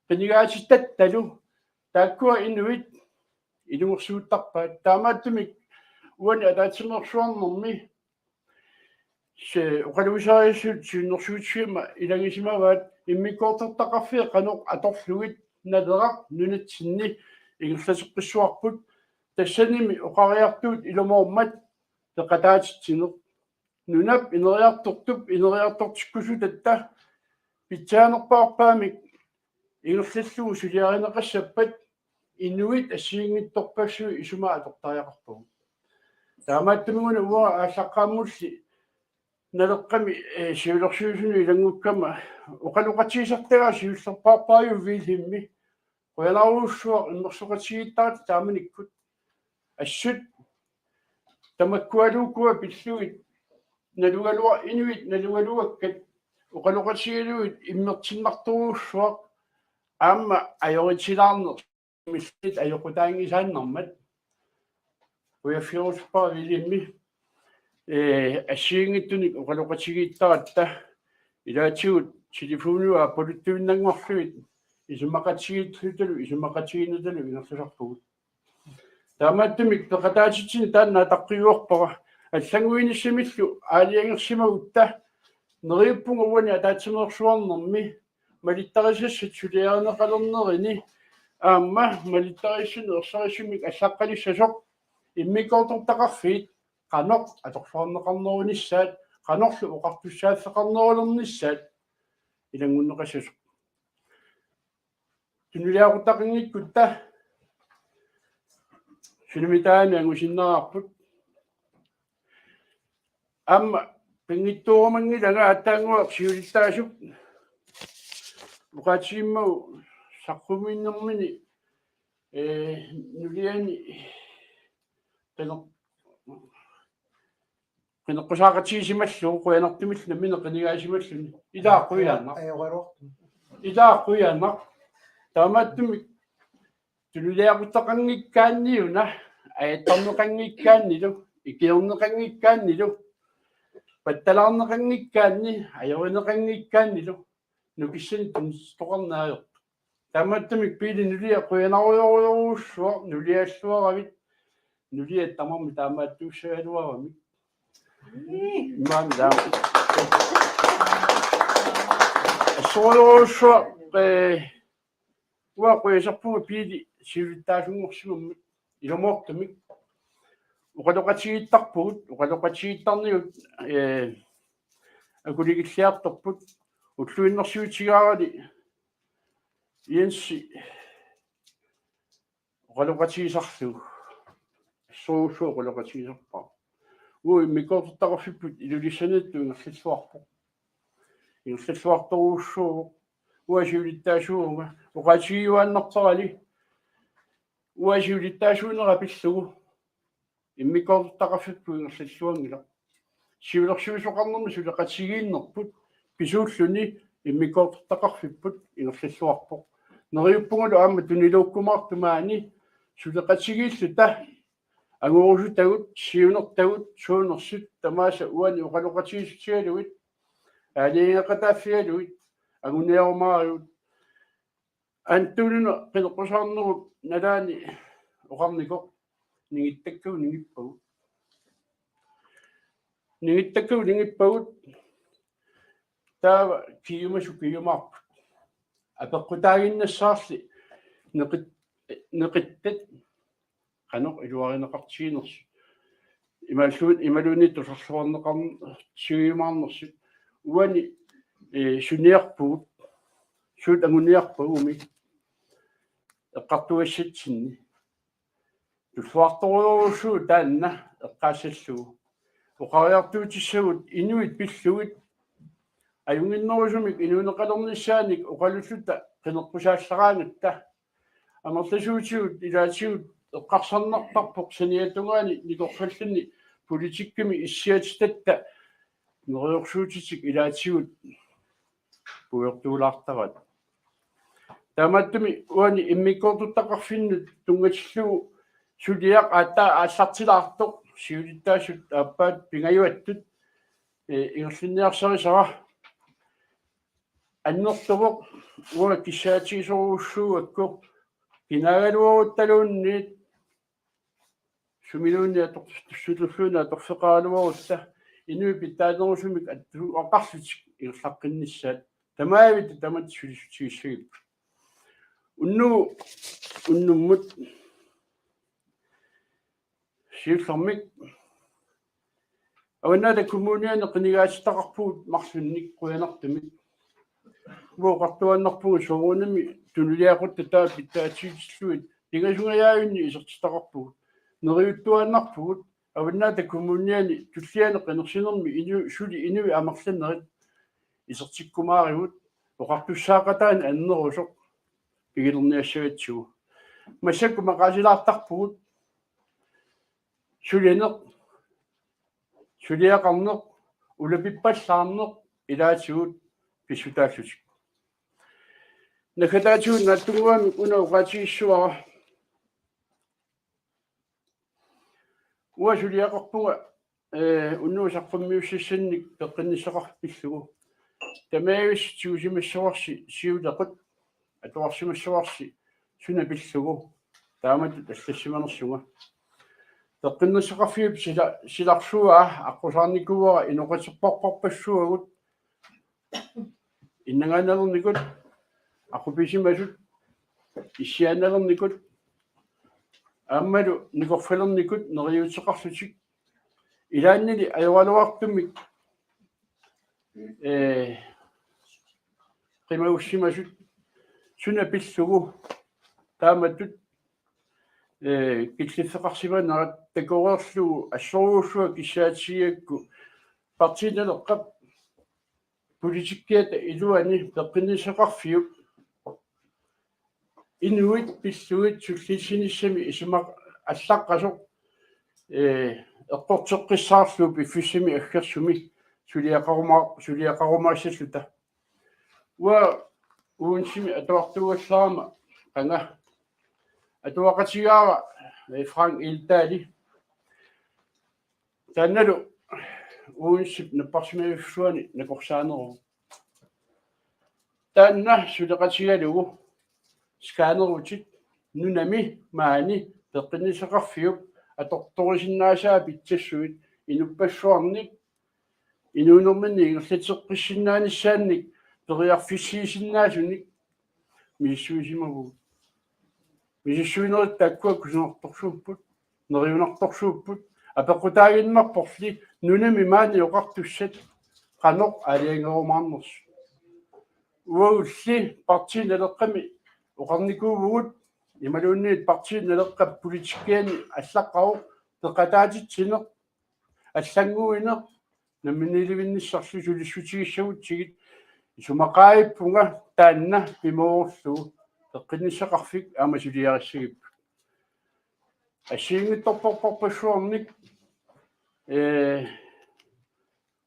qinigaasitattalu taakkua inuit ilungorsuuttarpaat taamaattumik uani ataatimersuarnermi se oqaluisariassuut suunnersuutigiima ilagisimavaat immikkuortortaqarfia qanoq atorlugit naleraq nunatsinni ingерласеққиссуарпут тассаними оқариартуут илумоормат теқатаатитсинеқ нунап инериартортуп инериартортиккусу татта питсаанерпаарпаамик ингерллугу сулиаринеқассаппат инуит ассиингитторпассуи исумаа атортариақарпугу таамааттамигуна уа ааллаққааммулли налеққами сиулерсуусуни илангуккама оқалуқатигисартага сиуллерпаарпааю вилхимми Qoyalaruussuaq immersuqatigiittaat taamanikkut assut tamakkualuukkua pilluit nalugalua inuit nalugaluakkat uqaloqatigiluit immertinmarturuussuaq aamma ajoritilaarneq millit ajoqutaangisaannarmat uyaffiruspa vilimmi ассиингиттуник оқалоқатигииттаратта илаатигут телефонуа полуттуиннангуарлуит исумақатигииттуталу исумақатигинуталу инерлусарпугут таамааттумик пеқатаатитсини таанна таққиуорпара аллангуиниссимиллу аалиангерсимагутта нериуппунга уани атаатсимеерсуарнэрми малиттарисассат сулиарнеқалернерини аама малиттарисsuни ерсарисумик аллаққалиссасоқ иммикоортортақарфиит qanoq atorsuarneqarnerunissaat qanorlu uqartussaaffeqarnerulernissaat ilangunneqassuq tunuliaqutaqingikkutta sunimitaani angusinnerarput amma pingittuurumangilanga attaanguaq siulittaasuk uqaatiimmagu saqquminnermini nuliani qeneqqusaqatiisimallu quyanartimillu mineqinigaasimallu ilaaqquyaannaq taamaattumik tululiaqutaqanngikkaanniuna ayattarneqanngikkaannilu ikiorneqanngikkaannilu pattalarneqanngikkaanni ajorineqanngikkaannilu nukissani tunstoqarnaayo taamaattumik piili nulia quyanaruyoriuruussuaq nulialluaravit nulia tamarmi taamaattuussaaluaramik Manda. Solo wa qoyasarpunga piili siulittaasungorsimammat ilomortumik uqaloqatigiittarpugut uqaloqatigiittarnigut akuligillaartorput ulluinnersiutigaarali iansi uqaloqatigisarlugu sousuu uqaloqatigisarpaa ui mikortortaqarfipput ilulissanattu ingerlluartoruussuu uasiulittaasuunga uqatigiuaannartarali uasiulittaasuunera pillugu immikortortaqarfippu ingerlluangila siulersuusoqarnermi suleqatigiinnerput pisuulluni immikortortaqarfipput ingerlluarpoq neriuppungalu aamma tuniluukkumaartumaani suleqatigiillu ta angurusutagut siunertagut suunersut tamaasa uani uqaloqatigisutigaluit aaliingaqataafigaluit aguniarumaariut antuluna qeneqqusarnerut nalaani oqarnikoq ningittakku taava kiyumaarput apeqqutaaginnassaarli neqittat qanoq iluarineqartigiinersu imaluni tusarluarneqarn sigimaarnersut uani suniarpugut suut anguniarpagumi eqqartuassatsinni tulluartoruussuu taanna eqqaassallugu uqariartuutissagut inuit pillugit ajunginnerusumik inuuneqalernisaanik uqalulluta qeneqqusaallaраанатта амерласуутигут илаатигут эққарсарнартарпоқ саниатунгаани никорфаллани политикками иссиатитатта нериорсуутитик илаатигут пуйортуулаартарат таамааттуми уани иммиккоортуттақарфиннут тунгатиллугу сулиақ ааллартилаартоқ сиулиттаасут ааппаат пингаюаттут ингерлинниарсарисара аннертовоқ уа киссаатигисоруussуугакку кинагалуорутталуунниит сумилуунни атортуссуллуна аторфеқаалуорутта инуи питтаанерусумик оқарлутик ирлаққиннссаат тамаавит тамат сулисутигиссагип уннуммут сиуллэрмик аваннаата коммуниане қинигаатиттақарпугут марлунник қуянартумик уоқартуаннарпугу соруунами тунулиақутта таа питтаатигиллуит тигасунгаяавинни исертитақарпугут нериуттуаннарпугут аваннаата коммуниане туллиане қинерсинерми инуи амерланерит исертиккумааривут оқартуссаақатаани аннерусоқ пигилерниассагатсугу массакку мақасилаартарпугут сулинеқ сулиақарнеқ улапиппаллаарнеқ илаатигут писсутааллутик накатаатигут наттугуами уна уқатигиссуара уа сулиақарпуга уннуусарфаммиуссассанник пеққиннissaqarpillugu тамаагис тиусимассуарси сиулеқут атуарсимассуарси сунапиллугу тааматут аллассиманерсуга пеққиннissaqarfiуп силарсуа аққусаарникуара иноқатерпарпарпассуагут иннагаанерникут ақуписимасут иссиаанерникут ааммалу никорфалерникут нериутеқарлутик илааннили аюалуартумик qimaussimasut sunapillugu taamattut killifeqarsimaanarat takoreerlugu assoruussua kissaatigiakku partiinaleqqap politikkiata iluani peqqinnisseqarfiup inuit pilluit sullisinissami isumaq аллаққасоқ эққортеққиссаарлу пиффиссами аггерсуми сулиақарумаассаллута уа уунсими атуартугаллаарма қанга атуақатигаара франк илтаали танналу уунсип наппарсимависсуани накорсаанеру таанна сулеқатигалугу скаанерутит нунами маани пеққиннисеқарфиуп аторторисиннаасаа питсассуит инуппассуарник инуунэрманни ингерлатеққиссиннааниссаанник периарфиссиисиннаасуник миссуисимагу миссуинерит таккуа кусунерторсууппут нериунарторсууппут апеққутаагиннарпорли нунами маани оқартуссат қанеқ алиангерумаарнерс уаулли партииналеққами оқарникуувгут ималуунниит партииналеққап политиккиани аллаққару пеқатаатитсинеқ аллангуинеқ намминиливинниссарлу сулиссутигиссагут тигит исумақаиппунга таанна пимоорлу пеққиннissaqarfik аама сулиариссагип ассиингитторпорпорпассуарник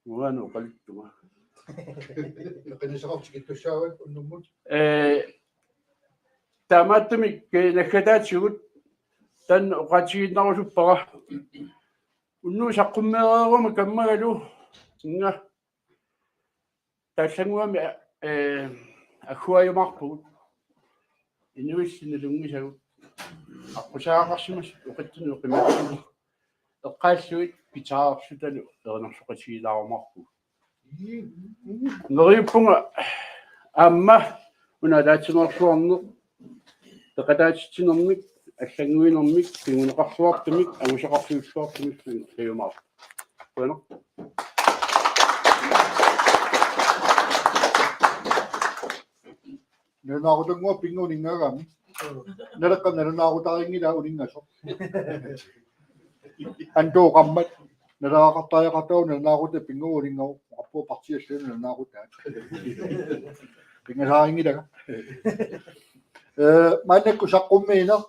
уану қалиттуга пеққиннissaqartik туссаават уннуммут таамааттамик наккатаатигут тан оқатигиннарусуппара унну саққуммеерума каммагалу инга тааллангуами ахуаюмарпугут инуиссиналунгисагут аққусаагаарсимас уқаттуну қимассуни эққаассуит питаарсуталу ернерсоқатигилаарумарпу нериуппунга аама унадаатсинерсуарнеқ пеқатаатитсинермик аллангуинермик пингунеқарсуартумик агусеқарфиуссуартумик сиумаар bueno нэрнаагутангуа пингунингаагами нэракка нэрнаагутарингила улингасо антоо qammat нэраагартааяқартау нэрнаагута пингуулингау аппо партиассуна нэрнаагутаат пингасаарингилага маанакку саққуммиина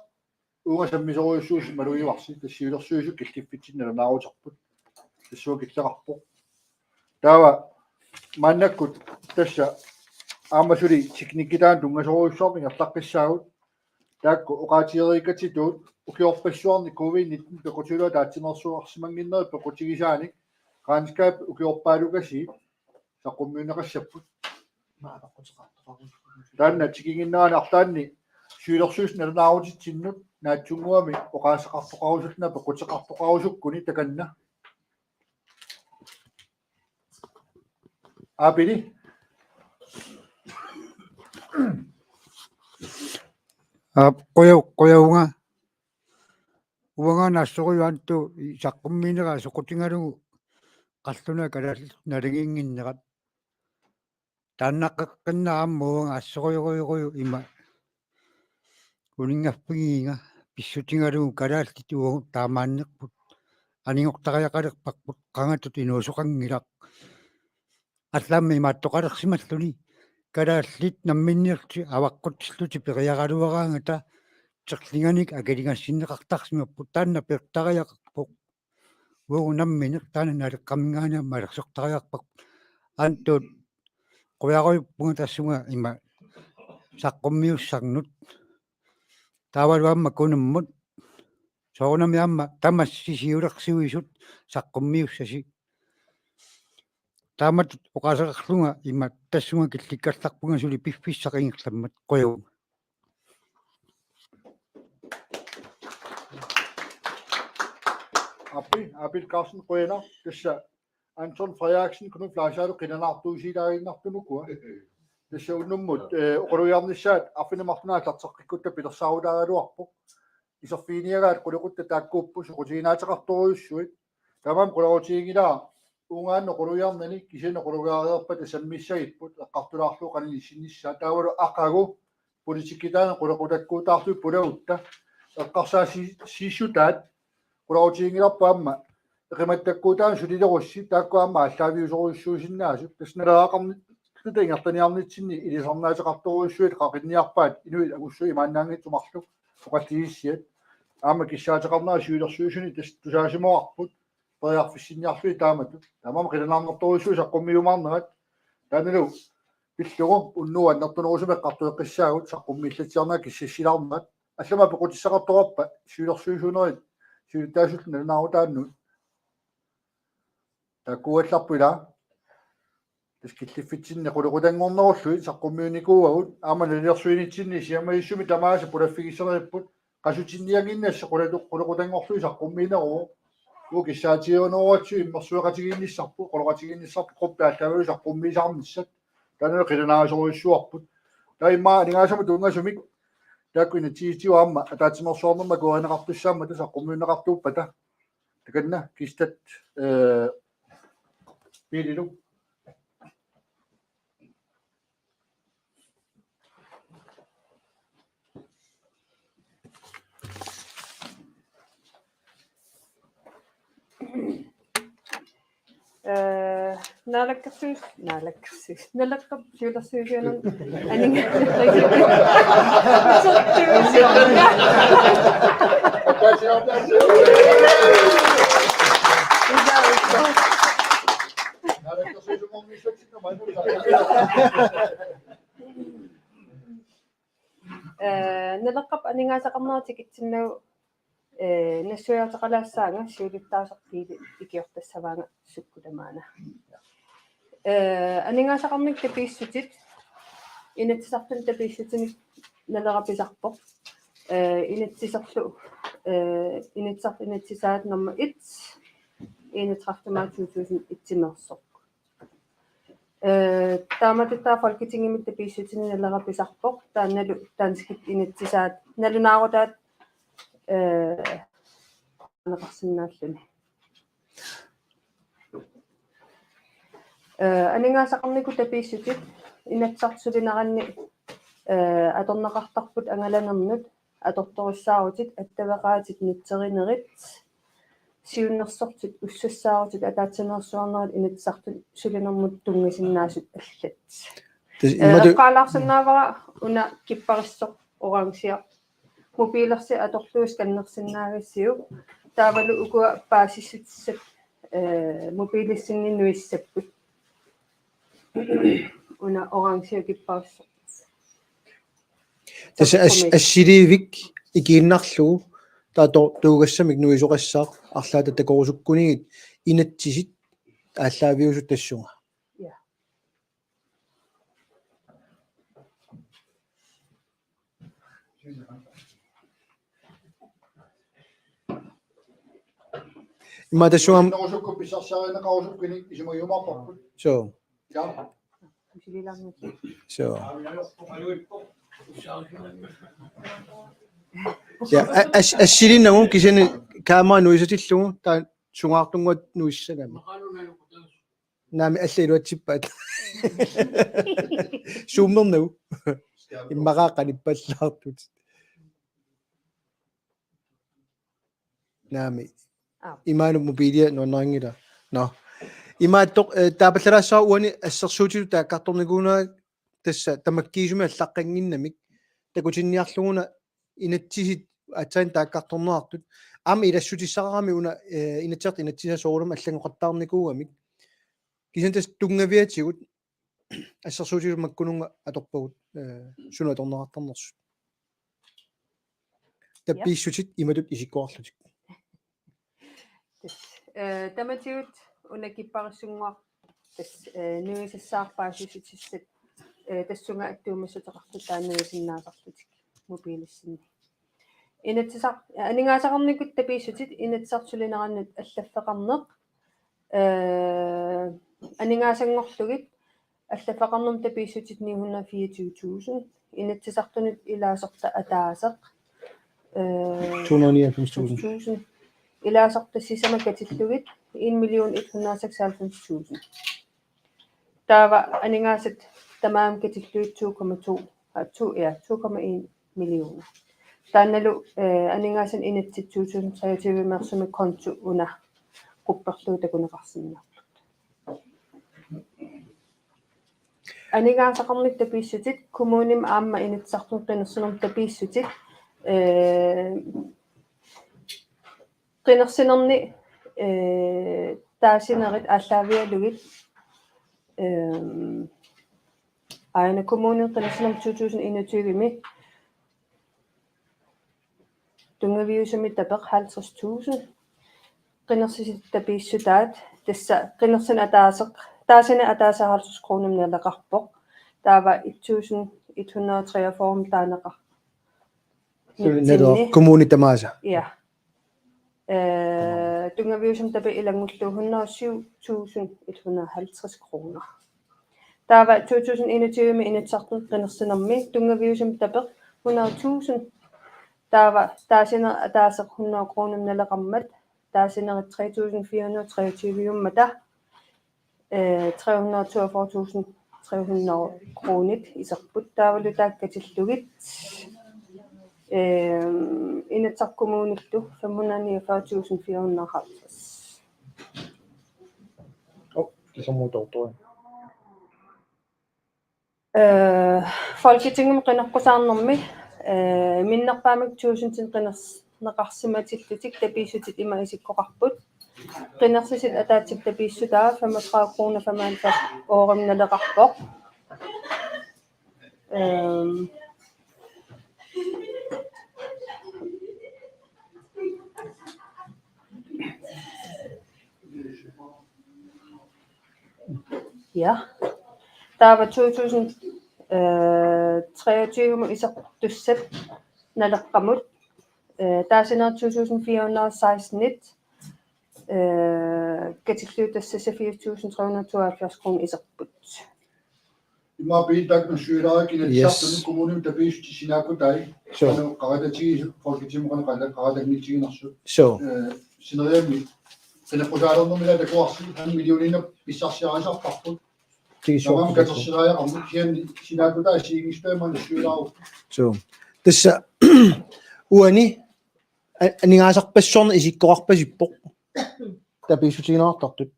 унгасаммисоруйуссуус малуиварси тассиулерсуису киллиффитсин нэрнаагутарпут тассуа киллеқарпо таава маанаккут тасса аамасули техниккитаан тунгасоруйуссуарми ерлаққиссаагут таакку оqaatiерикатитуут укиорпассуарни ковид-19 пекутилуа таатсинерсуарсимангиннери пекутигисааник гаанскаап укиорпаалугаси саққуммиунеқассаппут таанна тикингиннаани арлаанни сюилерсуус нернаарутитсиннут наатсунгуами оqaасеқартоқарусутна пекутеқартоқарусуккуни таканна апили qoyaunga uanga nassoriuanttu saqqummiinera soqutigalugu qalluna kalallit nalinginginnerat taannaqqeqqinna aammuunga assoriuruiruyu ima uningarpigiinga pissutigalugu kalallit uungu taamaanneqput aningortariaqalerparput qangatut inuusoqangilaq алламми имааттоқалерсималлуни калааллит намминниерти аваққутсиллути периагалуараангата терлинганик акалингассиннеқартарсимаппут таанна пертариақарпоқ уурунамминеқ таана налеққамингаанамма алерсортариарпақ аантуут қуяруйуппунга тассунга има саққуммиуссарнут таавалуамма кунуммут соорнамиамма тамассисиулерсуисут саққуммиуссаси таамат оқасеқарлунга има тассунга килликкалларпунга сули пиффиссақингерламмат қойу Апил Карsten Rønner, det Anton Frederiksen, kun flasher du kender du sig der ind du nu går. Det ser ud nu mod Rønner sat, afinde magten at så kigge det bedre så der du op. I så fine jeg at kunne det der gå på så kunne jeg ikke stå så. Der var kunne jeg ikke der. Ungan Rønner men ikke kisen Rønner på det som misset på kapturar kan i sin sat der var akago politikita kunne det gå der på det ud. Og kasa si ciudad Kurautingira pamma. Remattakkuutaan suliderussi taakkuamma allaaviusoruissuusinnaasut tasneraaqam tutingertaniarnitsinni ilisarnaatiqartoruissuit qaqinniarpaat inuit agussu imaannaangitsumarlu oqalligissiat aama kissaateqarnaa siulersuusuni tusaasimoarput periarfissinniarlui taamatut tamam qilanarnertoruissuu saqqummiumarnerat taanalu pillugu unnuannertunerusumeqqartueqqissaagut saqqummiillatiarnaa kississilarnerat allama pequtissaqartorappa siulersuusunerit siultaasulluna naarutaannut takuallarpula taskilliffitinne qulequtangornerullu saqqummiunikuuagut aamanalilersuinitsinni siamaissumi tamaasa pulaffigisseriput qasutinnianginnassa qulequtangorlu saqqummiineru ukissaatiuneruatsu immersueqatigiinnissarpu qoloqatigiinnissarpu quppaallavalu saqqummiisarnissat tanale qilanaasoruissuarput taimmaa ningaasama tungasumik taakkuina tiitiuamma ataatimersuarnerma kuaneqartussaamma tasaqqummiuneqartuuppata takanna kistat piililu Nalakkersuus nalakkap siulersuusianun nalakkap aningaasaqarnaatikitsinnagu нассуяатеқалаассаага сиулиттаасартиили икиортассаваага суккутамаана анигаасақарник тапииссутит инатсартун тапииссутиник налераписарпоқ инатсисерлу инатсаат номер 1 31 2001 тааматта фолкитингимит тапииссутини налераписарпоқ таанналу таанскит инатсисаат налунаарутаат нақарсинааллуни анигаасақарнику тапииссутит инатсартсулинеранни аторнеқартарпут ангаланернут аторторуссаарутит аттавеқаатит нутсеринерит сиуннерсортит уссассаарутит атаатсинерсуарнерит инатсартут сулинермут тунгасиннаасут аллат эққалаарсинаавара уна киппариссоқ орангсиа мобилерси аторлуус каннерсиннаагассиу таавалу укуа паасиссутиссат мобилиссиннинуиссаппут уна орангсиу киппариссоқ таса ассиливик икииннарлугу таато туугассамик нуисоқассаа арлаата такорусуккунигит инатсисит ааллаавиусут тассунга има тассуам норусукку писсарсааринеқарусуккини исимуйумарпарпут so ja so ja ассилиннагун кисани камера нуисатиллугу таа сунгаартунгуат нуиссагама наами аллилуатсиппаат суммернагу иммагааққаниппаллаартут наами иману мобилия ноннангила но имааттоқ таапалларассаа уани ассерсуутилу тааккарторникуунаа тасса тамаккиисуми аллаққангиннамик такутинниарлугуна инатсисит атсаан тааккарторнеартут аама илассутиссақарами уна инатсерт инатсисасоорулум аллагоқаттаарникуугамик кисантас тунгавиатигут ассерсуутилу маккунунга аторпагут суна аторнеқартарнерсут таппииссутит иматут исиккоарлутик таматигут унакиппариссунгуар тас нуисассаарпаасусутиссат тассунга аттуумассутеқарту таануисиннаасарлутик мобилиссинни инатсисар анигаасақарникут тапииссутит инатсартулинераннут аллаффеқарнеқ анигаасангорлугит аллаффеқарнум тапииссутит 924,000 инатсисартунут илаасерта атаасеқ 299,000 илаасерта сисамакатиллугит 1,196,000 таава анигаасат тамаам катиллуит 2,1 миллиона таанналу анигаасан инатсит 2023 мерсуми конту уна купперлуу такунеқарсинна анигаасақарник тапииссутит коммуним аама инатсартун қинерсунерм тапииссутит қинерсинерни таасинерит ааллаавиалугит аана коммунин қинерсинерм 2021-ми тунгавиусами тапеқ 50,000 қинерсисит тапииссутаат тасса қинерсина атаасеқ таасина атаасаарлус кроонум налеқарпоқ таава 1,143 таанеқар нэло коммуни тамааса ja тунгавиусам тапе илангуллу 107,150 kroner таава 2021 ми инатсартун қинерсинерми тунгавиусам тапеқ 100,000 таава таасина атаасеқ 100 кроонум налеқармат таасинери 3,423 юммата 342,300 kronit исерпут таавалу тааккатиллугит инатсаркумууниллу 549,450 det som mot autor Folketingum qinarqusаарnermi миннерпаамик 1000-тин qinernеqarsimatillуtik tapiissуtit има исиккоqarput qinnersisит атаатик tapiissutаа 35 kroner 95 årum naleqarpoq ja taava 2023 isaqtussat naleqqamut taasiner 2416 katilluutassasa 4,372 kroner isarput Ima piitak no syyraakin että sattunut kommunin tapiisti sinä kutai qaratati folketimuqan qaratagnitsiginarsu so sineriami qinaqusaalernumila takuarsi 1 millionina pissarsiaraisarparput tamam katersilaaqarmut sinä kutai siigistuaman syyraaru so tassa uani aningaasarpassorna isikkoqarpasippoq tapiissutiginerartartut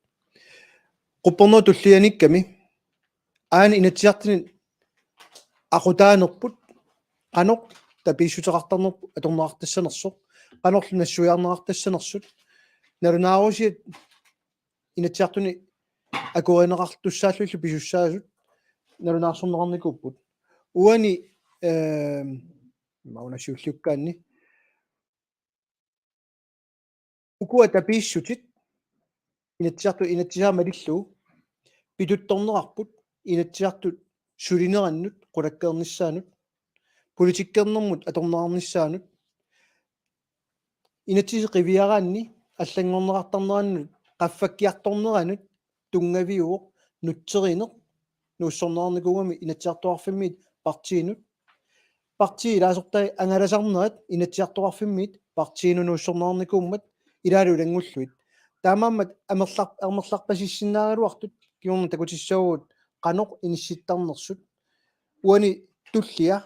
quppernu tullianikkami aani inatsiartini aqutaanerput qanoq tapiissuteqartarnerpu atorneqartassanersoq qanorlu nassuiarneqartassanersut narunaarusiat inatsiartuni akuineqartussaalluillu pisussaasut narunаарsorneqarnikupput uani maunasiullukkaanni ukua tapiissutit inatsiarmalillu pituttornerarput inatsiartut sulinerannut qulakkeernissaanut politikkernermut atornearnissaanut inatsisi qiviaraanni аллангорнеқартарнераннут qaffakkiartorneranut tungaviuoq nutserineq nuussornerarnikuugami inatsiartuarfimmiit partiinut parti ilaasortai angalasarnerat inatsiartuarfimmiit partiinu nuussornerarnikuummat ilaalu ilangulluit taamaammat amerlarpasissinnaagaluartut kiorna takutissaugut qanoq inissittarnersut uani tullia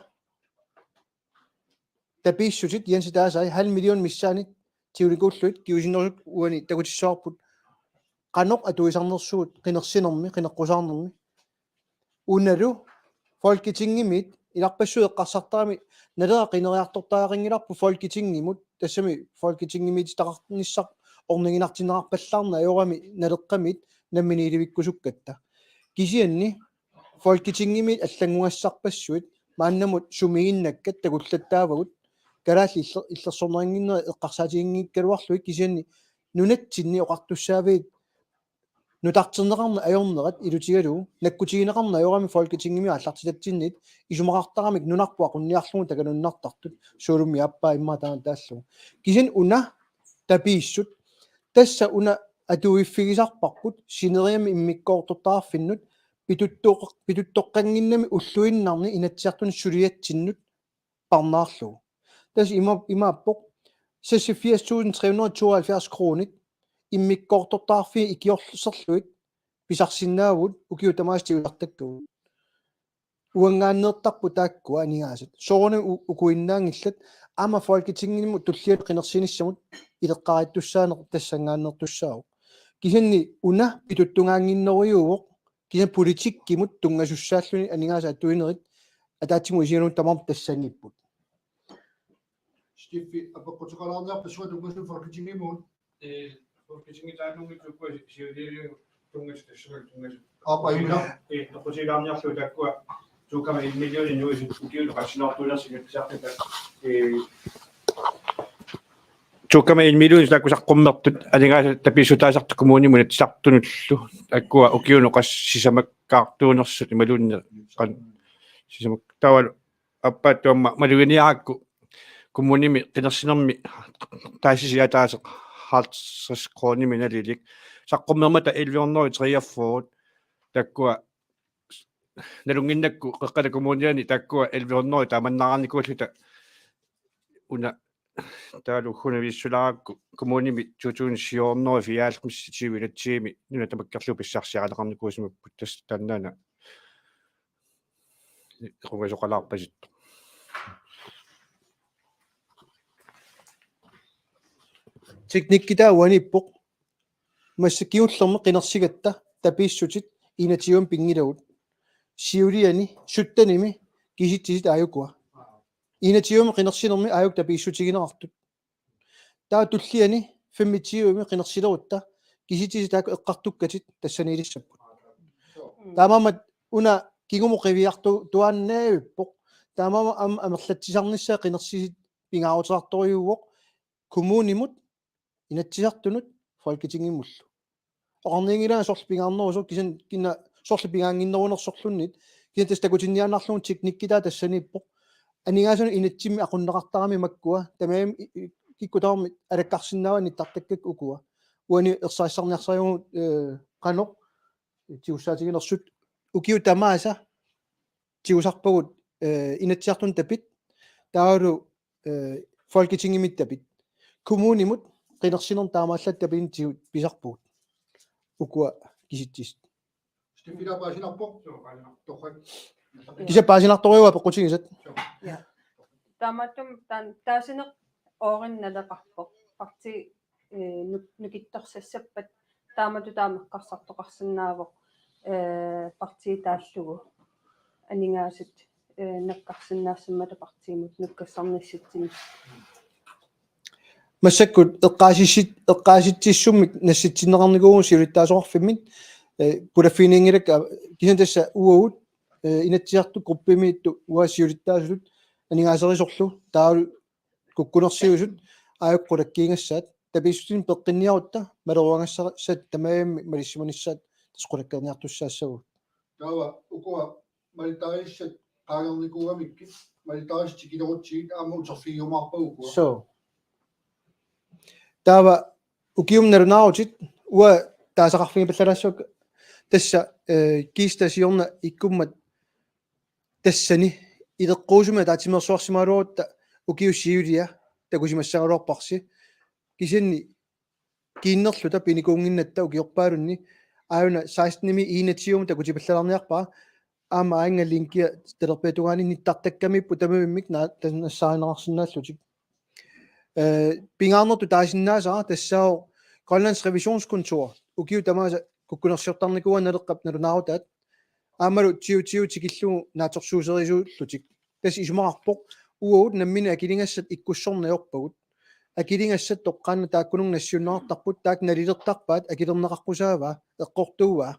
tapiissutit yansi taasai 1 million missaanit tiulikulluit kiusinnerut uani takutissauarput qanoq atuisarnersugut qinersinermi qineqqusаарnermi unalu folketingimit ilaqpassueqqarsartaami nalera qineriartortaaqingilarpu folketingimut tassami folketingimit taqarnissaq orninginartinerarpallarna ajorami naleqqamit namminiilivikkusukkatta kisianni folketingimit аллангуассарпассуит мааннамут сумигиннаккат такуллаттаавагут калаалли иллерсорнерингиннери эққарсаатигингиккалуарлуит кисианни нунатсинни оқартуссаавит нутартернеқарна ajornerat илутигалу наккутигинеқарна ajorami folketingimi аллартилатсиннит исумақартарамик нунарпуа қунниарлугу такануннартартут суулумми аппаа имма тааллу кисин уна тапииссут тасса уна атуиффигисарпарпут синериами иммиккоортортаарфиннут питуттоққангиннами уллуиннарни инатсиартун сулиатсиннут парнаарлугу тас имааппоқ 86372 кроник иммиккоортортаарфи икиорлусерлуит писарсиннаавут укиутамаастиулартаккугут уангааннеэртарпу тааккуа анигаасат соони укуиннаангиллат ама folketingimut туллиат қинерсиниссамут илеққариттуссаанеқ тассангааннертуссаау кисанни уна питуттунгаангиннериууоқ кисан политиккимут тунгасуссааллуни анигааса аттуинерит атаатсиму исианун тамам тассангиппут Steffi, апоққутеқалаарниар пассуа тунгасу folketingimut folketingitaanungi tukku siudiiri tungas tassugal апаимина тоқусигаамниарлу таккуа сукама 1 миллион нуисит кукиулу қассинартулерсигатсаартата сукама 1 миллион таккусаққуммертут алингааса таписсутаасарту коммунимунат сартунуллу таккуа укиуну қассисамаккаартуунерсут ималуунне қан сисамак тавал аппааттуамма малугиниаакку коммуними қинерсинерми таасисиатаасеқ halvtreds kroner minalillik саққуммермата 1143 таккуа налунгиннакку қеққала коммуниани таккуа 1100 тааманнаараникууллута уна таалухуна виссулааракку коммуними 2014 фиаалмисситивилатсиими нуна тамаккерлу писсарсиаралеқарникуусимаппут тас таннаана қугасоқалаарпасит teknikkita uanippoq массакиуллерме qinерсигатта тапииссутит инатиум пингилавут сиулиани суттаними киситсисит ааюкуа инатиум qinерсинерми ааюк тапииссутигинеқартут таа туллиани феммитиуми qinерсилерутта киситсисит аак эққартуккатит тассанилиссаппут таамамат уна кигуму қивиарту туаннаавиппоқ таамама амерлатсисарниссаа qinерсисит пингаарутеқарториуоқ коммунимут инатсисартунут folketingimullu орнingilaa сорлпингаарнерусо кисан кина сорлпингаангиннерунерсорлуннит кисан тастакутиннианнарлун техниккитаа тассаниппо анигаасуна инатсимми aqunnеқартарами маккуа тамаам киккутаарми алаккарсинаавани тартаккак укуа уани ерсаассарниарсариугу қано тиуссаатигинерсут укиу тамааса тиусарпагут инатсиартун тапит таалу folketingimit tapit kommunimut qinерсинер таамааллат тапин тиут писарпуут укуа киситсис Steffi, der паасинарпоқ тоққан киса паасинарториуа пеққутигисат ja таматум таасинеқ ооринналеқарпоқ парти нукитторсассаппат таамату таамаққарсартоқарсинаавоқ парти тааллугу анигаасит наккарсинаассаммата партиимут нуккассарнисситсини массаккут эққааситсиссуммик насситсинеқарникуугу сиулиттаасоқарфиммит пулаффинингилак кисан тасса уагут инатсиарту группимиитту уа сиулиттаасулут анигаасерисорлу таалу куккунерсиусут ааққулаккиингассаат табиссутин пеққинниарутта малеруангассарсат тамаами малиссиманиссаат тасқулаккерниартуссаассагу таава укуа малитариссат qaagernikууgamikki малитаристикилерутсигит аама утерфигиумаарпагукуа so таава укиумнерунаарутит уа таасақарфиги паллалаассуак тасса кистасиорна иккуммат тассани илеққуусума таатимерсуарсимаалуутта укиуссиулиа такусимассагалуарпарси кисинни киннерлута пиникуунгиннатта укиорпаалунни аавна 16-ними иинатсиум такутипаллаларниарпаа аама аангаллинкиа телерпетугаани ниттартаккамиппу тамамиммик нассааринеқарсинааллутик пингаарнерту таасиннаасаа тассао Grønlands Revisionskontor укиу тамааса куккунерсиортарникуа налеққап налунаарутаат аамалу тиутигиллугу нааторсуусерисууллутик тас исумақарпоқ уут наммина акилингассат иккуссорниорпагут акилингассат тоққаана тааккунун нассиуннаартарпут таак налилертарпаат акилернеқарпусаава эққортуува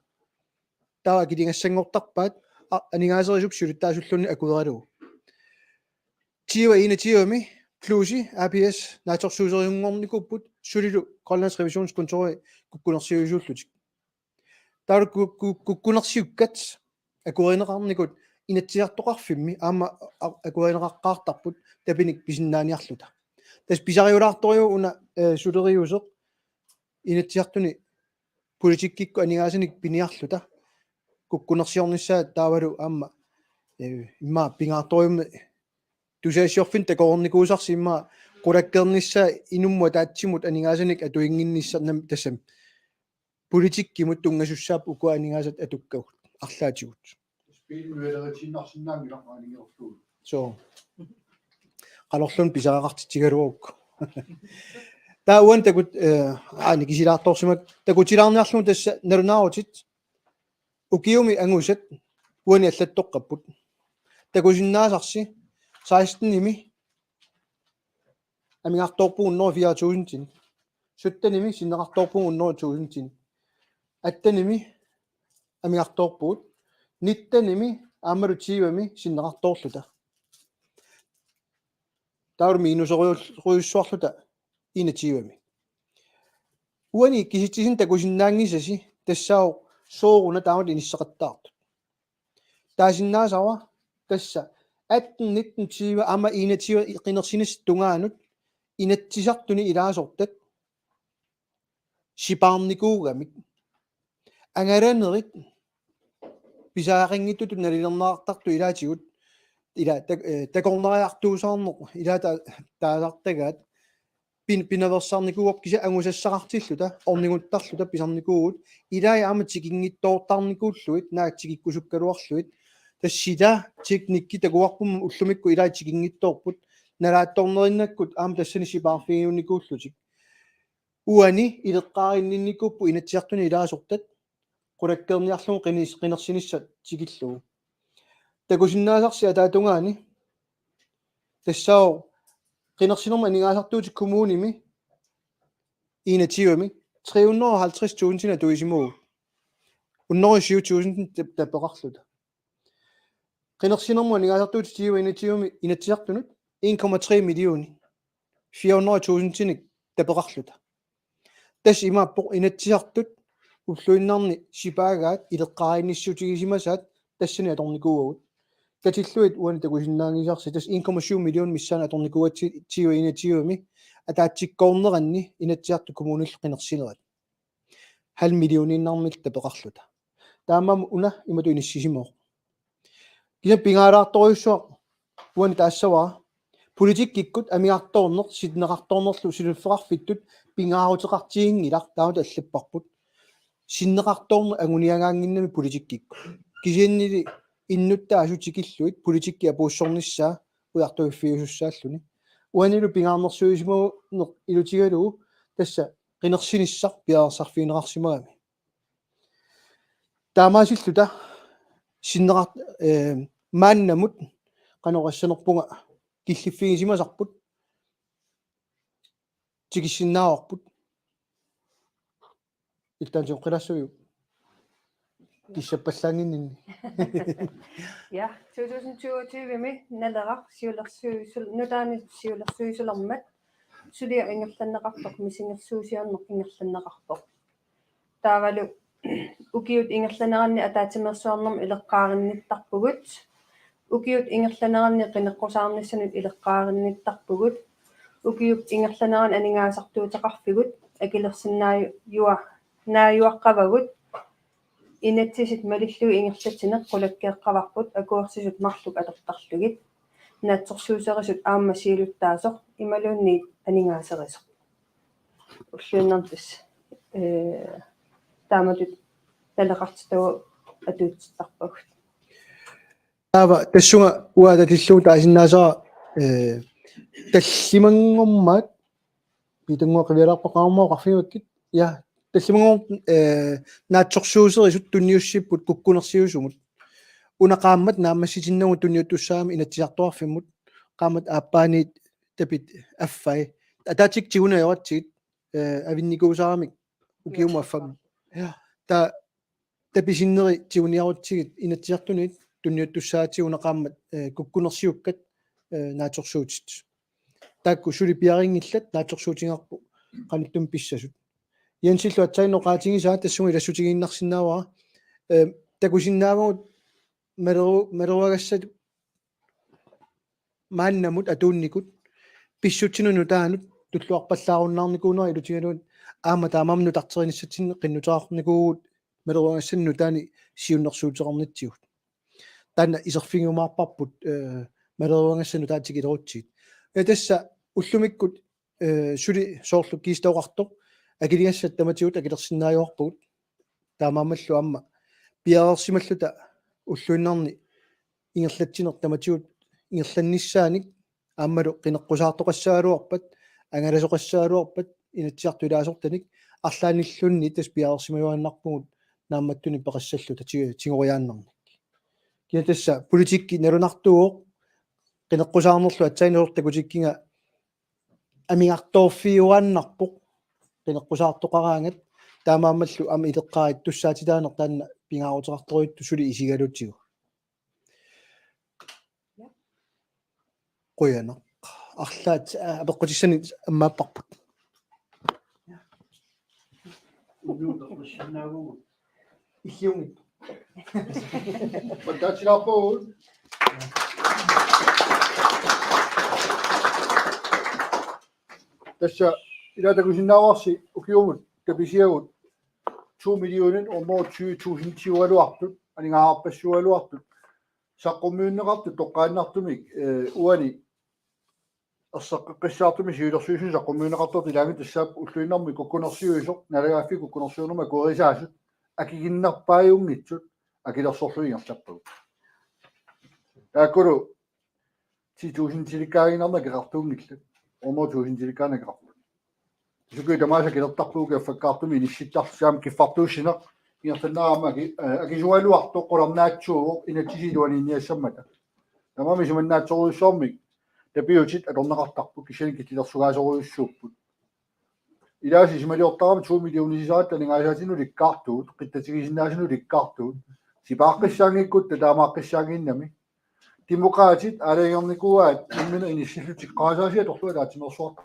таа акилингассангортарпаат анигаасерисуп сулиттаасуллунни акудералугу тиуми плюси APS нааторсуусериунгорникуппут сулилу Grønlands Revisionskontor куккунерсиуисууллутик таа куккунерсиуккат акуеринеқарникут инатсиартоқарфимми аама акуеринеқаққаартарпут тапиник писиннааниарлута тас писариулаарториу уна сулериусеқ инатсиартуни политиккикку анигаасаник пиниарлута куккунерсиорниссаат таавалу аама имма пингаарториумми тусаасиорфин такоорникуусарси имма qulakkernissaa inumma taatsimut aningasanik atuinginnissarnam tassam politikimut tungasussaap ukua aningasat atukkagut arlaatigut so qalorlun pisaqaqartitigaluukku tauan takut aani kisilaartorsimak takutilaarniarlumu tassa narunaarutit ukiumi angusat uani allattoqqapput takusinnaasarsi 16-nimi амиарторпуун 4000-тин суттаними синнеқарторпуун 100000-тин аттаними амиарторпуут ниттаними аамалутиивами синнеқарторлута таар минусориуссуарлута инатиивами уани киситсисин такусиннаангисаси тассао сооруна таамат иниссеқаттаарту таасиннаасава тасса 18-19 ама инатиива қинерсинис тунгаанут инатсисартуни илаасортат сипаарникуугамик ангаранерит писаарингиттут налилернаартарту илаатигут ила такорнериартуусаарнеқ ила таасартагаат пинаверсаарникууоп киса ангусассақартиллута орнигуттарлута писарникуугут илаа аама тикингиттоортарникууллуит наатсигиккусуккалуарлуит тассита техникки такуарпум уллумикку илаа тикингитторпут налаатторнериннаккут аама тассани сипаарфигиунникууллутик уани илеққариннинникуппу инатсиартуни илаасортат qulakkerniarlumu qinersinissat tikillugu takusinnaasarsi ataatунгаани тассао qinersinerma aningaasartuutik kommunimi inatiivami 350.000 tuisimugu 107.000 tappeqarluta qinersinerma aningaasartuutik tiiva inatiivami inatsiartunut 1,3 millioni 400.000 tappeqarluta tas imaappoq inatsiartut уллуиннарни сипаагаат илеққаринниссутигисимасаат тассани аторникуугут катиллуит уани такусиннаангисарси тас 1,7 миллион миссаана аторникуатси тиуа инатиуми атаатсиккоорнеранни инатсиарту коммунил қинерсинерат 0,5 миллиониннармил тапеқарлута таамам уна имату иниссисимоо кина пингаалаарторюссуа уани таассаваа политик киккут амиарторнер ситнеқарторнерлу силуффеқарфиттут пингаарутеқартигингилар таамат аллаппарпут синнеқарторне агуниагаангиннами политиккикку кисииннили иннуттаа асутикиллуит политикки апууссорниссаа уяртуиффиусуссааллуни уанилу пингаарнерсуисимуу илутигалуу тасса qinерсиниссар пиаарсарфиинеқарсимагами таамаасиллута синнеқар мааннамут канорассанерпунга киллиффигисимасарпут тикиссиннааварпут илтаан қилассуйу киссаппаллаангиннни Ja, 2022-ми налерар сиулерсуисул нутаани сиулерсуисулермат сулиа ингерланнеқарпоқ мисингерсуусиарнеқ ингерланнеқарпоқ таавалу укиут ингерланеранни атаатимерсуарнерм илеққааринниттарпугут укиут ингерланеранни қинеққусаарниссанут илеққааринниттарпугут укиут ингерланеран анингаасартуутеқарфигут акилерсиннааю юа нааюаққавагут инатсисит малиллуи ингерлатсинеқ qulakkeeqqavarput акуерсисут марлук алертарлугит наатсорсуусерисут аама сиилуттаасоқ ималуунни анингаасерисоқ уллуиннартис тааматут талеқартитагу атуутситтарпагут таава тассунга уада тиллуу таасиннаасаа таллимангормаат питангуақивиалаарпақармоо қарфимаккит я таллимангор наатсорсуусерисут тунниуссиппут куккунерсиусумут unaqaammat naammassitinnagу tuniuttussaami inatsiartuarfimmut qaamat aappaaniit tapit affai ataatik tigunayoratsigit avinnikuusaaramik ukiumu affam ja ta tapisinneri tiguniarutsigit inatsiartunit tuniuttussaatigu unaqaammat kukkunersiukkat naatorsuutit taakku sulipiaringillat naatorsuutingarpu qanittum pissasut yansillu atsainnoqaatigisaa tassugi ilassutigiinnarsinnaavara takusinnaavagut meruagassat maannamut atuunnikut pissutsinunu taanut tulluarpallaarunnaarnikuunera ilutigaluut aama taamamnu tarterinissatsinne qinnutaarnikuugut meruagassannu taani siunnersuuteqarnitsigut taana iserfigumaarparput meruagassanu taatigilerutsiit tassa ullumikkut suli soorlu kiistauqartoq akiligassat tamatigut akilersinnaajuarpugut taamaamallu amma piaersimalluta уллуиннарни ингерлатсинер таматигут ингерланниссааник ааммалу қинеққусаартоқассаалуарпат ангаласоқассаалуарпат инатсиартулаасортаник арлааниллунни тас пиаарсимаюаннарпугут наамматтуни пеқассаллута тигориааннарник киатасса политикки налунартуоқ қинеққусаарнерлу атсайнерортакутиккинга амигарторфиуааннарпоқ қинеққусаартоқараангат таамаамаллу ама илеққарит туссаатилаанер таанна пингаарутеқарторуитту сули исигалутсигу қуяна арлаат апеққутиссани аммааппарпут иллиунгит Патачилапуут тасса илатакусиннааварси укиумут каписиагут 2 миллионин омоо 20.000 тиуалуартут анигаарпассуалуартут саққуммиуннеқарту тоққааннартумик уани ассаққиссаартуми сиулерсуусин саққуммиунеқартут илаагит тассаап уллуиннарми куккунерсиуисоқ налагааффи куккунерсиунерма куорисаасут акигиннарпааюнгитсут акилерсорлуингерлаппагут тааккулу 10.000 тиликкаагинарна кеқартуунгиллу омоо 1000 тиликкаана кеқарту сукуи тамааса килертарпууга факкаартуми нисситтарсаам киффартууссина ингертанаарамаги акисуалуарто қуларнаатсууво инатсисилуаниинниассаммата тамами суманнаатсоруйуссоормик тапиутит алорнеқартарпу кисани китилерсугаасоруйуссууппут илааси сималиортарами 2 миллионисисаат танигаасаатину ликкаартуут қиттатигисиннаасину ликкаартуут сипааққиссаангиккут таамааққиссаангиннами демократит алаерникуаат иммина иниссиллутиққаасаасиа торлуа таатимерсуарта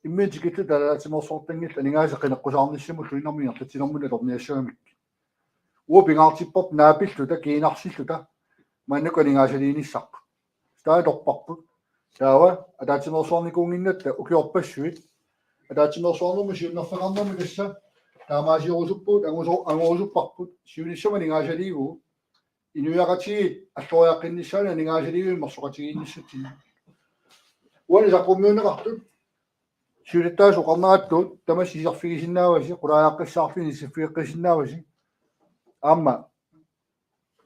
иммитикитту талаатимерсуартангилла танигааса қинеққусаарниссаму луиннармиерлатинэрмуна лорниассагамик уопингаартиппоп наапиллута киинарсиллута маннаку анигаасалииниссарпу стааторпарпут таава атаатимерсуарникуунгиннатта укиорпассуит атаатимерсуарнэрму сиуннерфеқарнэрми касса таамаасиорусуппут ангорусуппарпут сиуниссама анигаасалигуу инуяқатигит аллориаққиннссаана анигаасалигуи марсоқатигиинниссатсин уани саққуммиунеқартут сиулиттаа соқарнааттуут тамас сисарфигисиннааваси қулаааққиссаарфини сиффиэққисиннааваси аама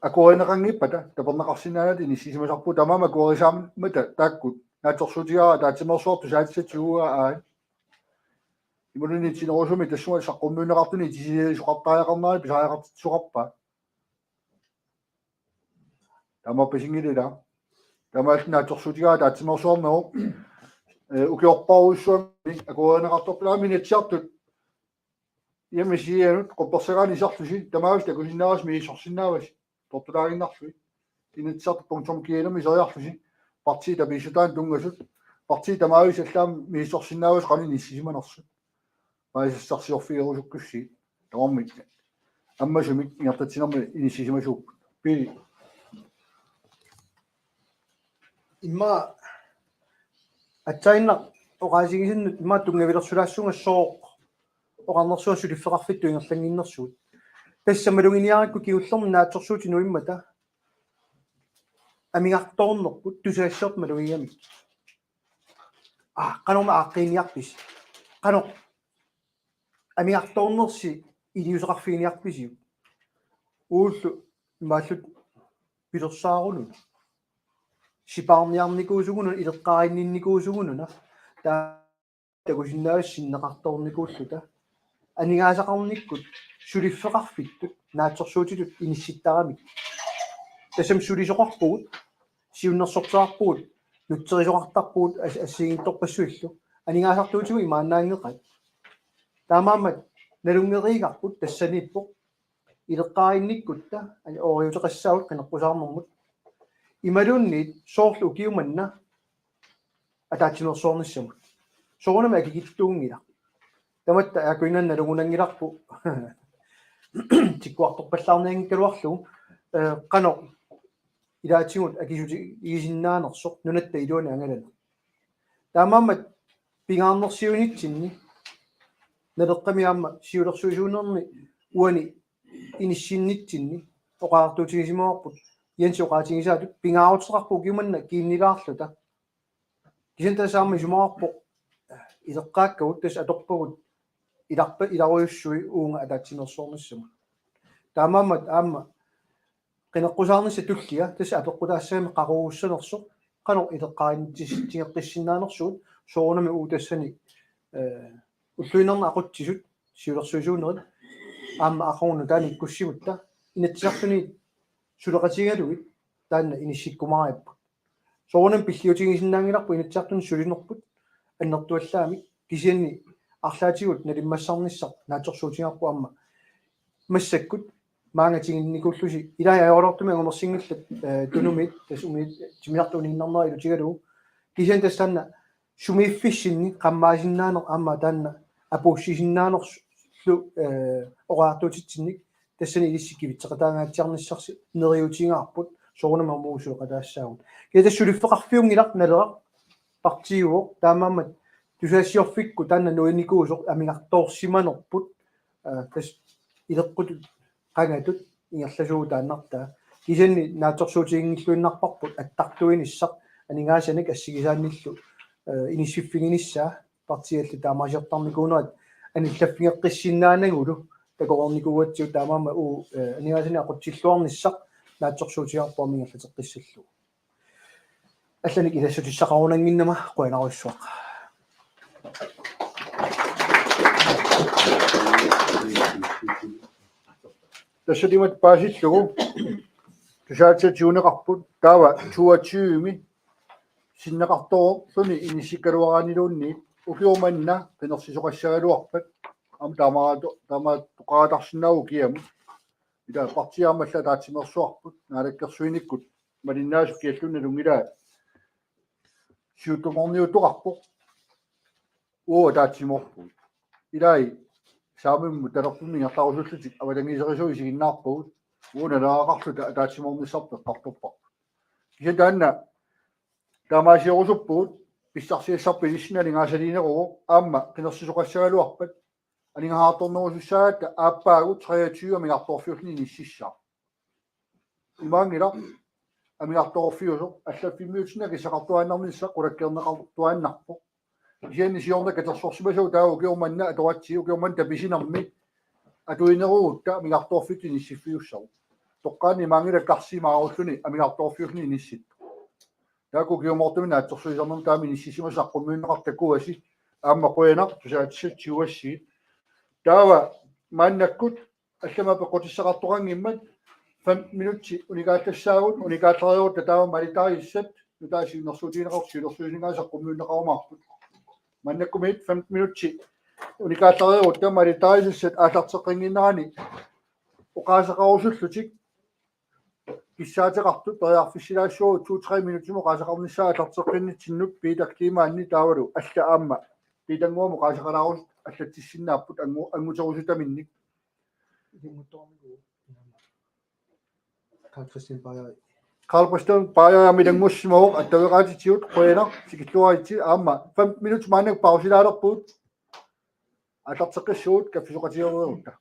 акуинеқангиппата тапернеқарсинаанат иниссисимасарпу тамаама куорисааммата тааккут нааторсуутигаа таатимерсуарту саатсатсугаа аа имунинитсинерусуми тассуа саққуммиунеқартуни тисисоқартааяқарнари писааяқартитсуқарпа тамаппасингилила тамаалт нааторсуутигаа таатимерсуарнеру укиорпаруйссуами акуинеқарторпулаами нитсиартут ямисианут қопперсегаанисарлуси тамаагас такусиннаарас мииссорсиннаавас тортулаагиннарлуи инитсартпунктом киенами сориарлуси парти табисутаан тунгасут парти тамаагас аллаам мииссорсиннаавас қани ниссисиманерсут паисассарсиорфигерусуккусси тамармит аммасумик ингертатсинерми иниссисимасууп пили имма атсаинна оqaасигисиннут имма тунгавилерсулаассунгассоо оqarnersuа сулиффеқарфитту ингерлангиннэрсуут тассамалугиниаракку киуллерми наатсорсуутину иммата амигарторнерпут тусаассерт малугиамик канорма ааққиниарпис канор амигарторнерси илиусеқарфигиниарписиу ууллу мааллут пилерсаарунут сипаарниарникуусугуну илеққариннинникуусугунуна таа такусиннаассиннеқарторникууллута анигаасақарниккут сулиффеқарфиттут наатсорсуутилут инисситтарамик тасам сулисоқарпугут сиуннерсортаарпугут нутсерисоқартарпугут ассигинторпассуиллу анингаасартуутигу имааннаангеқат таамаамат налунгериигарпут тассаниппоқ илеққаинниккутта ани ориутеқассаагут қинеққусаарнэрмут ималуунниит соорлу укиуманна атаатсимерсуорниссамут соонама акигиттуунгила таматта акуинанна лугунангиларпу тиккуарторпаллаарниангкалуарлугу қано илаатигут акисути игисиннаанерсоқ нунатта илуани ангалана таамаамат пингаарнерсиунитсинни налеққамиаама сиулерсуисуунерни уани иниссиннитсинни оқаартуутигисимоорпут янси оқаатигисаатут пингаарутеқарпу киуманна кииннилаарлута кисентасаама сумаарпо илеққааккагут тас аторпагут иларпа иларуйуссуи уунга атаатсимерсуорниссама таамаамат аама qinaqqusaarnissa tulliga tassa apeqqutaassagami qaruussanersuq qano ileqqaanittisittигеққиссиннаанерсуут соорнами уутассани уллуинерна aquttisut siulersuisuunerit аама ақорну таани иккуссимутта инатсиартуни сулеқатигалугит таанна иниссиккумариаппа соорнам пиллиутигисиннаангиларпу инатсиартуни сулинерпут аннертуаллаами кисианни арлаатигут налиммассарниссақ наатерсуутингарпу аама массаккут маангатигинникуллуси илаа аёрлортуми ангумерсингиллат тунумит тас умит тимиартууниннарнери илутигалугу кисиан тастанна сумииффиссинни qammaasinnaaner аама таанна апууссисиннаанерлу ораартуутитсинник тассани илиссиккивитсеқатаагаатсиарниссарси нериутингаарпут соорнама муусуоқатаассаагут киа тассулиффеқарфиунгилар налерaq партиуоқ таамаамат тусаассиорфикку таанна нуиникуусоқ амингарторсиманерпут тас илеққутут qangatut ingерласуу тааннартаа кисанни наатерсуутигингиллуиннарпарпут аттартуиниссақ анингаасаник ассигисаанниллу инисиффигиниссаа партиалли таамаасиортарникуунерат аниллаффигеққиссиннаанагулу такоорникууатсиу таамаама уу анингаасани ақутсиллуарниссақ наатерсуутигарпуа мингерлатеққиссаллу алланик илассутиссақарунангиннама қуанаруссуақ тассалимат паасиллугу тусаатсатиунеқарпут таава туатсиуми синнеқарторо суни иниссиккалуараанилуунни укиуманна пинерсисоқассагалуарпат ам таамаа тоқаатарсинаагу киаму ида партиаамалла таатсимерсуарпут наалаккерсуиниккут малиннаасу киаллунна лунгилаа сиутуморниутоқарпоқ оо таатсиморпут илаи саамимму талерпуммингерларусуллутик авалангисерисуи сигиннаарпагут ууналаақарлута таатсиморнissarпеққарторпа кисатаанна таамаасиорусуппуут писсарсиассарпи ниссиналингаасалинеругу аама qinерсисоқассагалуарпат анингааарторнерусуссагаатта ааппаагут 23 амигарторфиулни ниссиссаа имаангила амигарторфиусо аллаффиммиутина кисақартуааннарнissaқ қулаккернеқартуааннарпо исианни сиорна катерсорсимасуу таау киуманна аторатсиу киуман таписинарми атуинеруутта амигарторфити ниссиффиуссару тоққаани маангила карсимааруллуни амигарторфиулни ниссит таку киумортумина атсорсуисарнам таами ниссисимасаққуммиуннеқартаккуаси аама қуянар тусаатиссатсиуасси таава мааннаккут аллама пеққутиссақарторангиммат 5 минутси уникааттассаагут уникааттериурта таава малитариссат нутаасииннэрсуутиинеқарсиулерсуисингаасаққуммиуннеқарумаарпут маннаккумит 5 минутси уникааттериурта малитариссат аалартеққингиннерани оқаасақарусуллутик киссаатеқартут периарфиссилаассуу 2-3 минутсимо qaasaqarnissaa алартеққиннитсиннут пиитарлимаанни таавалу алла аама питангууму qaasaqalaarus аллатсиссиннааппут ангутерусутаминник Carl Christian Bayer амилангуссимавоқ аттавеқаатитиут қуянар сикиллуаритси аама 5 минут маанак паусилаалерпуут алартеққиссуут каффисоқатиоруйрутта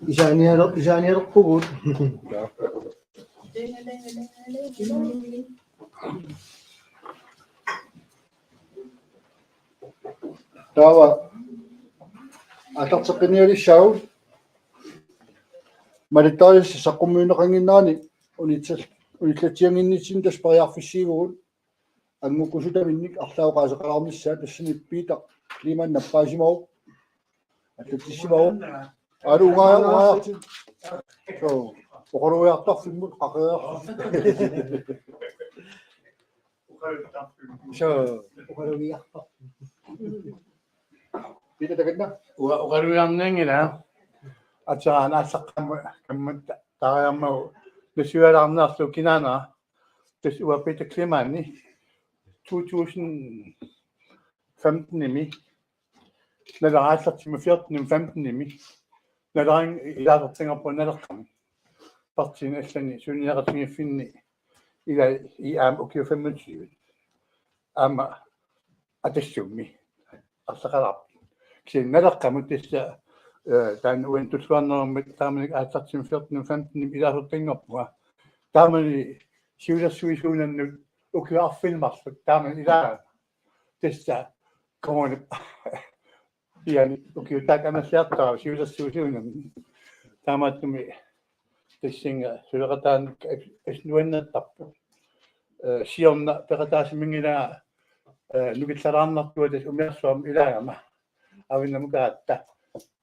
Isaaniarerpugut. Tawa атартеқиниалиссагу малитаис саққуммиунеқангиннаани униллатиангиннитсин таспариарфиссиивгут ангукусутаминник арлаоқаасеқаларнissaа тассаниппиита климаннаппаасимау атлатиссимау алунгааярти so оқоруяартарфиммут қақеа so оқоруяартар Pita tagadna. Uqaruiarniangila atsaanaassaqamma kammat taariarmagu nasualaarnaarlu kinaana tas uapita klimaanni 2015 nimi nalaraallartima 14 nimi nalaring ilaasertingerpu nalerqami partin allani suuniaqatingiffinni ila I aam ukiu 25 aama atassummi arsaqalarp nalerqamut tissa taan uintulluarnerummat taamanik aatsartim 14 ilaasertingerpuga taamani siulersuisuunannut ukiuarfilmarsut taamani ilaa tissa komoni yani ukiutaakanassiartara siulersuisuunam taamaattumi tissinga suleqataan asnuannattarpu siorna peqataasiminginaa nukillaraarnartua tas umiarsuam ilaagama avinnamukaata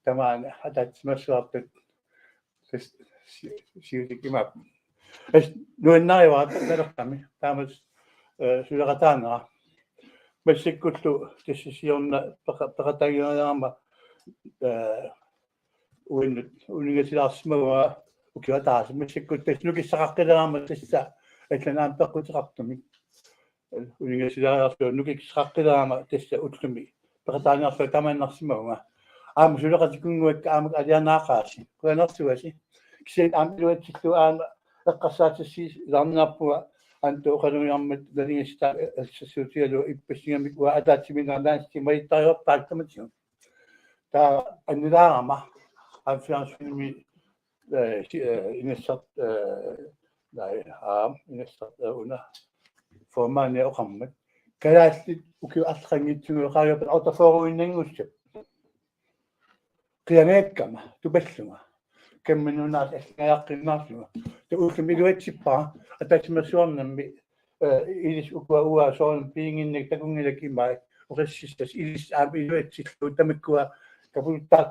tamaana atatsimassuartut siutikimap nuannariwaat nalerqami taamas suleqataanera massikkullu tassisiorna peqatagiaraama unningasilaarsimaga ukiwataas massikkult tasnukissaqaqqileraama tassa алланаам пеққутеқартуми университетаарсуу нукиксаққилаама тасса утлуми пеқатааниарсуу тамааннарсимауга аама сулеқатикунгуакка аамак алианаақааси куанерсуаси кисит аамилуатсиллу аама эққарсаатасси ларнаарпуга анто оқалуиармат налингиста ассасуутиалу иппассигамик уа атаатсимингаалаанси маиттариортаактаматсиу таа аннилаарама аффиарсуми инессарт Nej, minister under formanden og rammet. Kan jeg ikke attrænge til at række op og få en engelsk? Kan jeg ikke komme? Du bedste mig. Kan man nu næste ikke næste? Det er jo ikke rigtig bare at der er sådan med ilis ukua sådan pengene der kunne ikke give mig og resistes ilis arbejde til der med kua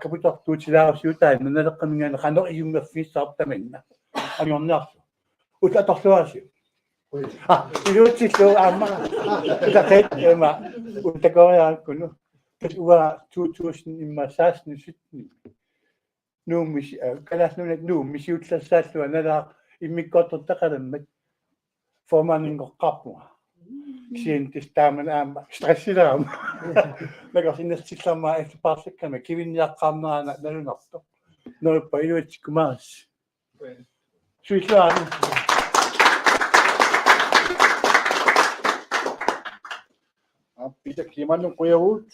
kaputar du til at sige der men der kan man kan nok ikke med fisk op der men jeg utatorluasi iluutsillu aamma taqet ema utakoriaakunu ua 2000 immassaasni sitni nuumis kalasnunak nuumisiutlassaalluа nalaa immikkortortaqalammat formanningoqqarpuga kiintis taaman aamma stressilaama nakarsinnertillarmaa efterparsakkama kivinniaqqaarneraana nalunarto noruppa iluutsikkumaas suillaani Pita klimanun kuyagut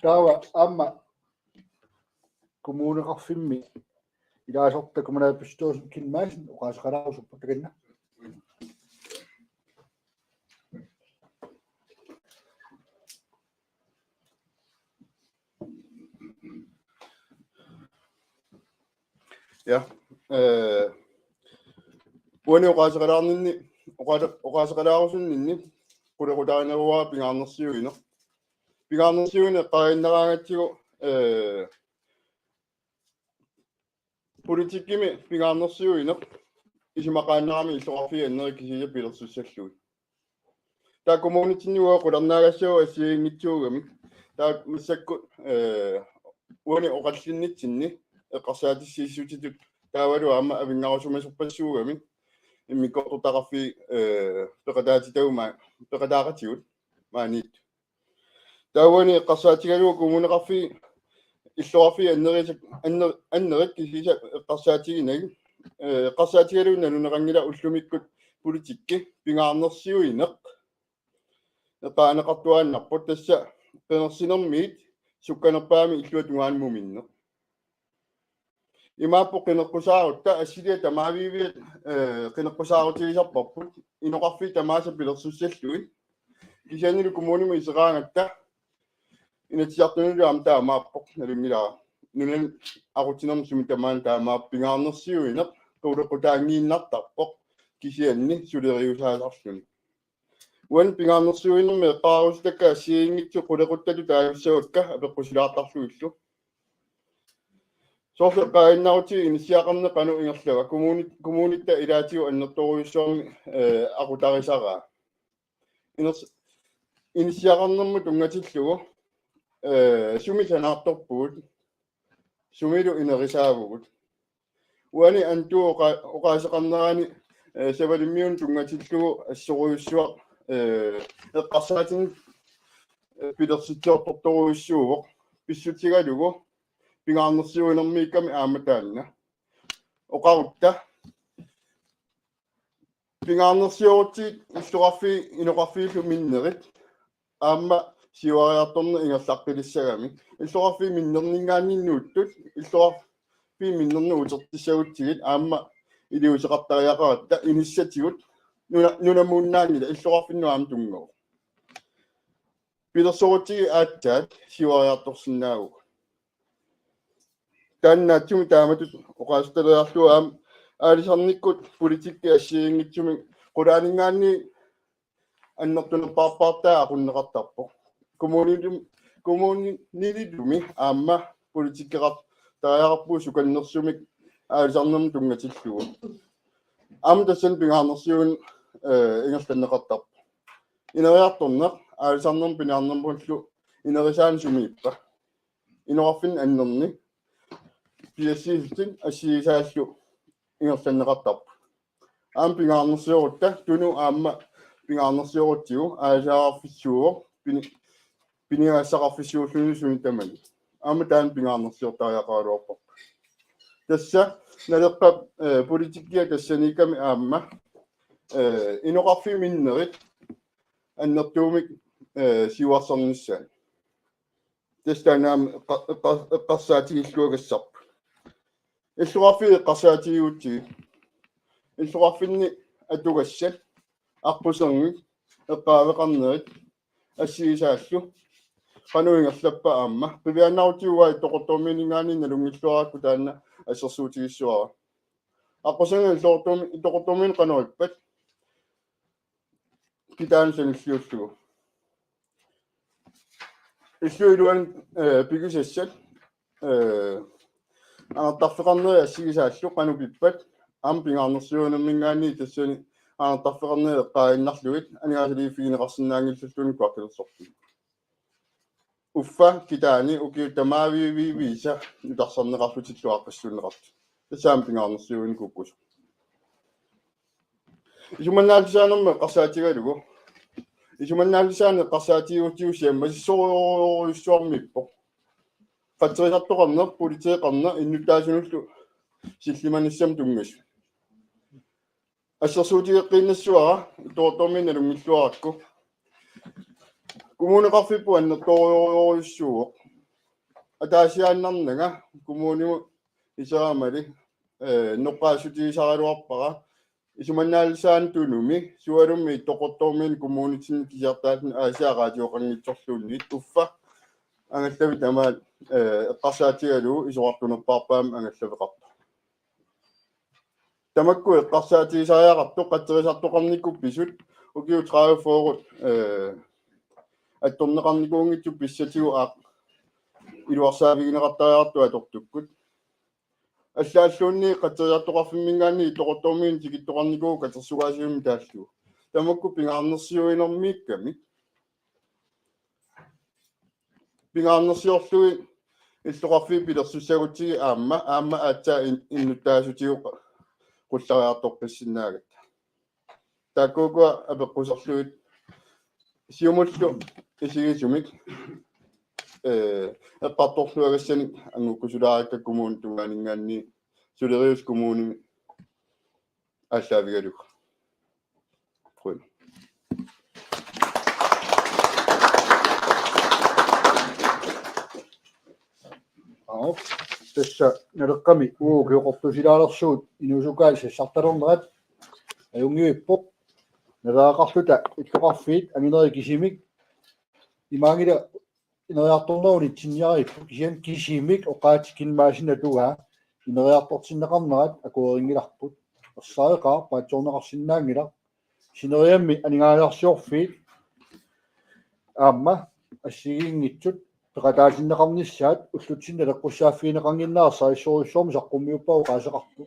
tawa amma kommuneqarfimmi ilaasorta kommunalbestyrelsen kinmaasen uqaasaqalaarusuppattaganna Ja. Uani uqaasaqalaarninni uqaasaqalaarusunninni qulaqutaanerua pingaarnersiuina pingaarnersiuina qainneraagattigu politikkimi pingaarnersiuina isimaqaannerami illuqarfi annerikisiia pilersussalluut taa communitinniua qularnaagassuu assiingitsuugami taa missakku uani uqallinnitsinni eqqarsaatissiissutitut taavalu aama avingarusumasupassuugami immikkortutaqarfi peqataatitauma peqataaqatigut maaniit taawani eqqarsaatigalugu kumuneqarfi illuqarfi annerik kisiisa eqqarsaatiginagi eqqarsaatigalugu naluneqangila ullumikkut politikki pingaarnersiuineq eqaaneqartuaannarput tassa penersinermiit sukkanerpaami illuatungaanmuminneq имааппо кинеққусаарутта ассилиа тамаавивиат кинеққусаарутигисарпарпут иноқарфи тамааса пилерсуссаллуи кисианилу коммунима исераангатта инатиартунилу амта амааппоқ налунгилаа нунан арутинермсуми тамаан таамааппингаарнерсиуинеқ туулеқутаангииннартарпоқ кисианни сулериусаасарлуни уан пингаарнерсуинерми эққарусtakka ассиингитсу қулеқутталу таависсагакка апеққусилаартарлуиллу софеққаиннарути инисиақарне қану ингерлава коммунитта илаатиу аннерторуйуссуарми акутарисараа инисиақарнерму тунгатиллугу суми санаарторпуут сумилу инерисаавугут уани антуу оқаасеқарнерани савалиммиун тунгатиллугу ассоруйуссуа эққарсаатин пилерситсиорторторуйуссуугоқ писсутигалугу пингаарнерсиуинермиикками ааматаанна оқарутта пингаарнерсиорути иллуқарфи иноқарфииллу миннерит аама сиуариарторна ингерларпилиссагами иллуқарфи миннернингааниннууттут иллуқарфи миннерну утертиссагутсигит аама илиусеқартариақаратта иниссатигут нунамууннаанила иллуқарфинну аама тунгоо пилерсорутиги ааттаат сиуариарторсинаагу таннаатсуми тааматут оқаасталеарлуаам аалисарниккут политикки ассиингитсуми қулаанингаанни аннертунерпаарпаартаа aqunneqartarpoq коммунилидуми аама политиккеқар тариақарпуу суканнерсумик аалисарнерми тунгатиллугу аама тассан пингаарнерсиун ингерланнеқартарпу инериарторнеқ аалисарнерми пиниарнермуллу инерисаан сумииппа инеқарфин аннерни пиассиистин ассиисааллу ингерланнеқартарпу аама пингаарнерсиорутта туну аама пингаарнерсиорутсигу аасаарфиссууо пиниассақарфиссууллуни сунитамани аама таан пингаарнерсиортариақаалуарпа тасса налеққа политиккиа тассаниками аама иноқарфи миннерит аннертуумик сиуарсарниссаа тестаанаам эққарсаатигиллуагассарп иллуқарфи эққарсаатигиутсиги иллуқарфинни атугассат арпусернги эққаавеқарнерит ассигисааллу qanуингерлаппа аама пивианнаутиуа тоқорторминингаани налунгиллуаракку таанна ассерсуутигиссуара арпусернги тоқортормин qanуиппат китаансаниллиуллугу иллуилуан пигусассат аартарфеқарнери ассигисааллу qanupippat аам пингаарнерсиунермингаани тассани аартарфеқарнери эққаиннарлугит анигаасилифигинеқарсинаангиллуллуни куаккилерсорту уффа китаани укиутамаавививиса утарсарнеқарлутиллуаққассуунеқарт тассаам пингаарнерсиуин куккус исуманнаалисаанерме қарсаатигалугу исуманнаалисаане қарсаатигуутиусиам массоруйуссуармиппо фатсерисартоқарнер политеқарнер иннутаасунуллу силлиманиссам тунгас ассерсуутигеққиннассуара тоорторминалунгиллуаракку коммунеқарфиппу аннерторюйуссууоқ атаасиааннарнага коммуниу исаамали ноққаасутигисаралуарпара исуманнаалисаан тунуми суалумми тоқортормин коммунитин кисиартаатин аасиараатиоқангитсорлуунни уффа ангаллави тамаат эққарсаатигалуу исоқартунерпаарпаам ангаллавеқарпа тамакку эққарсаатигисариақарту қаттерисартоқарникку писут укиу 30 форут атторнеқарникуунгитсу писсатигу аақ илуарсаавигинеқартариарту атортуккут аллааллуунни қаттериартоқарфиммингаани тоқортормиин тикиттоқарникуу катерсугаасиумми тааллу тамакку пингаарнерсиуинэрмиикками пингаарнерсиорлуи иллоқарфи пилерсуссагутсиги аама аатсаа иннуттаасутигу qulлариарторписсинаагат таккука апеққусерлуит сиумуллу исигисумик эққарторлуагассани ангуккусулааракка коммуун тунгаанингаанни сулериус коммууни аллаавигалук қуй Auf. tässä nalqqami uukiuqortusilaalersuut inusukaal sassartalornerat ajungiuippoq nalaaqarluta illoqarfiit angineri kisimik imaangila ineriartorneruni tinniarippu kisiam kisimik oqaatikinmaasina tugaa ineriartortinneqarnerat akueringilarput ersaeqaa paatsorneqarsinnaangila sineriammi aningaaliarsiorfiit aamma ассигиингитсут пекатаасиннеқарнissaат уллутсинна леққуссааффиинеқарниннаарсаа иссоруссуорми саққуммиуппау qaasеқарту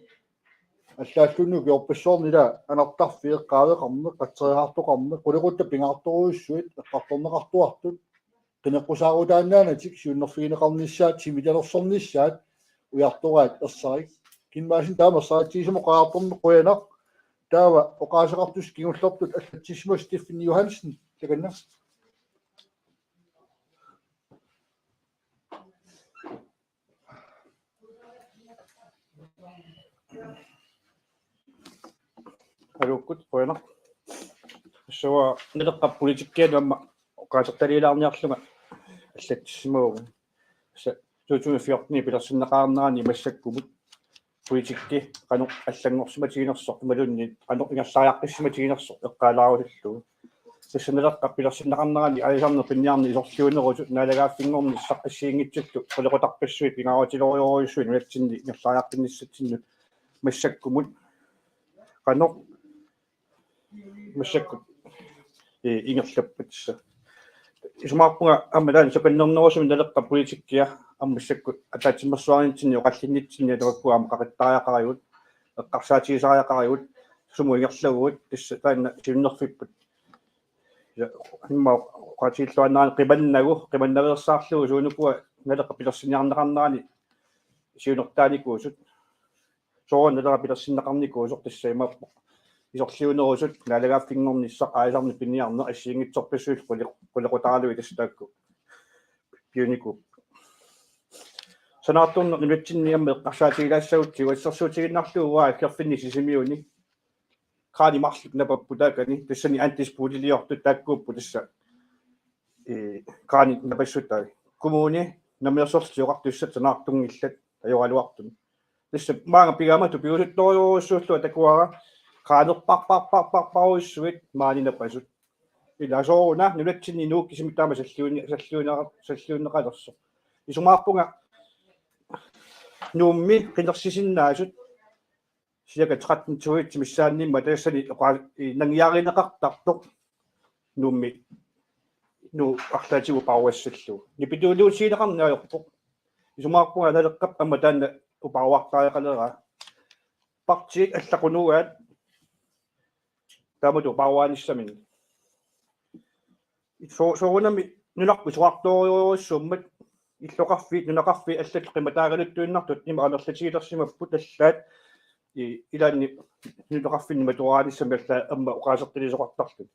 аллааллунну киорпассуорнила анартарфи эққаавеқарне қатсериаартоқарне қулеқутта пингаарторуйуссуит эққарторнеқартуартут қинеққусаарутаанаанатик сиуннерфигинеқарнissaат симилалерсорнissaат уяртораат ерсарик кинмаасин таамерсаатсисимо қаарторне қуянақ таава оқаасеқартус кигуллертут аллатсисмо Стефен Йохансен таканна алуккут қуянақ суа нелеққапполитиккиа намма оқаасерталиилаарниарлуга аллатсимуугу са 2014 пилерсиннеқарнаани массаккумут политикки кану аллангорсиматигинерсор малунни кану ингерлариаққиссиматигинерсор эққалаарулиллугу тассанелеққа пилерсиннеқарнаани аисарнер пинниарни исорлиунерусут наалагааффингорни саққиссиингитсутту қолеқутарпассуит пингааватилориориуссуит нуатсинни ингерлариаққинниссатсиннут массаккумут кану массакку ингерлаппатса исмаарпунга аммалаан саканнернерусум налеққа политиккиа аммассакку атаатимерсуаринтинни оқаллиннитсинни таваккуама қақиттариақариут эққарсаатигисариақариут суму ингерлагуут тасса таанна синнерфиппут имма қатиллуаннаан қиманнаверсаарлугу суунукуа налеққа пилерсиниарнеқарнаани сиунертааникуусут соорн налеқа пилерсиннеқарникуусор тасса имаппо исорлиунерусут наалагааффингорниссақ аисарни пинниарне ассиингитсорпассуит қулеқутаалуи тассаакку пионику санаатторнер нуатсинниамме эққарсаатигилаассагутсигу ассерсуутигиннарлуугаа керфинни сисимиуни qaani marslik napapputakani tassani antispuuliliortu taakkuuppu tassa qaani napassuttai kommuni namiasortiuqartussat sanaartungillat ajoraluartun tassa maanga pigamatu piusuttoriuussuullu takuara qaanerparparparparuissuit maani napasut ilasooruna nulatsinni nuukkisimittaama salluuneqalerso isumaarpunga nuummi qinersisinnaasut сиака 13 миссааннимма тассани нангиаринеқартартоқ нумми ну арлаатигу пауассаллу нипитуулуусиинеқарнаajorpoq исумаарпунга налеққап амма таанна упауартариақалера партиик аллақунугаат таамату пауааниссамин соорунами нунарпу суарториуруссуммат иллоқарфи нунақарфи аллат қиматаагалуттуиннартут нима анерлатигилерсимаппут аллаат илаанни нунеқарфинни матуаанissамалла амма оқаасертилисоқартарлут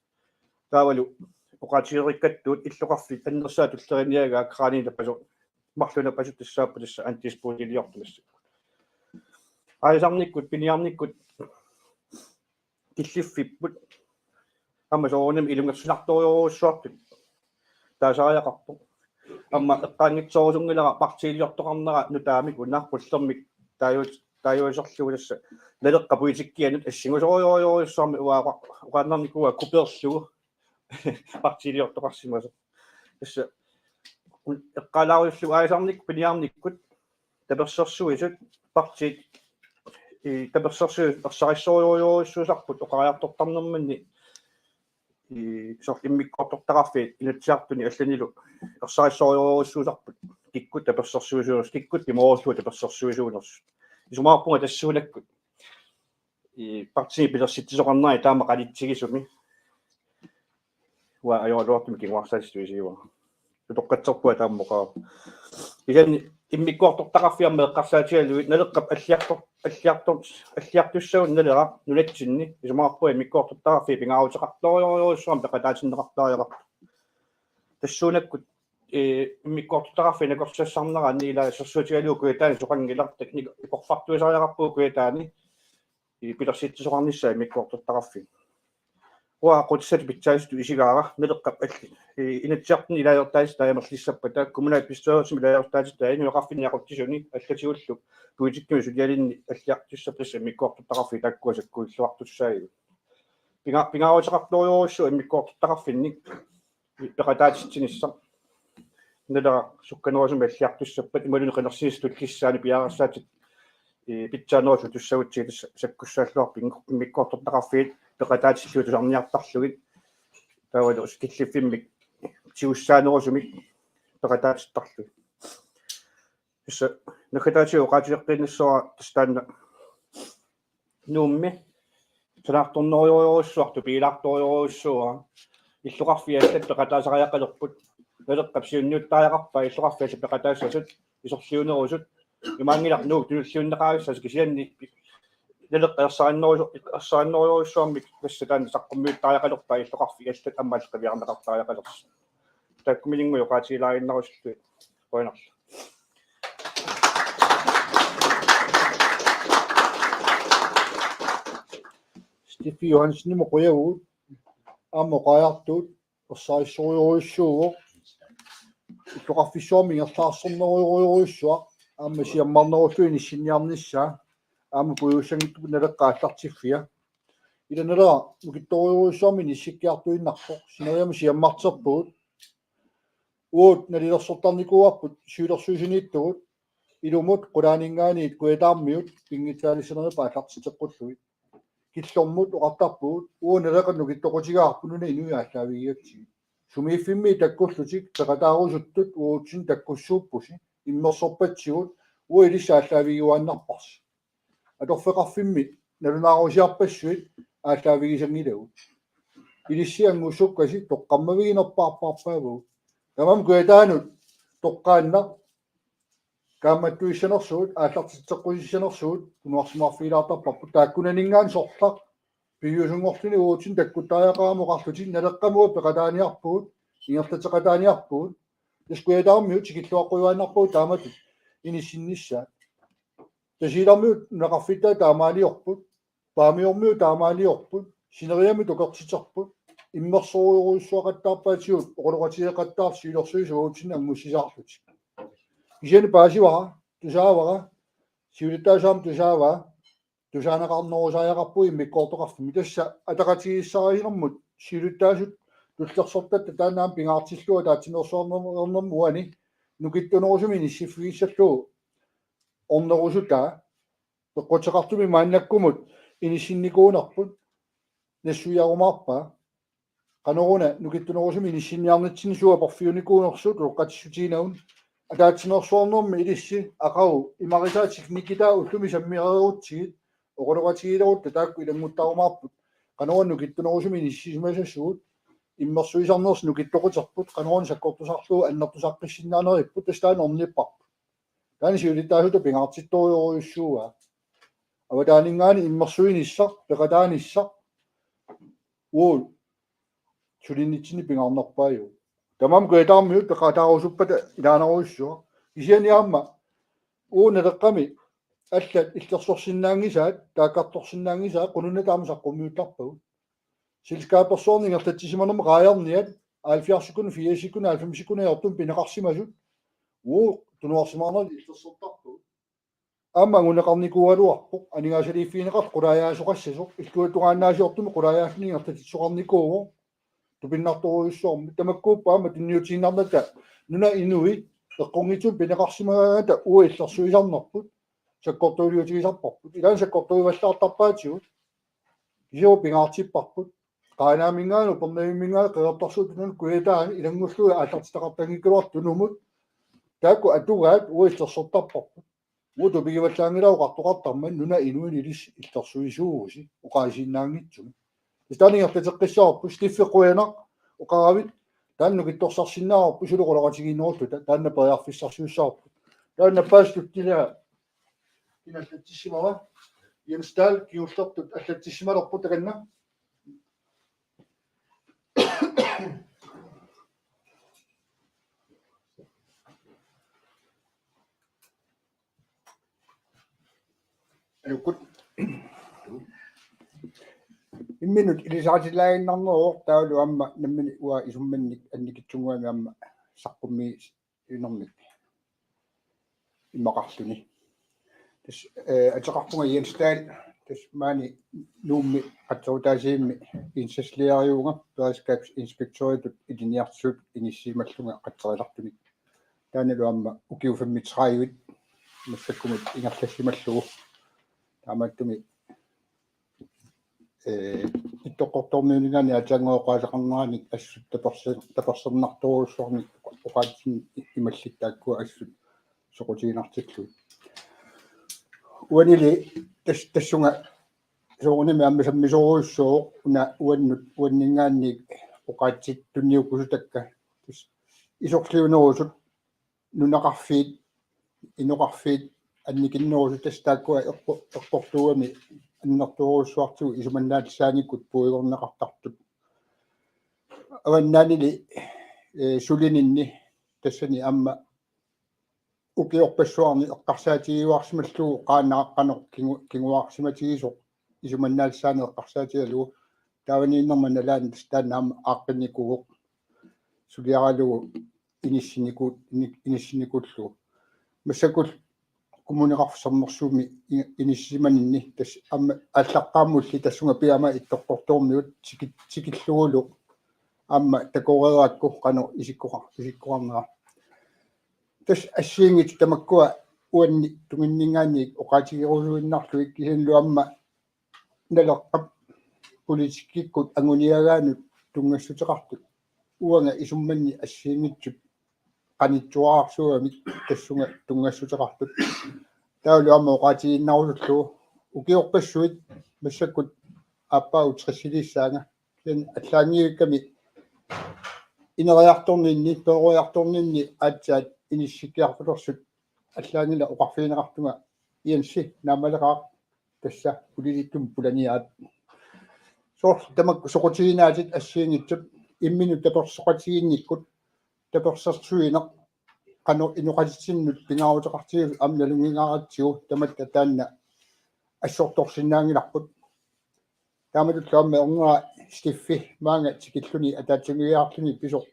таавалу оқаатигериккаттуут иллоқарфи аннерсаат уллериниагаа краанина пасо марлуна пасут тассааппу тасса антиспуутилиортумасса аисарниккут пиниарниккут киллиффиппут амма соорунам илунгерсунарториуруссуартут таасариақарпу амма эққаангитсорусунгилара партиилиортоқарнера нутаамик унаарпуллермик тааюисорлугуласса налеққа политиккианут ассигусориориуссуарми уааннарникуа куперлугу партиилиортоқарсимаса тасса эққалааруиллугу аисарник пиниарниккут таперсерсуисут партиит таперсерсу ерсариссориориуссуусарпут оқариартортарнерманни сор иммиккортортараффиит инатсиартуни алланилу ерсариссориориуссуусарпут киккут таперсерсуисуунерс киккут имоорлуа таперсерсуисуунерс исумаарпунга тассуулаккут партии пилерситтисоқарнери таама қалитсигисуми уа аёлуартуми кигуарсаалистуисиуа тоққатсерпуа тааммоқаа иганни иммиккуартортақарфиарма эққарсаатигалуит налеққап аллиартуссагун налера нулатсинни исумаарпуа иммиккуартортақарфи пингааутеқарториориуссуарма пеқатаатиннеқартариақарпу тассуунаккут иммиккуартортақарфи накорсассарнераани ила сэрсуутигалуукуи таани соқангилартак икорфартуисариақарпуу куитаани пилерситтисоқарниссаа иммиккуартортақарфи Quaqutissat pitsaistut isigaara neleqqap alli inatsiartni ilaayortaas taamерлissappa taakkumuna pissoorsim ilaayortaati taani yoqarfiniaquttisuni allatiullu tuitikkumi sulialinni alliartussap tassa mikkuartuttaqarfi taakkuasakkuilluartussaagilu pingaruutiqartoriorussu imikkuartuttaqarfinni peqataatitsinissa nalera sukkaneruusumi alliartussappat imaluni qenersiistut kissaani piaarassaatit pitsaanerisu tussagutsi sakkussaalluarpi imikkuartuttaqarfiit peqataatitsuutusarniartarlugit taavalu skilliffimik tiussaanerusumik peqataatittarlugit issa nakataatio qaatileqqinnassora tastaanna nuummi sanartornoriorussuartu piilaartoriorussuura illuqarfiallat peqataasariaqalerput naleqqapsiunniuttaajaqarpa illuqarfialla peqataassasut isorliunerusut imaangilarnuuk tunulliunneqaavissas kisianni naleqqersaannerussuarmik tassataanna saqqummiuttaajaqalerpa illuqarfi allat ammalqaviarneqartaajaqalers taakkumilinguyo qaatiilaaginnarussu qoinarlu Steffi Johansen moqoyaguut aammoqaajartuut orsaissoriorussuugo illuqarfissuarmi ingerlaarsorneroriorussuaq aamma siammarnerullu inissinniarnissaa aamma pujuussangittup naleqqaallartiffia ilanelera nukittoriorussuarmi nissikkiartuinnarpoq sineriamu siammarterpuut uut nalilersortarnikuarput syylersuusiniittugut ilumut qulaaningaaniit kuetaarmiut pingitaalisenerupa allartiteqqulluit killormut oqartarpuut uuneleqa nukittoqutigaarpununa inuiaallaavigiatsi sumiiffimmi takkullutik peqataarusuttut uutsin takkussuuppusi immersorpatsigut uilissaallaaviguaannarparsi atorfeqarfimmi nalunaarusiarpassuit ааllaавигисангилагу илиссиангуссуккаси тоққаммавигинерпаарпаарпаагу тамам куятаанут тоққаанна кааматтуиссанерсуут ааллартитсеққусиссанерсуут тунуарсимаарфилаартарпарпу тааккунанингаан сорлақ пиюсунгорлуни уутин таккутааяқарамоқарлутин налеққамуут пеқатааниарпуут ингерлатеқатааниарпуут искуятаармиут сикиллуаққуйуааннарпуут тааматут иниссиннissaа тасилармиут нақарфиттаа таамаалиорпут паамиормиу таамаалиорпут синериами токертитерпут иммерсоруйуруссуақаттаарпаатиут оқулоқатиеқаттаар сиилерсуисуутин ангуссисаарлут кисиани паасивара тусаавара сиулиттаасаам тусаава тусаанеқарнерусааяқарпуи миккоортоқарфими тасса атақатигиссараинэрмут сиулиттаасут туллерсортатта таанаам пингаартиллуа таатинерсуарнернэрмуани нукиттунерусуми ниссиффигиссаллуу орнерусутаа пеққутеқартуми мааннаккумут инисинникуунарпут нассуярумаарпаа каноруна нукиттунерусуми ниссинниарнатсинисуа парфиуникуунерсуут лоққатиссутиинаун атаатсинерсуарнэрми илисси ақау имарисаатик никитаа уллуми саммиреруутсигит оқулоқатигилерутта таакку илангуттарумаарпут каноруна нукиттунерусуми ниссисимасассуут иммерсуисарнерс нукиттоқутерпут каноруна саккортусарлуу аннертусаққиссиннаанериппут тастаана орниппарпут таани сиулиттаасута пингаартитториоруйуссууа аватаанингаани иммерсуиниссақ пеқатааниссақ уу сулиннитсини пингаарнерпааю тамам куятаармиут пеқатаарусуппата илаанеруйуссуа кисианиаама уунелеққами аллат иллерсорсиннаангисаат тааккарторсиннаангисаат qununna таама саққумиуттарпагу силскааперсуорнингерлатсисиманерма qaajарниат 70 секунд 4 секунд 90 секунд яортум пинеқарсимасут уу тунуарсимаарнер иллерсортарпагу ааммагунеқарникуалуарпоқ анигаасалииффиинеқар qulaajaasoqassasuq иллуатугааннаасиортуми qulaajaassнингерлатитсоқарникуувоо тупиннарторуйуссуарми тамаккууппаама тинниутииннарната нуна инуи эққунгитсун пинеқарсимагаата уиллерсуисарнерпут саккортуулиутигисарпарпут илаан саккортуиваллаартарпаатигут кисиу пингаартиппарпут qaaнаамингаану пернавиммингаа қеэртарсуут нун куятаани илангуллуи ааллартитақартангиккулуартунумут таакку атугаат уиллерсортарпарпут мууту пигиваллаангилау қартоқартарман нуна инуин илис иллерсуисууси уқаасиннаангитсуми таанingертатеққиссаарпу стиффеқуянақ уқаравит таанну китторсарсиннаарпу сулоқулоқатигиннеруллута таанна периарфиссарсуиссаарпу таанна паастуттила киналлатсимава Jenstal kiullortut аллатсималерпу таканна алуккут имминут илисаатилаагиннарнероо таалу амма наммини уа исумманник анникитсунгуами амма саққумми инэрмик иммақарлуни тас атеқарпунга Jens Dahl тас маани нуумми қатсорутаасиимми инсаслиариуга beredskabsinspektørit илиниартсуут иниссималлунга қатсерилартуник тааналу амма укиуфаммитраивит массаккумит ингерлассималлугу таамааттуми иттоққорторнуунигани атангооқаасақарнерани ассут таперсернарторуссуарни оқаатсин ималлиттааккуа ассут соқутигинартиллуи уанили тассунга сооними аммасаммисоруйссоо уна уаннут уаннингаанник оқаатсит тунниуккусутакка исорлиунерусут нунақарфиит иноқарфиит анникиннерусут тастааккуа эққортууами аннэртуурусsuartugu исуманнаатсааниккут пуигорнеқартартут аваннаанили сулининни тассани амма укиорпассуарни эққарсаатигиуарсималлугу qaanaаққанеқ кигуаарсиматигисоқ исуманнаатсаани эққарсаатигалугу тааванииннэрма налаани тастаана амма ааққинникугоқ сулиаралугу иниссиникуллугу массакул коммуниқарфсарнерсууми иниссиманинни тас амма аллаққааммулли тассунга пиама иттоққорторниут тикиллугулу амма такорераакку қано исиккоқарнера тас ассиингит тамаккуа уанни тугиннингаани оқаатигерусуиннарлуик кисинлу амма налеққап политиккиккут ангуниагаанут тунгассутеқартут уанга исумманни ассиингитсут qanitsuarsuami tassunga tungassutеqartut taulu amma oqaatiginnarulullu ukiorpassuit massakkut appau trissiliissaanga ken allaangiukkami ineriartorninni peoriartorninni aatsaat inissikkiartulersut allaangila oqarfiineqartunga iansi naamaleqaaq tassa pulilikkum pulaniaat soor tamak soqutiginaatit assiingitsut imminu tapersoqatiginnikkut таперсэрсуинеқ қано инуқалитсиннут пингаарутеқартигу амналунгингааратсигу таматта таанна ассорторсинаангиларпут тааматут лаамма орнера стиффи маанга тикиллуни атаатсунгиаарлуни писоқ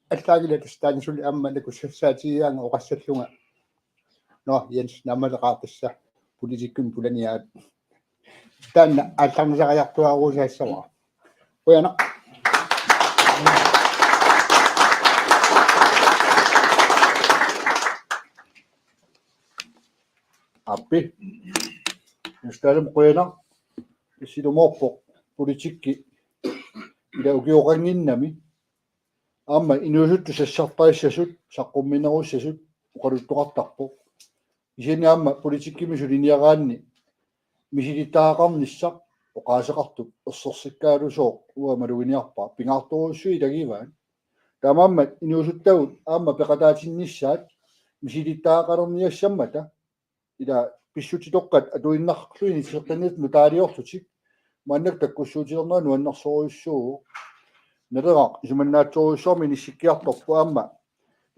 аллаагила тастаанисули амма накуссаатигиаанга оқассаллунга но Jens намалеқаа тасса политиккун пуланиаат таанна алларнисариартуарусаассава уяна аппи сталим qoyana сидоморпо политикки ила угиоқангиннами аама инуусутту сассартаиссасут саққумминеруссасут оқалуттоқартарпо исини аама политиккими сулиниагаанни мисилитаақарниссақ оқаасеқартуп ерсерсиккаалусоо уамалугиниарпаа пингаарторуссуи тагиваан таамааммат инуусуттагут аама пеқатаатинниссаат мисилитаақалерниассаммата ila pissutitoqqat atuinnarluini seqqinit nutaaliorlutik maannak takkussuutilerna nuannarsoruissuugu naleraq isumannaatsoruissuarmi nissikkiartorpu aamma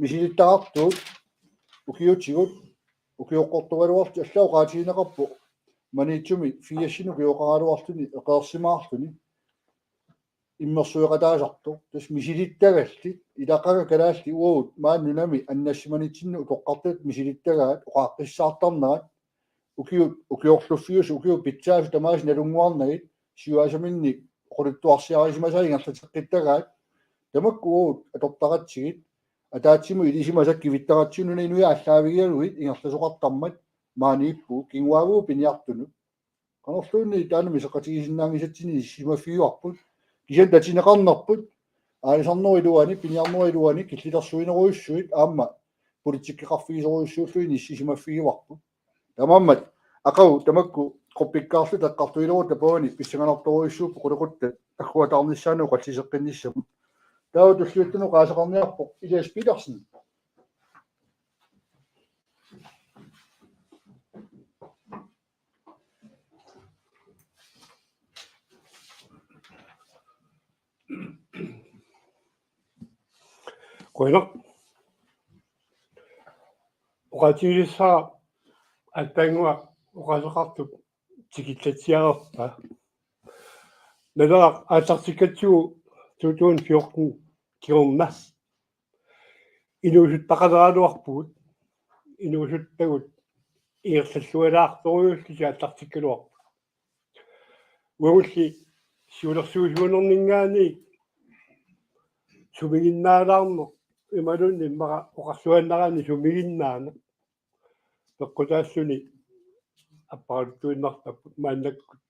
misilittaqartuut ukiutigut ukioqqortugaluartu allauqaatigineqarpu maniitsumi fiassinu ukioqaraluarluni eqeersimaarluni иммерсуеқатаасарто тас мисилиттагалли илақага калаалли уут мааннунами аннассиманитсинну тоққартут мисилиттагаат оқааққиссаартарнерат укиорлуффиус укиу питсаасу тамаас налунгуарнагит сиуасаминни оқулуттуарсиарисимасаингерлатеққиттагаат тамакку уут атортаратсигит атаатсиму илисимасакки виттаратсинуна инуя аллаавигиалуит ингерласоқартармат мааниппу кингуагуу пиниартуну канерлуунни таанами сеқатигисиннаангисатсини симафиуарпут кисен татинеқарнерпут аалисарнерилуани пиниарнерилуани киллилерсуинеруйуссуит аама политиккеқарфигисоруйуссууллуини сисимаффигиварпут тамааммат ақау тамакку қоппиккаарлу таққартуилеру тапауани писсаганарторуйуссууппу қулеқутта аггуатаарниссаану қаллисеққинниссаму таау туллиуттуну qaasaqarniarpo илиас пиларсин qoyna oqatigilissaa attangua oqasaqartup tikillatiarerpa Nalaq atartikatsu tutuun 14 kilomas. Inuusuttaqalaaluarpugut. Inuusuttagut iirsallualaartoruulli atartikaluarpu. Uulli siulersuusuunerningaani sumiginnaalaarno imalunni maqa oqarsuannarani sumiginnaana peqqutaassuni аппаратуиннартаппут мааннаккут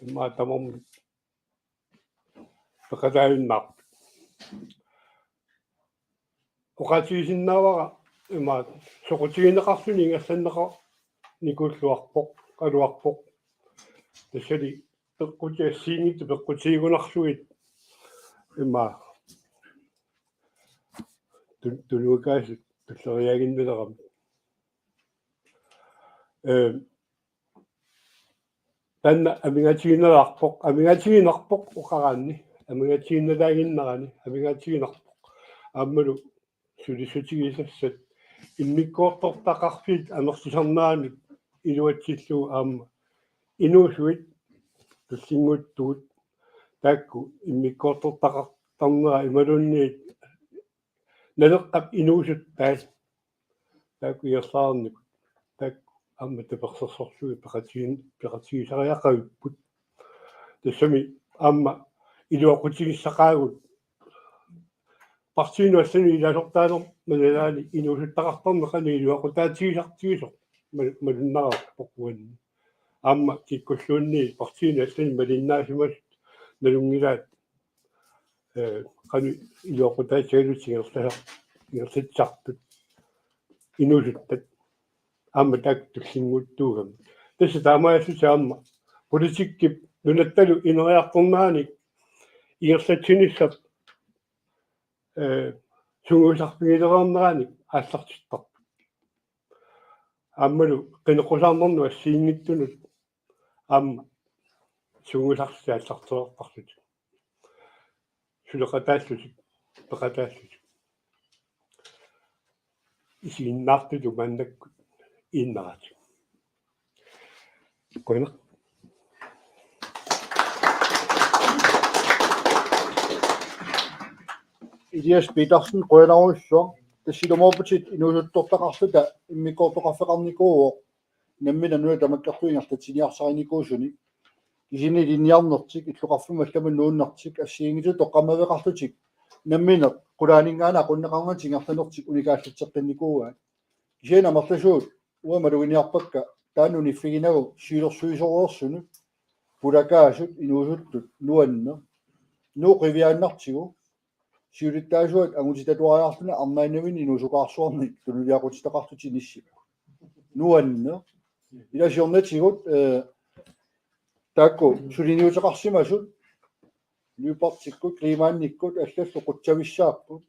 имаа тамармут пекатаавиннаап оқатиисиннаавара имаа соқутигинеқарсуни ингерланнеқа никууллуарпоқ қалуарпоқ тассали пеққутиассиингиту пеққутигунарлугит имаа тунуукаасут туллериагиннелерам танна амигатигинарпоқ оқараанни амигатигинналаагиннерани амигатигинарпоқ ааммалу сулисутигисассат иммиккуортортақарфит амерлисарнаанут илуатсиллуу аама инуусуит туссингуттугут таакку иммиккуортортақартарнера ималунниит налеққап инуусут таас таакку иерлаарникут таакку аама таперсерсорлуги пеқатигисариақавиппут тассами аама илуақутигиссақаагут партиинуассани иласортаанер малалаани инуусуттақартарнеқани илуақутаатигисартигисо малуннараппоқуанни аама киккуллуунни партиинуассани малиннаасимас налунгилаат qanu illuaqutaasigalutigerlasa igerlitsartut inuusuttat aamma taak tullinguuttuugam tassa taamaassusaamma politikkip nunattalu ineriartornaani igerlatsinissap sunguusarpigilereernerani aallartittarput aammalu qineqqusaarnernu assiingittunut aamma sunguusarsiaallartorparlut сулеқатаассусик пеқатаассусик исииннаартуту маннаккут ииннаратик коина Elias Petersen qoinaruussua тассилумоорпутит инуусуттортақарлута иммиккуортоқарфеқарникууо наммина нуа тамаккартуингартатсиниарсариникуусуни кисини линниарнертик иллуқарфума аллама нууннартик ассиингиту тоққамавеқарлутик наммина қулаанингаана қуннеқарнатингерланертик уникааллатсеққинникууа кисина марласуут уамалугиниарпакка таануни фигинагу сиилерсуисоруерсуну пулакаасут инуусуттут нуанна нуқивиааннартигу сиулиттаасуат агутитатуариарлуна арнаинавин инуусукаарсуарник тулулиақутитақартути ниссипа нуанна иласиорнатигут таакку сулиниутеқарсимасут ньюпартиккут климаанниккут аллаллу қутсависсааппут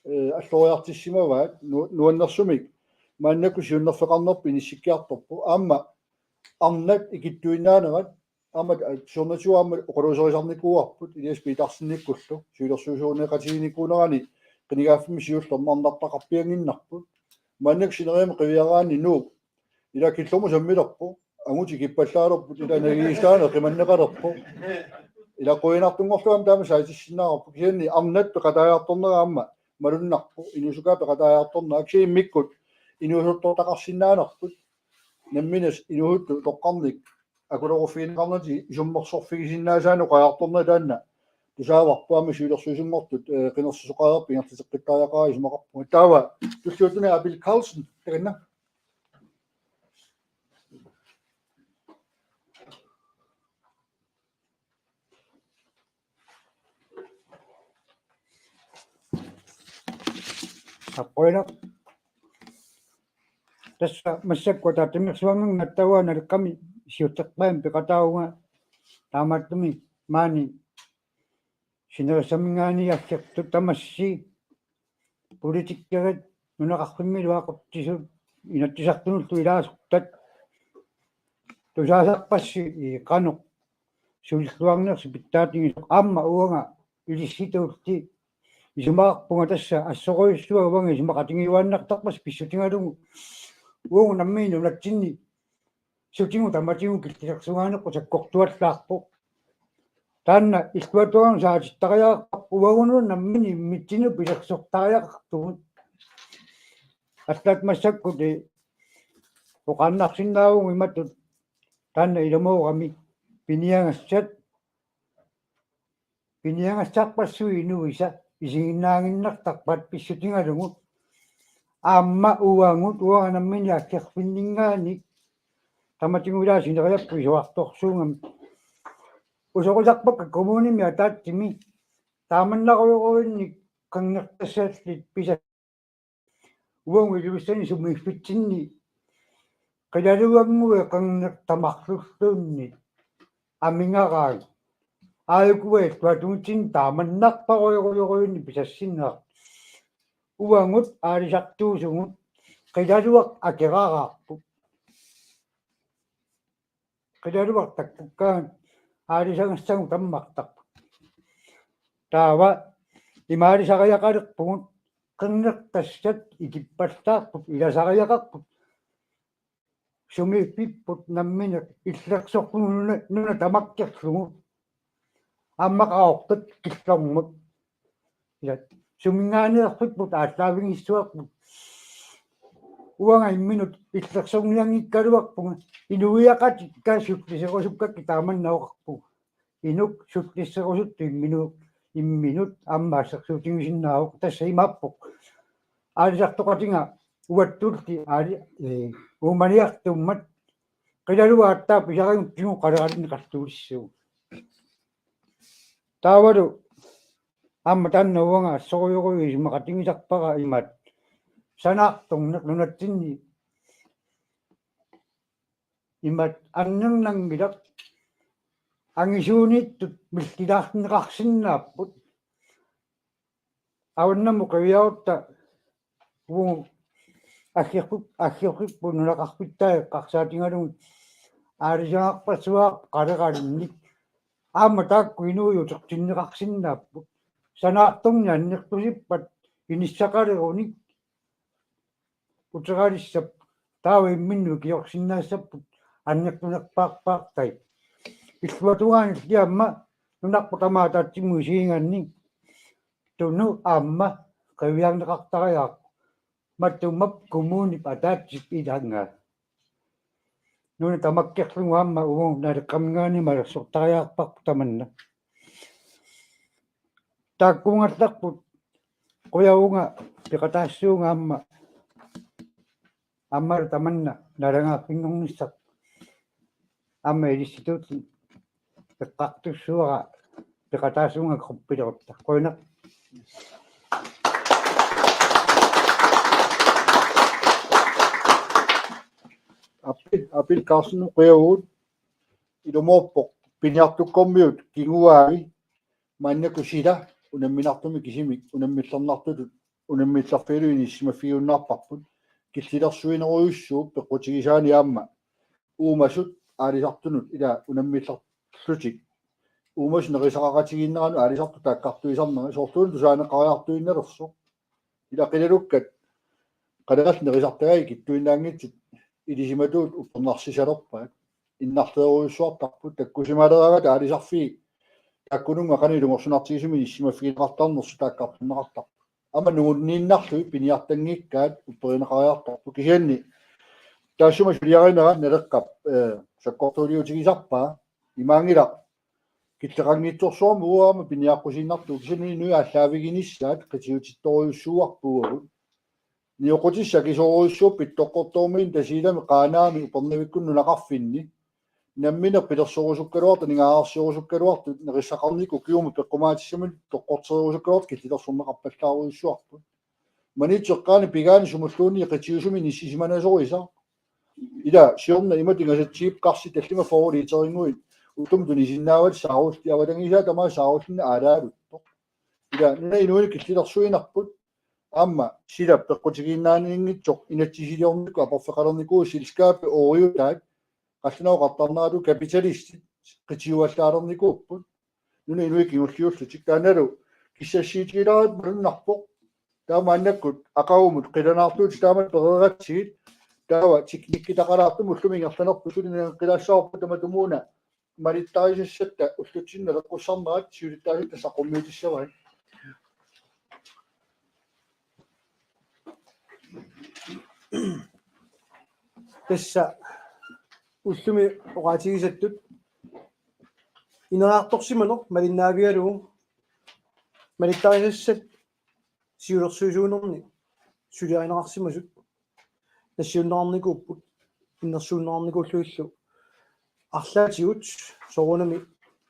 аллориартиссимаваат нуаннерсумик мааннаку сиуннерфеқарнерпи ниссиккиарторпу аама арнат икиттуиннаанерат аама сиорнатуаама оқолуусерисарникууарпут Elias Petersenниккуллу сиулерсуусуунеқатигиникуунерани қинигааффими сиуллерма арнартақарпиангиннарпут мааннак синериами қивиараани нуу ила киллому саммилерпу агути киппаллаалерпут ила нагиистаане қиманнеқалерпу ила қуинартунгорлуам таама саатиссинаарпу кианни арнат пеқатааяарторнераама малуннарпу инусукаа пеқатааяарторна аксииммиккут инусуттортақарсинаанерпут намминас инуhuttу тоққарник акулоруффиинеқарнати исуммерсорфигисиннаасаану қаярторна таанна тусааварпуама сиулерсуисунгортут қинерсусоқаерпи ингертисеққиттааяқаа исумақарпу таава туллуутуна Абил Карлсен тагинна аппоина тасса массаккута тимерсуангнаттауана лекками сиуттеқпаам пеқатаауга таамааттуми маани синерсамингаани тамасси политиккагат нунеқарфиммилуақортису инаттисартунулту илаасуттат тусаасарпасси иқано сулиллуарнерси питтаатиги аама уанга илисситуулти исумаарпунга тасса ассоруйуссуа уанга исумақатингиуааннартарпас писсутингалугу уангу наммиину натсинни сутингу таматингу килтисарсугаанеққу таккортуаллаарпу таанна иллуатуан саатиттариааққап уагуну наммини митсину пилерсортариақартугут атлат массаккути оқаннарсиннаавуг иматут таанна иламоорами пиниангассаарпассуи инуиса исигиннаангиннартарпат писсутингалугу аамма уангут уаганаммини аккерфиннингааник таматингулаа синериаппу исуарторсуунгам усоқусарпакка коммуними атааттими тааманнаруйоруинник қангертассааллит писа уангу илуссани сумииффитсинни қилалуангуе қангертамарлуллуунни амингарааг аалкуэ туатуутин тааманнарпаруйоруйоруинни писассиннаа уангут аалисартуусугут қилалуақ акераараарпу қилалуақ таккуккаан аалисангассагу таммартарпу таава имаалисариақалерпугут қиннертассат икиппаллаарпут иласариақарпут сумииппиппут наммина иллерсорпугуна нуна тамаккерлугу аммақаортат киллормут ила сумингааниерпут ааллаавигиссуарпут уанга имминут иллерсорниангиккалуарпуга инуиақати каасуттисерусуккакки тааманнаоқарпу инук суттиссерусутту имминут аммаассерсуутингисиннаавоқ тасса имааппоқ аалисартоқатинга уаттулти аали уманиартуммат қилалуааттаа писарагун кигу қалераалинни қартуулиссуу таавалу амма таннауанга ассоруйоруи исмақатингисарпара имат санаартурнеқ нунатсинни имат аннернангилақ ангисууниттут миллилаарнеқарсиннааппут аваннаму қавиаорта уу аггерпу нулақарпиттаа қарсаатингалугу аалисаақпассуаа қалераалинник аама таакку инуйутертиннеқарсиннааппут санаартурни аннертусиппат иниссақалеруник утералиссап таава имминну киорсиннаассаппут аннертунерпаарпаартай иллуатугаани киамма нунарпутамаа таатсимму сиинганни туну аама қавиарнеқартариаа маттуммап коммуни патаатсип иланга нуна тамаккерлугу аама угу налеққамгаани малерсортариаарпарпу таманна тааккунгалларпут қуяунга пиқатаассуунга аммара таманна налангаарпингорниссақ амма илисситуути пеққартуссуара пиқатаассуунга круппилерутта қуйна апил карсну қуяуут илумоорпоқ пиниартуккормиут кигуааги маннакусила унамминартуми кисимик унаммиллернартутут унаммиллерфилуини симафиуннаарпарпут киллилерсуинеруйуссуу пеққутигисаани аама уумасут аалисартунут ила унаммиллерлутик уумас нерисақақатигиннерану аалисарту тааккартуисарнера соортуун тусаанеқариартуиннерсо ила қилалуккат қалерал нерисартагаи киттуиннаангитсут илисиматуут уппернарсисалерпаат иннарлеруйуссуартарпут таккусималерагат аалисарфи таккунунга канилунгорсунартигисуми иссимаффигилеқартарнерсу тааккартуннеқартарпу ама нууннииннарлуи пиниартангиккаат упперинеқариартарпу кисианни таасума сулиаринера налеққап саккортулиутигисарпаа имаангила киллеқангитсорсуарму уаама пиниаққусиннарту кисианни нуи аллаавигиниссаат қитиутитторуйуссуарпугут ниоқутисса кисоруйуссууппит тоққортуумиин тасилами қаанаами упернавиккунну нақарфинни наммина пилерсорусуккалуарта нигаарсиорусуккалуарту нериссақарнику киума пеққумаатиссамут тоққортерусуккалуарт киллилерсорнеқарпаллааруйуссуарпу манитсеққаани пигаани сумуллуунни қитиусуми ниссисиманасоруиса ила сиорна иматингасатсиип қарси таллима форулиитерингуи утумтуни синнаават саарулти авалангисаа тамаа сааруллина аалаалутто ила нуна инуини киллилерсуинарпут аама силап пеққутигиннаанингитсоқ инатсисилиорнику апорфеқалерникуу силскаапи ориутаат қаллинаоқартарнералу капиталист қитиуаллаалерникууппут нуна инуи киуллиуллутик тааналу киссассиитигилаат малуннарпоқ таама аннаккут ақаумут қиланаартуут таамат перератсигит таава тикниккитақалаарту муллумингерланерпу сулинеққилаассаорпу таматумууна малиттарисассатта уллутсиннала қуссарнерат сиулиттаасит тасақуммиутиссавай тасса уллуми оqaатигисаттут инераарторсиманеқ малиннаавиалугу малиттарисассат сиулерсуусуунерни сулиаринеқарсимасут нассиуннаарникууппут иннерсууннаарникууллуиллу арлаатигут сорунами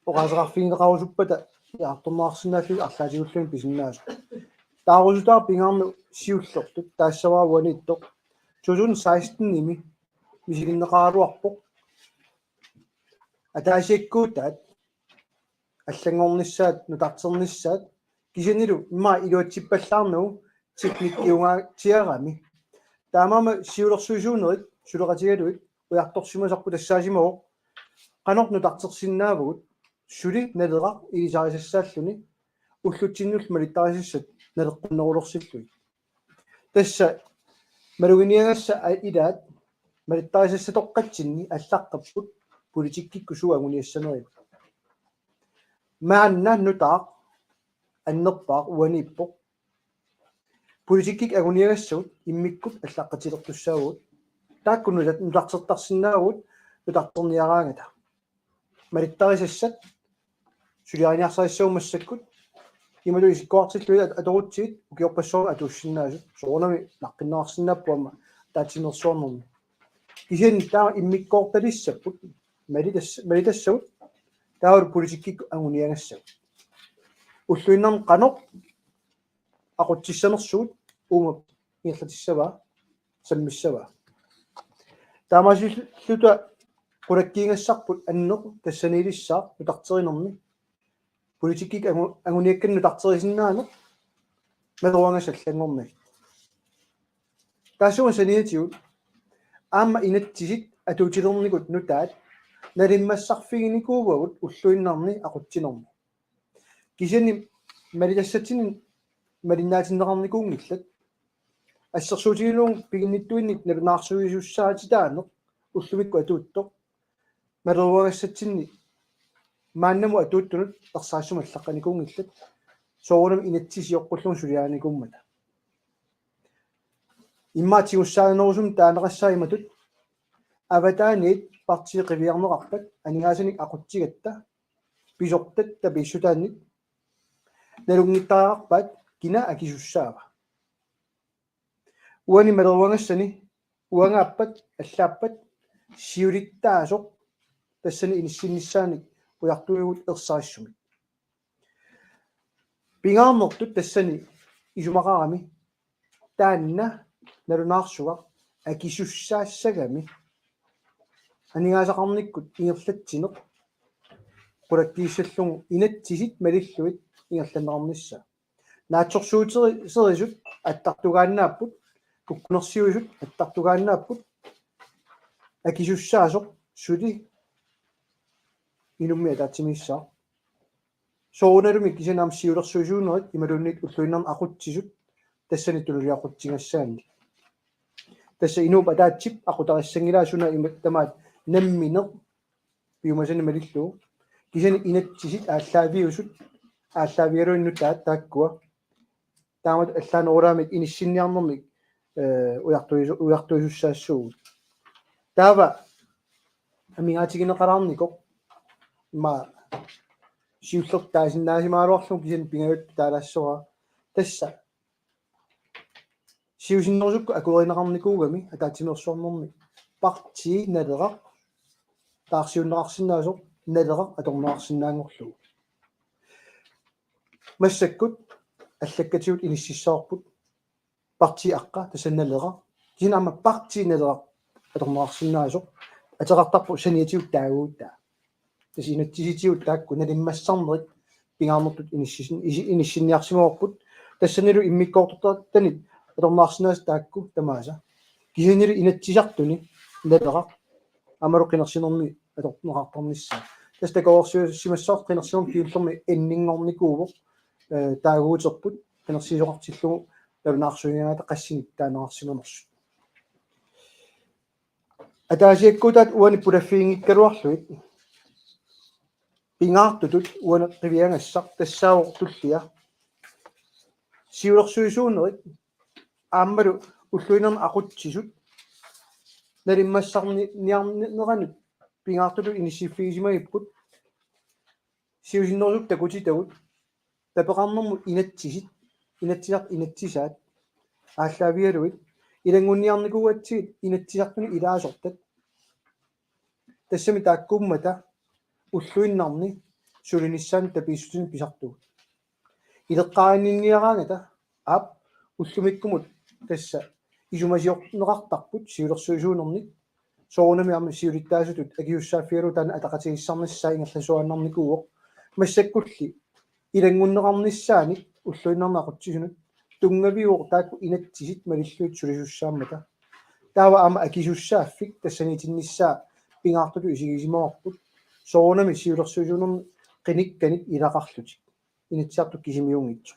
оqaасеқарфигинеқарусуппата яарторнаарсинааллу арлаатигуллуми писиннаасу таарусутаар пингаарну сиуллертут таассаваауани иттоқ 2016-ними мисигиннеқаралуарпоқ атаасиаккуутаат аллангорниссаат нутартерниссаат кисанилу имма илуатсиппаллаарнуу техниккиунгаа тиарами таамаама сиулерсуусуунерит сулеқатигалуит уярторсимасарпу тассаасимао qanor нутартерсиннаавгут сули налеqa илисарисассааллуни уллутсиннул малиттарисассат налеққуннерулерсиллуи тасса малугиниагасса илаат малиттарисассатоққатсинни аллаққаппут политиккикку суагуниассанерит маанна нутаа аннерпаа уаниппоқ политиккик агуниагассагут иммиккут аллаққатилертуссаагут тааккуннулат нутартертарсинаагут нутартерниараангата малиттарисассат сулиариниарсариссаумассаккут ималу исиккуартиллуи аторутсигит укиорпассоо атуссиннаасут соорнами наққиннаарсиннааппуама таатсинерсуарнерми кисен таа иммиккоорталиссаппут малитассагут таавал политиккик агуниагассагут уллуиннарн qanor aqutsissanersugut uuma ирлатиссаваа саммиссаваа таамасиллута qulakkiingassarput аннеқ тассанилиссаа нутартеринерми политиккик агуниакканну тартерисиннаане малуангасаллангорнагит таасуун саниатигут аама инатсисит атуутилерникут нутаат налиммассарфигиникуувагут уллуиннарни aqutсинерми кисани малитассатсинин малиннаатиннеқарникуунгиллат ассерсуутигилуун пигинниттуинник налунаарсуисуссаатитаанеқ уллумикку атуутто малуагассатсинни мааннаму атууттунут тарсаассума аллаққаникуунгиллат соорунам инатсисиоққуллун сулиааникуммата иммаатигуссаанерусум таанеқассаиматут аватаанит партиқивиарнеқарпат анигаасаник ақутсигатта писортат табиссутаанник налунгиттаарпат кина акисуссаава уани малуагассани уангааппат аллааппат сиулиттаасоқ тассани иниссиннссааник уяртуигут ерсаассуми пингаарнертут тассани исумақарами таанна налунаарсуга акисуссаассагами анигаасақарниккут ингерлатсинеқ qulakkiissallungu inattisit malilluit ингерланнеқарнisса наатсорсуутерисерисут аттартугааннааппут куккунерсиуисут аттартугааннааппут акисуссаасоқ сули инумми атаатсимиссаа соонерми кисенаам сиулерсуусуунерит ималунник уллуиннарн aqutsisut тассани тулулиақутсигассаанни тасса инуп атаатсип aquтариссангилаасуна иматтамаат намминеқ пиумасани малиллуу кисани инатсисит ааллаавиусут ааллаавиалуиннутаат тааккуа таамат аллаанеруламик иниссинниарнэрмик уяртуисуссаассуугут таава амигаатигинеқалаарникоқ ма сиуллертаасиннаасимаалуарлу кисани пингавут таалаассора тасса сиусиннерсукку акуеринеқарникуугами атаатимерсуарнэрми парти налерақ таарсиуннеқарсинаасоқ налерақ аторнеқарсинаангорлугу массаккут аллаккатигут иниссиссаарпут парти аққа тассанналеqa кисинама парти налерақ аторнеқарсинаасоқ атеқартарпу саниатигут таагуутаа тасинатсиситигут таакку налиммассарнерит пингаарнертут иниссинниарсимаорпут тассанилу иммиккоортартанит аторнеқарсинаас таакку тамааса кисанилу инатсисартуни налеqa амалоқинерсинерми аторнеқартарнisса тастакоорсиусимассаар қинерсинерм киуллерми иннингорникуувоқ таагуутерпут қинерсисоқартиллугу талунаарсуигаата қассиник таанеқарсиманерсу атаасиаккутаат уани пулаффиингиккалуарлуит pingaartutut uana qiviangassaq tassaavortullia siulersuisuunerit aammalu ulluinerna aqutsisut nalimmassarni niarneranut pingaartutut inissifiisimagipput siusinnersuk takutitagut tapeqarnermut inatsisart inatsisaat ааллаавиалуит илангунниарникуатсигит инатсисартуни илаасортат тассами тааккуммата уллуиннарни сулиниссаани тапииссутини писартугут илеққаринниараангата аап уллумиккумут тасса исумасиорнеқартарпут сиулерсуисуунерник соорунами арми сиулиттаасутут агиуссааффиалу таана атақатигиссарнассаа ингерласуаннарникууоқ массаккулли илангуннеқарниссааник уллуиннарнаақутсисунут тунгавиуор таакку инатсисит малиллуит сулисуссааммата таава ама акисуссааффик тассанитинниссаа пингаартуту исигисимоорпут соорунами сиулерсуисуунерни қиникканик илақарлутик инатсиарту кисимиунгитсу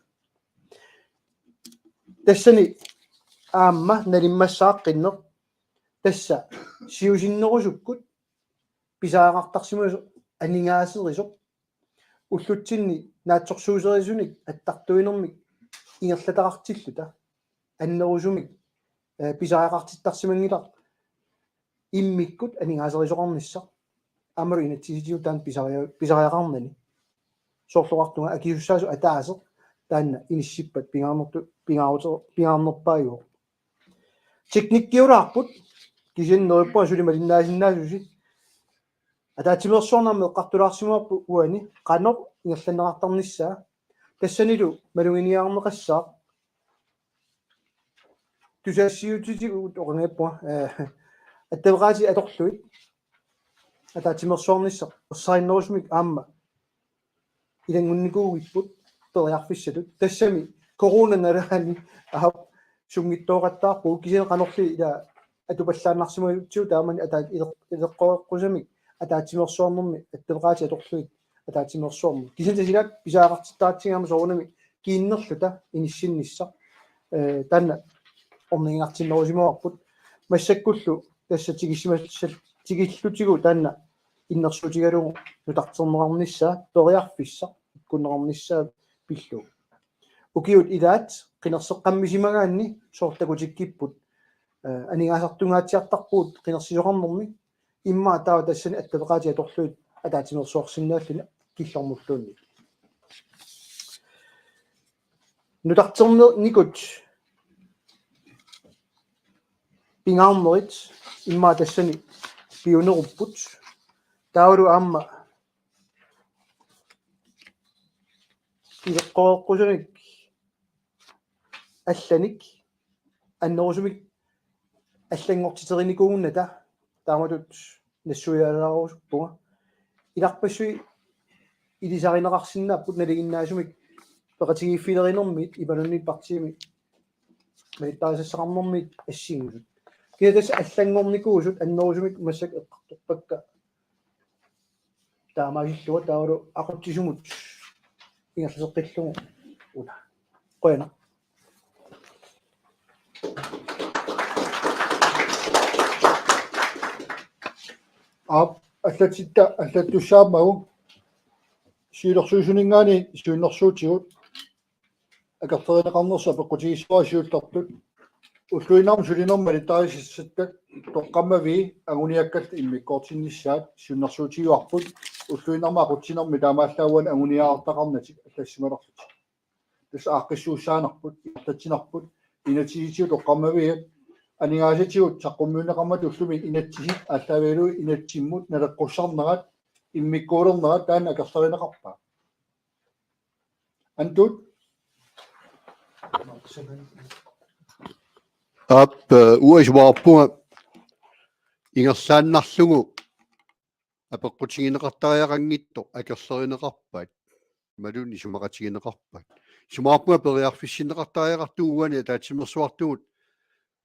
тассани аама налиммассааққиннер тасса сиусиннерусуккут писаагартарсимасо анингаасерисо уллутсинни наатсорсуусерисуник аттартуинермик ингерлатақартиллута аннерусумик писаагартиттарсимангилар иммиккут анингаасерисоқарнisса амару инатсиситиу таан писариақарнани соорлуартунга акиуссаасу атаасеқ таанна иниссиппат пингаарнерпааюо техниккиулаарпут кисиннериппуа сулималиннаасиннаасуси атаатимерсуарнарме эққартулаарсимуарпу уани қанер ингерланеқартарниссаа тассанилу малугиниаарнеқассаа тусаассиутитигут оқангаппуа аттавеқаати аторлуит атаатимерсуарнисса ерсариннерусмик аама илангунникуугиппут периарфиссатут тассами коронанерани аап сунгиттоораттаарпу кисин канорли ила атупаллааннарсимагутсуу таамани атаат илеққоэққусамик атаатимерсуарнерми аттавеқаати аторлуит атаатимерсуарми кисин тасилаат писаақартиттаатсигаама соорунами кииннерлута иниссиннисса таанна орнингартиннерусимоарпут массаккуллу тасса тигиллутигу таанна иннерсуутигалугу нутартернеқарнissaа периарфисса иккуннеқарнissaа пиллу укиут илаат қинерсеққаммисимагаанни соортакутиккиппут анигаасартунгаатсиартарпуут қинерсисоқарнерми иммаа таава тассани аттавеқаати аторлуит атаатимерсуарсиннааллуна киллормуллуунни нутартерникут пингаарнерит иммаа тассани пиунеруппут таавалу аама илеққоэққусаник алланик аннерусумик аллангортитериникуугунната тааматут нассуяалаарусуппунга иларпассуи илисаринеқарсиннааппут налигиннаасумик пеқатигииффилеринэрмит ипалунни партиими меиттаасассақарнэрмит ассингусут киатас аллангорникуусут аннерусумик массак эққарторпакка таамаасиллуа таавалу ақутсисумут ингерласеққиллугу уна қояна ап аллатитта аллаттуссаамагу сиилерсуусунингаани суиннэрсуутигут акартеринеқарнерса пеққутигиссуасиултартут уллуинаарм сулинермали таасиссаттак тоққаммави агуниаккалт иммиккоортиннissaат суиннэрсуутигуарпут уллуинарма ақутсинерми таамааллаауан агуниаартақарнатик аллассималерлут тас ааққиссууссаанерпут артатсинерпут инатсиситиу тоққаммавиат анигаасатигут саққуммуунеқармат уллуми инатсисит ааллаавиалуи инатсиммут налеққуссарнерат иммиккуулернерат таана акерсаринеқарпаа антут ап уасуарпунга ингерлааннарлугу апеққутигинеқартариақангитто акерлеринеқарпаат малуни сумақатигинеқарпаат сумаарпунга периарфиссинеқартариақартугуани таатсимерсуартугут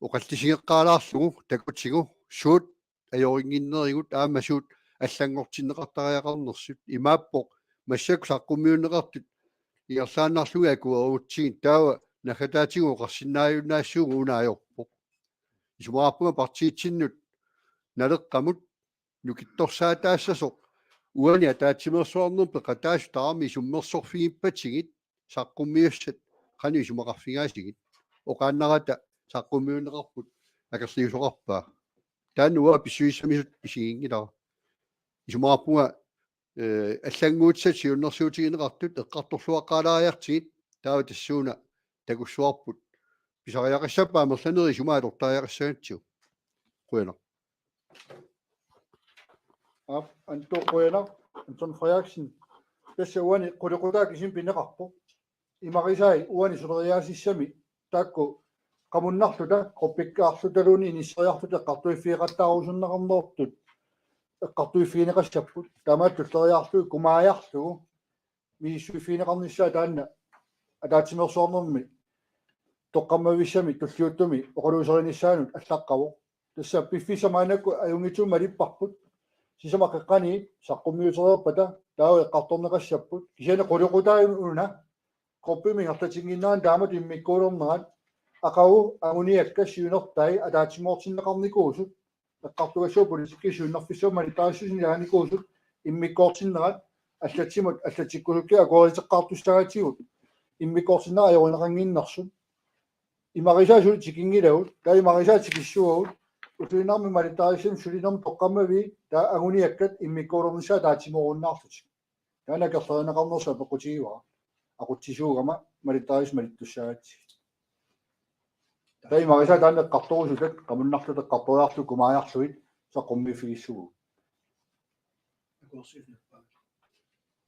оқаллисигеққаалаарлугу такутсигу суут аёрингиннеригут аамасуут аллангортиннеқартариақарнерсут имааппоқ массак саққуммиунеқартут иерлааннарлуги акуерутсигин таава нахатаатигу оқарсинааюнаассуугу унаajorpoq исумаарпунга партиитсиннут налеққамут нукитторсаатаассасоқ уани атаатсимерсуарнер пеқатааш таами суммерсорфигиппатсигит саққуммиуссат қани сумақарфигаасигит оқааннарата саққуммиунеқарпут акерлиусоқарпаа таануа писсуиссамисут исигингилара исумаарпуга аллангуутсат сиуннэрсуутигинеқартут эққарторлуаққалаариартигит таава тассууна такуссуарпут писариақассаппаа мерланери сумаалортариақассагатсиу қуяна анто қуяна антон фаяксин пессе уани қулеқутаа кисим пинеқарпо имарисай уани сулериаасиссами таакку qamуnnarluta qoppikkaarsutaluuni inisseriarluta eqqartuiffiiqattaarusunneqarnertut eqqartuiffiineqassapпут таамааттуллериарлуи кумааярлугу мииссуиффиинеқарнissaа таанна атаатимерсуарнерми тоққаммависсами туллиуттуми оқалуусеринissaанут аллаққаву тасса пиффисамаанакку аюнгитсума липпарпут сисамаққани саққуммиутерерпата таава эққарторнеқассаппут кисиане қулеқутааюна qoppimingertatsinginnaан таамат иммиккуулернерат акау агуниакка сиунертай атаатимоортиннеқарникуусут эққартугассуу политиккисууннарфиссуумани таассусинилааникуусут иммиккоортиннерат аллатсимут аллатиккулукки акуарисеққартустагатигут иммиккоортиннера аёринеқангиннарсут имарисаасут тикингилагут таа имарисаа тикиссуагут утуинарми малитаариссим сулинерми тоққаммави таа агуниаккат иммиккуулернissaа таатимооруннаарлут таана керлеринеқарнерсаа пеқутигивара aqutsisuugama malitaris malitussaagati tai marisa tanne qartorusutat qamunnarluta qartoriarlu kumaajarluit saqqummifigissugu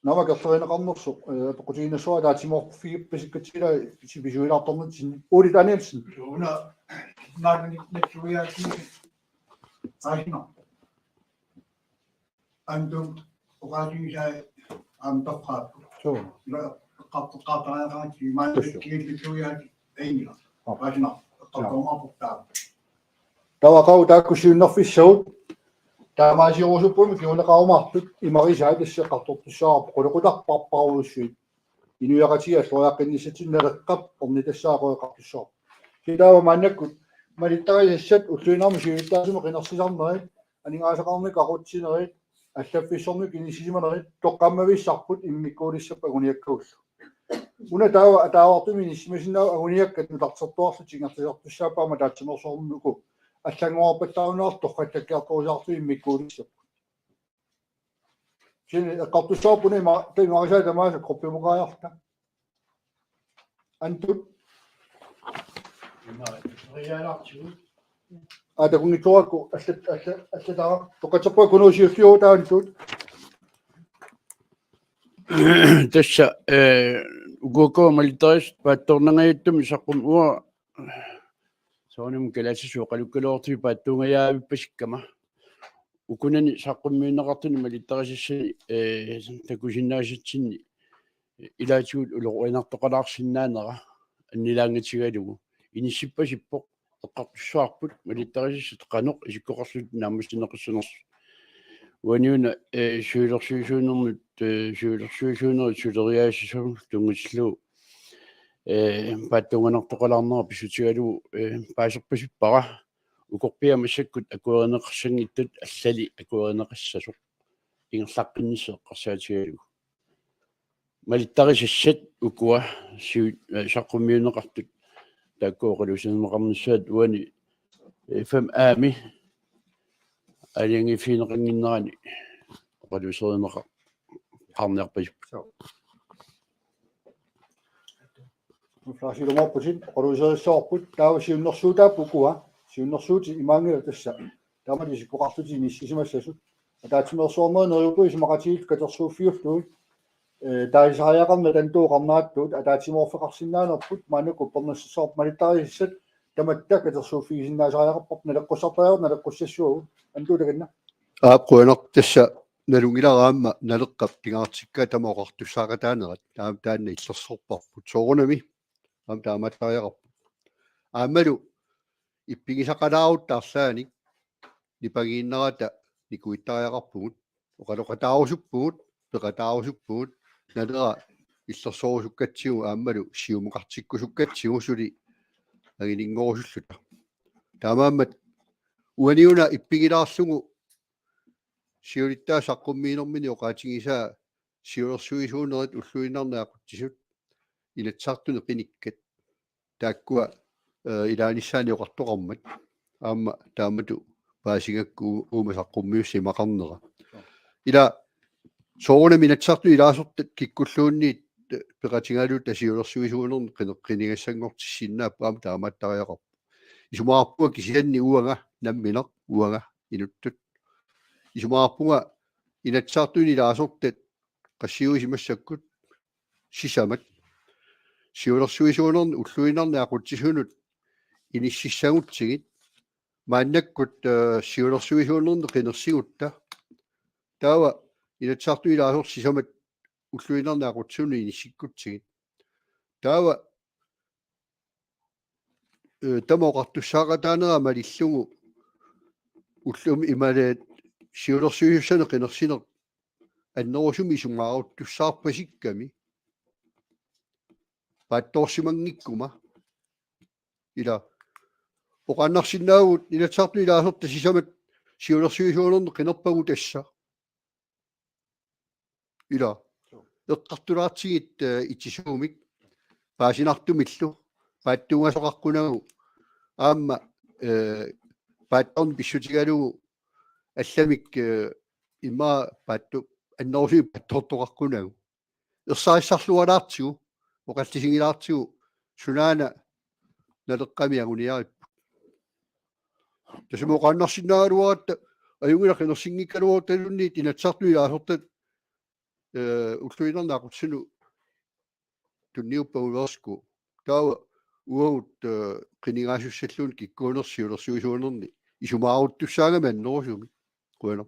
nama kerlerineqarnersu pequtiginassuara taatimoorfigippasikkatila sivisuilaartornut sin ulit anelsen una nagni netsuiaati aina andum oqaatigisai amtaqaattu so qaqqaaqaaqaati maantikkiilluiaati ainila aasina qaqqamaaputtaa tawaqau taakkusiunnerfissaut taamaasiorusuppuми kiuneqarumaartut imarisaa tasseqqartortussaarpu quluqutarparparuussuit inuiaqatiga alluariaqqinnissatinnereqqap ornitassaaqoeqartussaarpu sidaava maannakkut malittarisassat ulluinarmi siuittaasumi qinersisarnerit aningaasaqarnik aqutsinerit аллаффиссорник инисисиманери тоққаммависсарпут иммиккуулиссап агуниаккауллу уна таава атаавартуми ниссимасинаа агуниаккат нутартертуарлу тингертисартуссаапаама таатсимерсоорнуку аллангуарпаттаарунаар тоққаттаккиарторусаарту иммиккуулиссап син эққартуссаапуни таймарисаа тамааса кроппимуқаярта антут риалартигу ада кунгитуаку аллатаа тоқатсерпа кунуусиуллиу таантут тасса угуко малитарис паатторнангаюттуми саққум уа сооним калассисуу қалуккалуортуи пааттунгаяавиппасиккама укунани саққуммииннеқартуни малитарисассани такусиннаасатсинни илаатигут улоруинартоқалаарсиннаанера аннилаангатигалугу иниссиппасиппоқ эққартуссуарпут малиттарисиссат қаноқ исиккоқарлут нааммастинеқиссунерс уаниуна сюилерсуисуунернут сюилерсуисуунерит сулериаасисум тунгуслуу пааттунганартоқалаарнера писутигалу паасерпасиппара укорпиамассаккут акуеринеқарсангиттут аллали акуеринеқассасоқ ингерлаққиннисеэққарсаатигалу малиттарисассат укуа саққуммиунеқартут таккооқалусинеқарнissaат уани фам аами алиангиффинеқангиннерани оқалусеринеқа қарнерпасип флашиломорпутин оқалусерissоорпут таава сиуннэрсуутааппукуа сиуннэрсуути имаангила тасса таамалиси поқартути ниссисимассасут атаатимерсуорнернериуппу исмақатигит катерсууффиуллуут таисариақарна тантууқарнааттуут атаатиморфеқарсиннаанерпут маанакку пернассорп малиттарисат таматта катерсууффигисиннаасариақарпоп налеққуссартариор налеққуссассуагу антуулаганна ааққуанер тасса налунгилараамма налеққап тигаартикка тамаоқартуссаақатаанерат таанна иллерсорпарпут соорунами аам тааматтариақарпут аамалу иппигисақалааруттаарлаани нипагииннерата никуиттариақарпугут оқалоқатаарусуппугут пеқатаарусуппугут налера иллерсорусуккатсигу аамалу сиумеқартиккусуккатсигу сули агилингорусуллута таамааммат уаниуна иппигилаарлугу сиулиттаа саққуммиинэрмини оқаатигиса сиулерсуисуунерит уллуинарнаақутсисут илатсаартуне қиниккат тааккуа илааниссаани оқартоқармат аама таамату паасигакку уума саққуммиусси мақарнера ила соорна минатсарту илаасортат киккуллуунниит пеқатингаалуут тасиулерсуисуунерни қинигассангортиссиннаап аама таамааттариақарпу исумаарпуа кисианни уанга намминеқ уанга инуттут исумаарпунга инатсаартуини илаасортат qassiuisimassakкут сисамат сиулерсуисуунерни уллуинарниақутсисунут иниссиссагутсигит мааннаккут сиулерсуисуунерни қинерсигутта таава инатсаартуи илаасор сисамат уллуинарниақутсуни иниссиккутсигит таава тамоқартуссаақатаанера малиллугу уллум ималаат сиулерсуисуссане қинерсинеқ аннерусуми сумаарут-туссаарпасикками паатторсимангиккума ила оқаннарсинаагут илатсаарту илаасорта сисамат сиулерсуисуунерни қинерпагу тасса ила эққартулаартигит итсисуумик паасинартумиллу пааттунгасоқаркунагу аама паатторн писсутигалугу алламик имма паатту аннерусуи паттортоқаркунагу ерсааиссарлуалаартигу оқаллисигилаартигу сунаана налеққамиагуниариппу тасмоқаннарсинаагалуаратта аюнгила қинерсингиккалуарталунни инатсартуи илаасортат уллуинарнаақутсуну тунниуппагулерску таава уагут қинигаасуссаллуун киккуунерсиулерсуисуунерни исумааруттуссаагами аннерусуми куана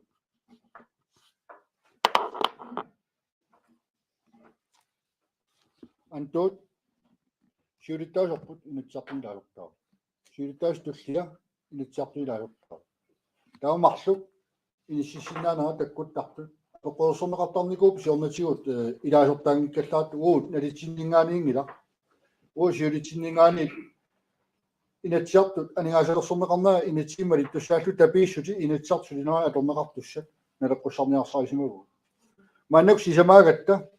антот сиулиттаасорпут инатсартуилаалуктаа сиулиттаас туллиа инатсартуилаалуктаа таамарлук иниссисиннаанера таккуттарту тоқорсорнеқартарникууп сиорнатигут илаасортаангиккаллаат уут налитсиннингаанingila сиулитсиннингаани инатсиартут анигаасалерсорнеқарнаа инатсиммали туссааллу тапииссути инатсартулинера аторнеқартуссат налеққуссарниарсаарисимагу маннак сисамаагатта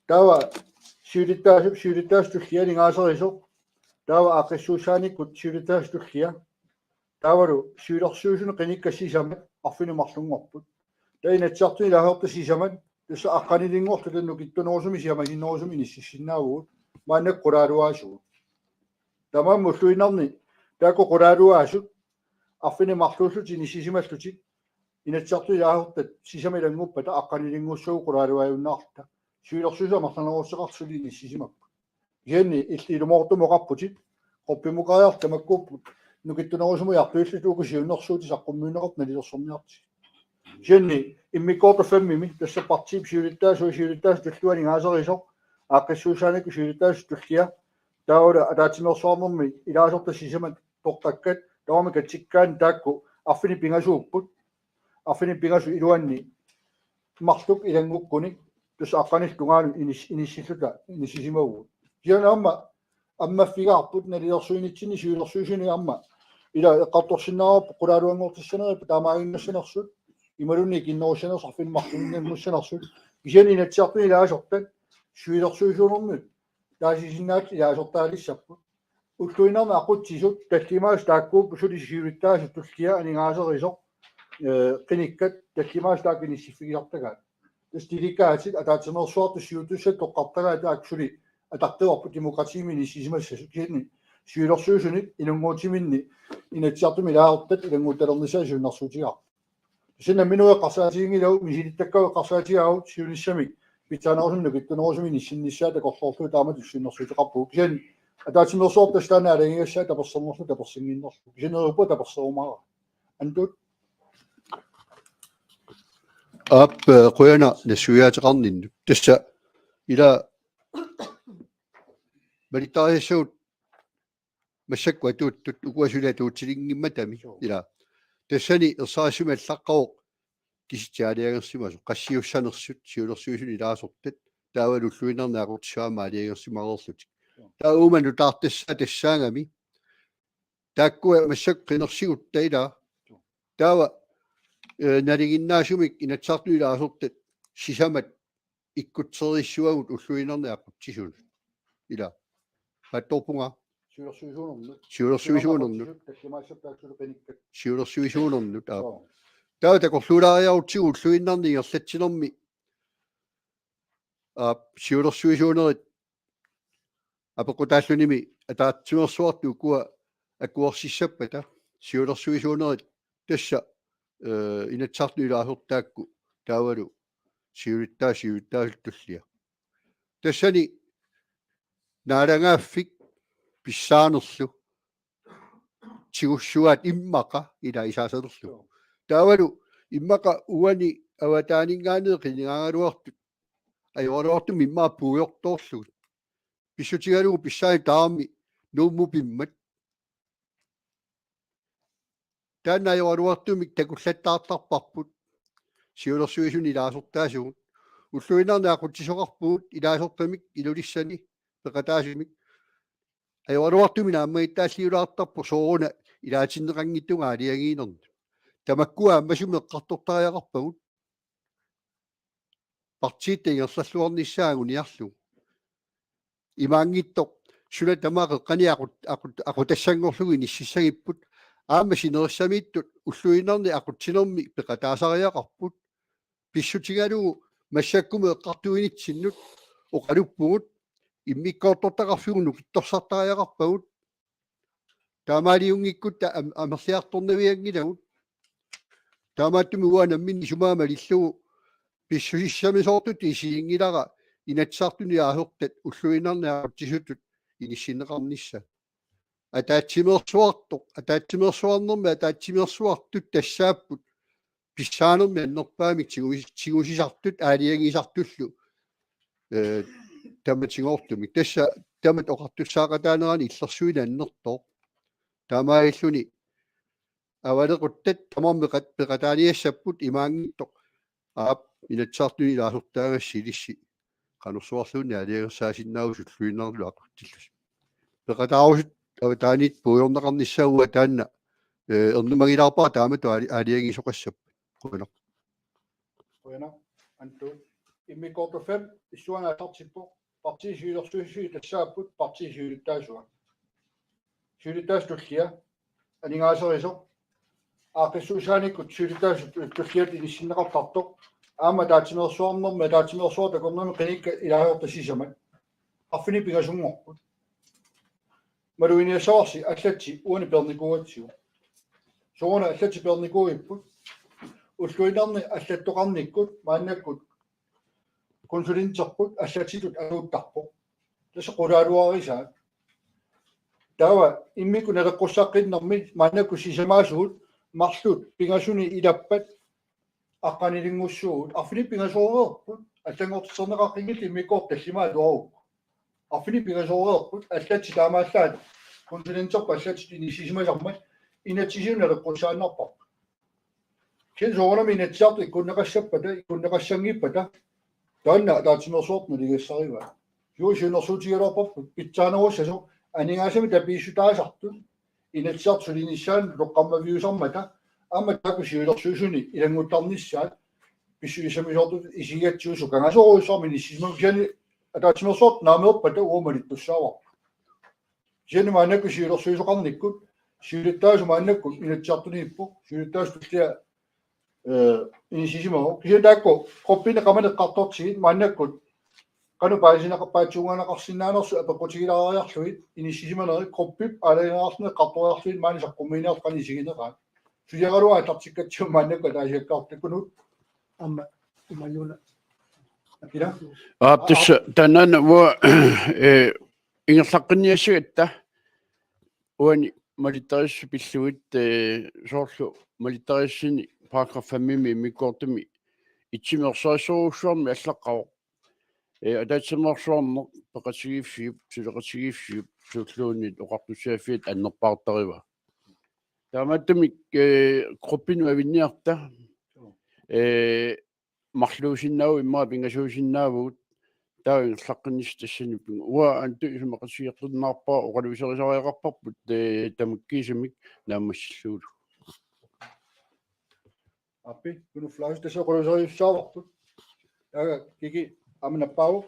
таава сиулиттаас туллиа нигаасерисо таава ақиссуусааниккут сиулиттаас туллиа таавалу сиулерсуусуне қиниккассисамат арфинумарлунгорпут таинатсарту илаахерта сисамат тусса аққанилингорту танну киттунерусуми сиамасиннерусуми ниссиссиннаавуут маанак қулаалуаасуут тамам муллуинарни тако қулаалуаасут арфинумарлууллути ниссисималлутик инатсарту илаахерта сисамилангуппата аққанилингуссуу қулаалуаюннаарта сиулерсуусаа марланерусеқарсули ниссисимаппу ианни иллилумоортумоқарпутит қоппимукариарта маккууппут нукиттунерусуму яртуиллутууку сиуннерсуути саққуммиунеқарт налилерсорниарти ианни иммиккоорта фаммими тасса партип сиулиттаас туллуани гаасерисо аққиссуусааникку сиулиттаас туллиа тааула атаатимерсуарнэрми илаасорта сисамат тоққаккат таами катсиккаан таакку арфини пингасууппут арфини пингасу илуанни марлук илангуккуни тус аққаниллунгаалу иниссиллута иниссисимагуу кианаама аммаффигаарпут налиерсуинитсини сиулерсуисуни амма ила эққарторсинаарпу қулаалуангортиссанериппу таамаагиннассанерсут ималунни киннерусанерс арфинмарлуннаммуссанерсут кисиани натсиартуни илаасортат сиулерсуисуунернут таасисиннаат илаасортаалиссаппу уллуинарна ақутсисут таллимаас тааккууппу сули сиулиттаасу туллиа анигаасерисо қиниккат таллимаас тааккиниссиффигисартагаат тастиликаатит атаатимерсуарту сиутуссат тоққартагаа тааксули атартуарпу демократиимини сисимассасукиани сиулерсуусуни инунгуутиминни инатсиартуми лаартат илангууталернисаа сиуннарсуутигаа синаминуэ қарсаатигилау мисилиттаккава қарсаатигаау сиуниссами питсаанерусумну киттунерусуми ниссинниссаа такорлоорлу таамат уссиннерсуутеқарпу кисиан атаатимерсуартастаана алангиассаа таперсернерлу таперсингиннерлу кисинеруппа таперсерумаа антут ап қуяна нассуяатеқарнинну тасса ила малитариассуут массаккуа туuttut укуасула туутсилингимматами ила тассани ерсаасуми аллаққао киситиалиагерсимасу qassiussанерсут сиулерсуисуни илаасортат таавалуллуинернаақутсуама алиагерсимареерлутик тауману таартасса тассаангами тааккуа массак қинерсигутта ила таава налигиннаасумик инатсартуилаасортат сисамат иккутсерисsuagut уллуинерниаққутсисун ила патторпунга сиулерсуисуунернут сиулерсуисуунернут таа такорлуулаариарутсигу уллуиннарни иерлатсинерми сиулерсуисуунерит апекутааллуними атаатсимерсуарту укуа аккуорсиссаппата сиулерсуисуунерит тасса инатсартуилаасортаакку таавалу сиулиттаасултуллия тассани наарангаффик писсаанерлу тигуссуаат иммака ила исаасалерлу таавалу иммака уани аватаанингаанеэ қинингаангалуартут айорлуарту миммаа пуйорторлугут писсутигалугу писсаани таами нуумму пиммат таана айорлуартумик такуллаттаартарпарпут сиулерсуисуни илаасортаасугут уллуинарнаақутсисоқарпуут илаасортамик илулиссани пеқатаасимик айорлуартуми нааммаиттааллиулаартарпу сооруна илаатиннеқангиттунгаа алиагиинернут тамаккуа аммасуми эққартортариақарпагут партиитта ингерллуарниссаагуниарлу имаангиттоқ сула тамаақе қаниақут ақутассангорлуги ниссиссагиппут аама синерissamiittut уллуинарни ақутсинерми пеқатаасариақарпут писсутигалугу массаккуми эққартуинитсиннут оқалуппугут иммиккоортортақарфигуну китторсартариақарпагут таамаалиунгиккутта амерлиарторнавиангилагут таамааттуми уанамминни сумаама лиллугу писсусиссамисоортут исиингилара инатсаартуни аасортат уллуинарниақутсисутут иниссинеқарнисса атаатсимерсуарнерми атаатсимерсуартут тассааппут писсаанерми аннерпаамик тигусисартут аалиагисартуллу таматингоортумик тасса тамат оқартуссаақатаанерани иллерсуина аннертоо таамаиллуни авалеқуттат тамарми пеқатааниассаппут имаангиттоқ аап инатсаартуни лаасортаагасси илисси канерсуарлуунни алиагерсаасиннаагу суллуиннарлу ақартиллус пеқатаарусут таанит пуйорнеқарниссаагуа таанна эрнумагилаарпаа таамату алиагисоқассаппа Bueno, Anton. Immikkortu 5 issuana tartippo partiisiulersuisui tassaapput partiisiulittaasua. Suulittaastullia aningaaseriso aaqissuusaanikut suulittaasut tulliat ilissinneqartartoq aama taatimersuarnerma taatimersuartakornami qinikka ilaayortasisamat affini pigasungorput maluiniassaarsi allatsi uani pernikuatsiu soona allatsi pernikuipput уллуинарни аллаттоқарниккут мааннаккут консулинтерпут аллатитут алуuttарпо тасо qulaluarisaat таава иммику налеққуссаққиннэрми мааннакку сисамаасуут марлут пингасуни илаппат аққанилингуссуут арфини пингасоореерпут аллангортсернеқаққигил иммиккоор таллимаа туарукку арфини пингасоореерпут аллати таамааллаат консулинтерпа аллатит инисисимасармат инатсисуна налеққуссааннарпар Ken soona minetsart ikkunneqassapпата ikkunneqassangipпата таанна таатимерсуортну лигиссариваа юусинерсуутигилерпарпут питсаанеруссасу анигаасами тапииссутаасартут инатсарт сулиниссаан лоққаммавиусармата аама такусиулерсуусуни илангуттарниссаат писсуисамисоортут исигатсуусу кангасоруйссарми ниссисмагусани таатимерсуорт наамеерпата уумалиттуссаавар сиани маанакусиулерсуусоқарниккут сиулиттаасу маанаккут инатсартуниппу сиулиттаастуллиа инисисимао кисиатаакку қоппина қаманеққарторсигит мааннаккут кану паисинеқарпаатсуунгаанақарсинаанерсу апеқутигилаариарлуит инисисиманери қоппип алаинеқарсне қарториарлуит маани саққуммиинеқар қанисигинеқаат суягалуа тартиккатсиу мааннакку таасиаккаартиккунут амма имаюна акила тасса танана уа ингерлаққинниассагатта уани малитариссу пиллуит соорлу малитариссини paragraf 5 миккортми итсимерсаасоруссуарми аллаққаво атаатсимерсуарнер пеқатигиффиуп сулеқатигиффиуп сууллуунит оқартуссааффиат аннерпаартарива таамааттамик группину авинниарта марлуусиннаау иммаа пингасуусиннаавут таавингерлаққиннис тассаниппин уа анту исумақасиерлернаарпаа оқалуисерисариақарпарпут тамаккиисамик наамассиллуулу Api, kunu flash te so ko so shawa. Ya kiki amna pau.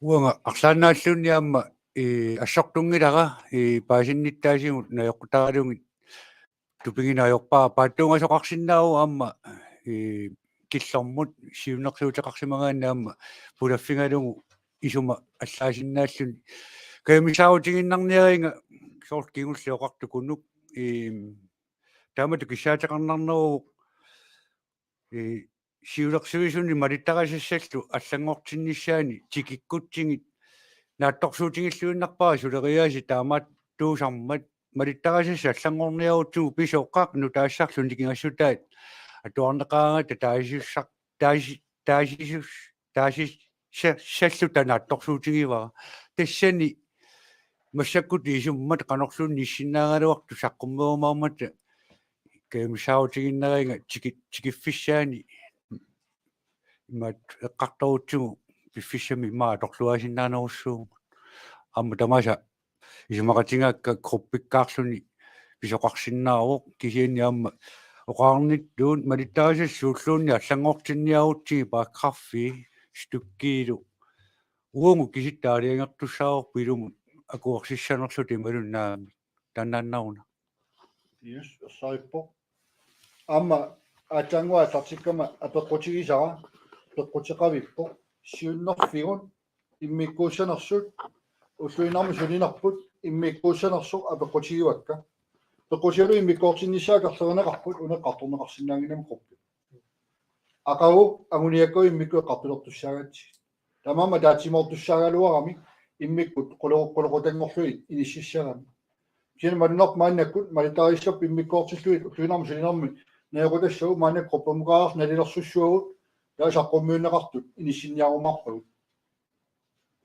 Uanga aqsaannaallunni amma ассортунгилара паасинниттаасигут наёққутааралунгит тупигинаёрпаа пааттуунgasоқарсиннааву аама киллэрмут сиуннэрсуутеқарсимагаанна аама пулаффингалугу исума аллаасиннааллуни каамисаавутигиннарниаринга сорт кигуллиоқартукунук таамату кисаатеқарнарнеру сиулерсуисуни малиттарасассаллу аллангортиннissaани тикиккутсигит наатторсуутингиллуиннарпаа сулериааси таамаат туусармат малиттарасасса аллангорниарутсуу писоққақ нутаассарлу никингассутаат атуарнеқаангата таасиуссар таасиссаллу танаатторсуутигивара тассани массаккути исуммат канорлуунни иссиннаагалуарту саққуммеумаамата каамисаавутигиннеринга тикиффиссаани имат эққарторутсугу пиффиссами маа торлуасиннаанеруссуу амма тамаса исумақатингаакка группиккаарлуни писоқарсиннаарук кисианни амма оқаарнит дуун малиттарасассууллуунни аллангортинниарутсиги пааккраффи стуккиилу уонгу киситтаалиангертуссаарор пилумут акуорсиссанерлу тималуннаами таннааннаруна Yes, saippo. Amma atangua tatsikama apaqutigisara pequtiqavippo siunnerfigun immikkuussanersut ulluinarmu sulinarput immikkuussanersuq apaqutigiwakka pequtialu immikkuortinnissaaqarlerineqarput uneqqartorneqarsinnaanginam quppi aqagu anguniakku immikkueqqartulertussaagati tamama taatsimortussaaгаluarami immikkut qoloqutangorluit inississarami Kien manop manakut malitarisap immikkoortilluit ulluinarmu sulinarmi neequtassau manak qoppumuqaar nalilersussuagut taasaqqummиуннеqartut inissinniarumarpagut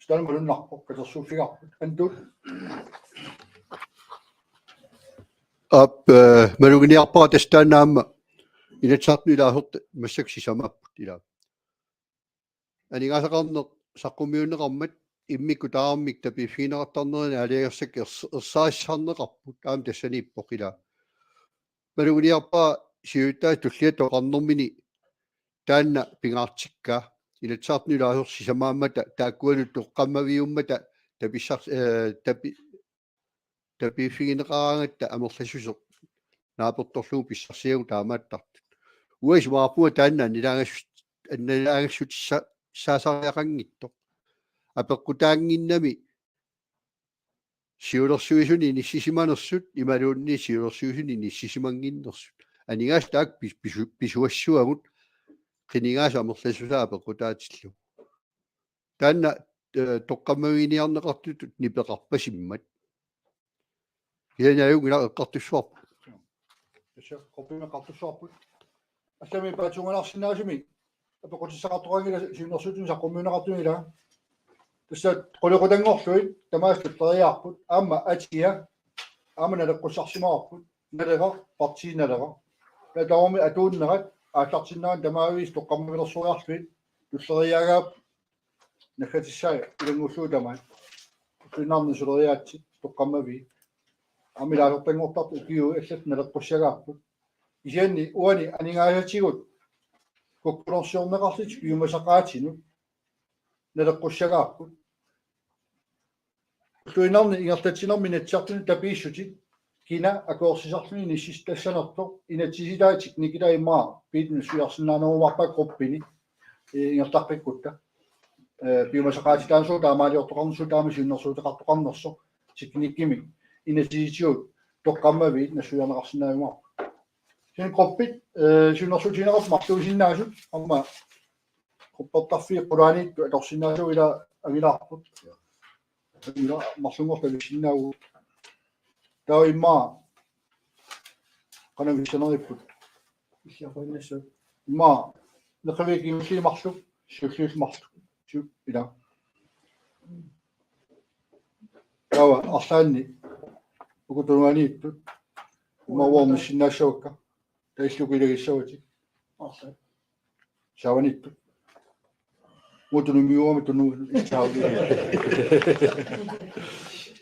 станмулуннарпо катерсууффигарпут антут малугиниарпаа тастаанаама инатсаартнилаахерт массаксисамаппут илаа анигасақарнеқ саққумиуннеқармат иммикку таармик тапиффигинеқартарнерина алиаерсак ерсаассарнеқарпут аам тассанииппоқила малугиниарпаа сиутаа туллиаттоқарнэрмини таанна пингаартикка инатсаартнилаахерсисамааммата тааккуалут тоққаммавиуммата таписсар тапиффигинеқараангатта амерлассусеқ нааперторлуу писсарсиагу таамааттартут уис маапуа таанна нилаагассут саасариақангитто апеққутаангиннами сиулерсуисуни ниссисиманерсут ималуунни сиулерсуисуни ниссисимангиннерсут анигаас таак писуассуагут қинигаас амерлассусаа апеққутаатиллу таанна тоққаммавиниарнеқартутут нипеқарпасиммат янааюгила эққартуссуарпу тасса qoppimeqqartussuarput аллами паатунгаларсинаасими апеқутиссақартуангила сиунерсуутун саққуммиунеқартунгила тасса qoliqutangorluit тамаастуттериаарпут аама атия аама налеққуссарсимаарпут налега партииналега татаоми атууннерат ааллартиннаан тамаавис тоққаммавилерсуриарлуит туллериаагаап накатиссаа илангуллуу тамаа туннарни сулериаатси тоққаммави амилаалертангортарту киу аллат налеққуссагаарпут исианни уани анигаасатигут коккулерсиорнеқарлит киумасақаатину налеққуссагаарпут туинарни ингертатсинерми натсартуни тапииссутит кина акоорсисарлуни ниссистассанерто инатсисилаатик никилаимаа пиитни суярсинаанерумарпак группини ингертарпиккутта пиумасақаатитаансуу таамаалиортоқарнсуу таами сиуннерсуутеқартоқарнерсо сикниккими инатсиситиут тоққаммави нассуярнеқарсинаавимаа син группит сиуннерсуутинеқарп марлуусиннаасут амма группертарфи qulaaniit аторсинаасуу ила агилаарпут ила марлунгорталуссиннаагу таимма канависанериппут иллиақуиннассуу имма неқавикингиллимарлу суллиулмарлу су ила тава арлаанни укутунуанииттут иммауормиссиннаассавакка таиллукилагиссавати арла саваниттут мутунумиуама туну ичаави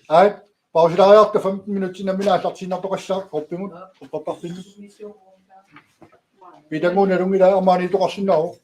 ай Pausilariarta 15 minuuttia minä satsinnartoqassa qoppimut qoppappartinnu. Pitanguun erungila amaani toqassinnaru.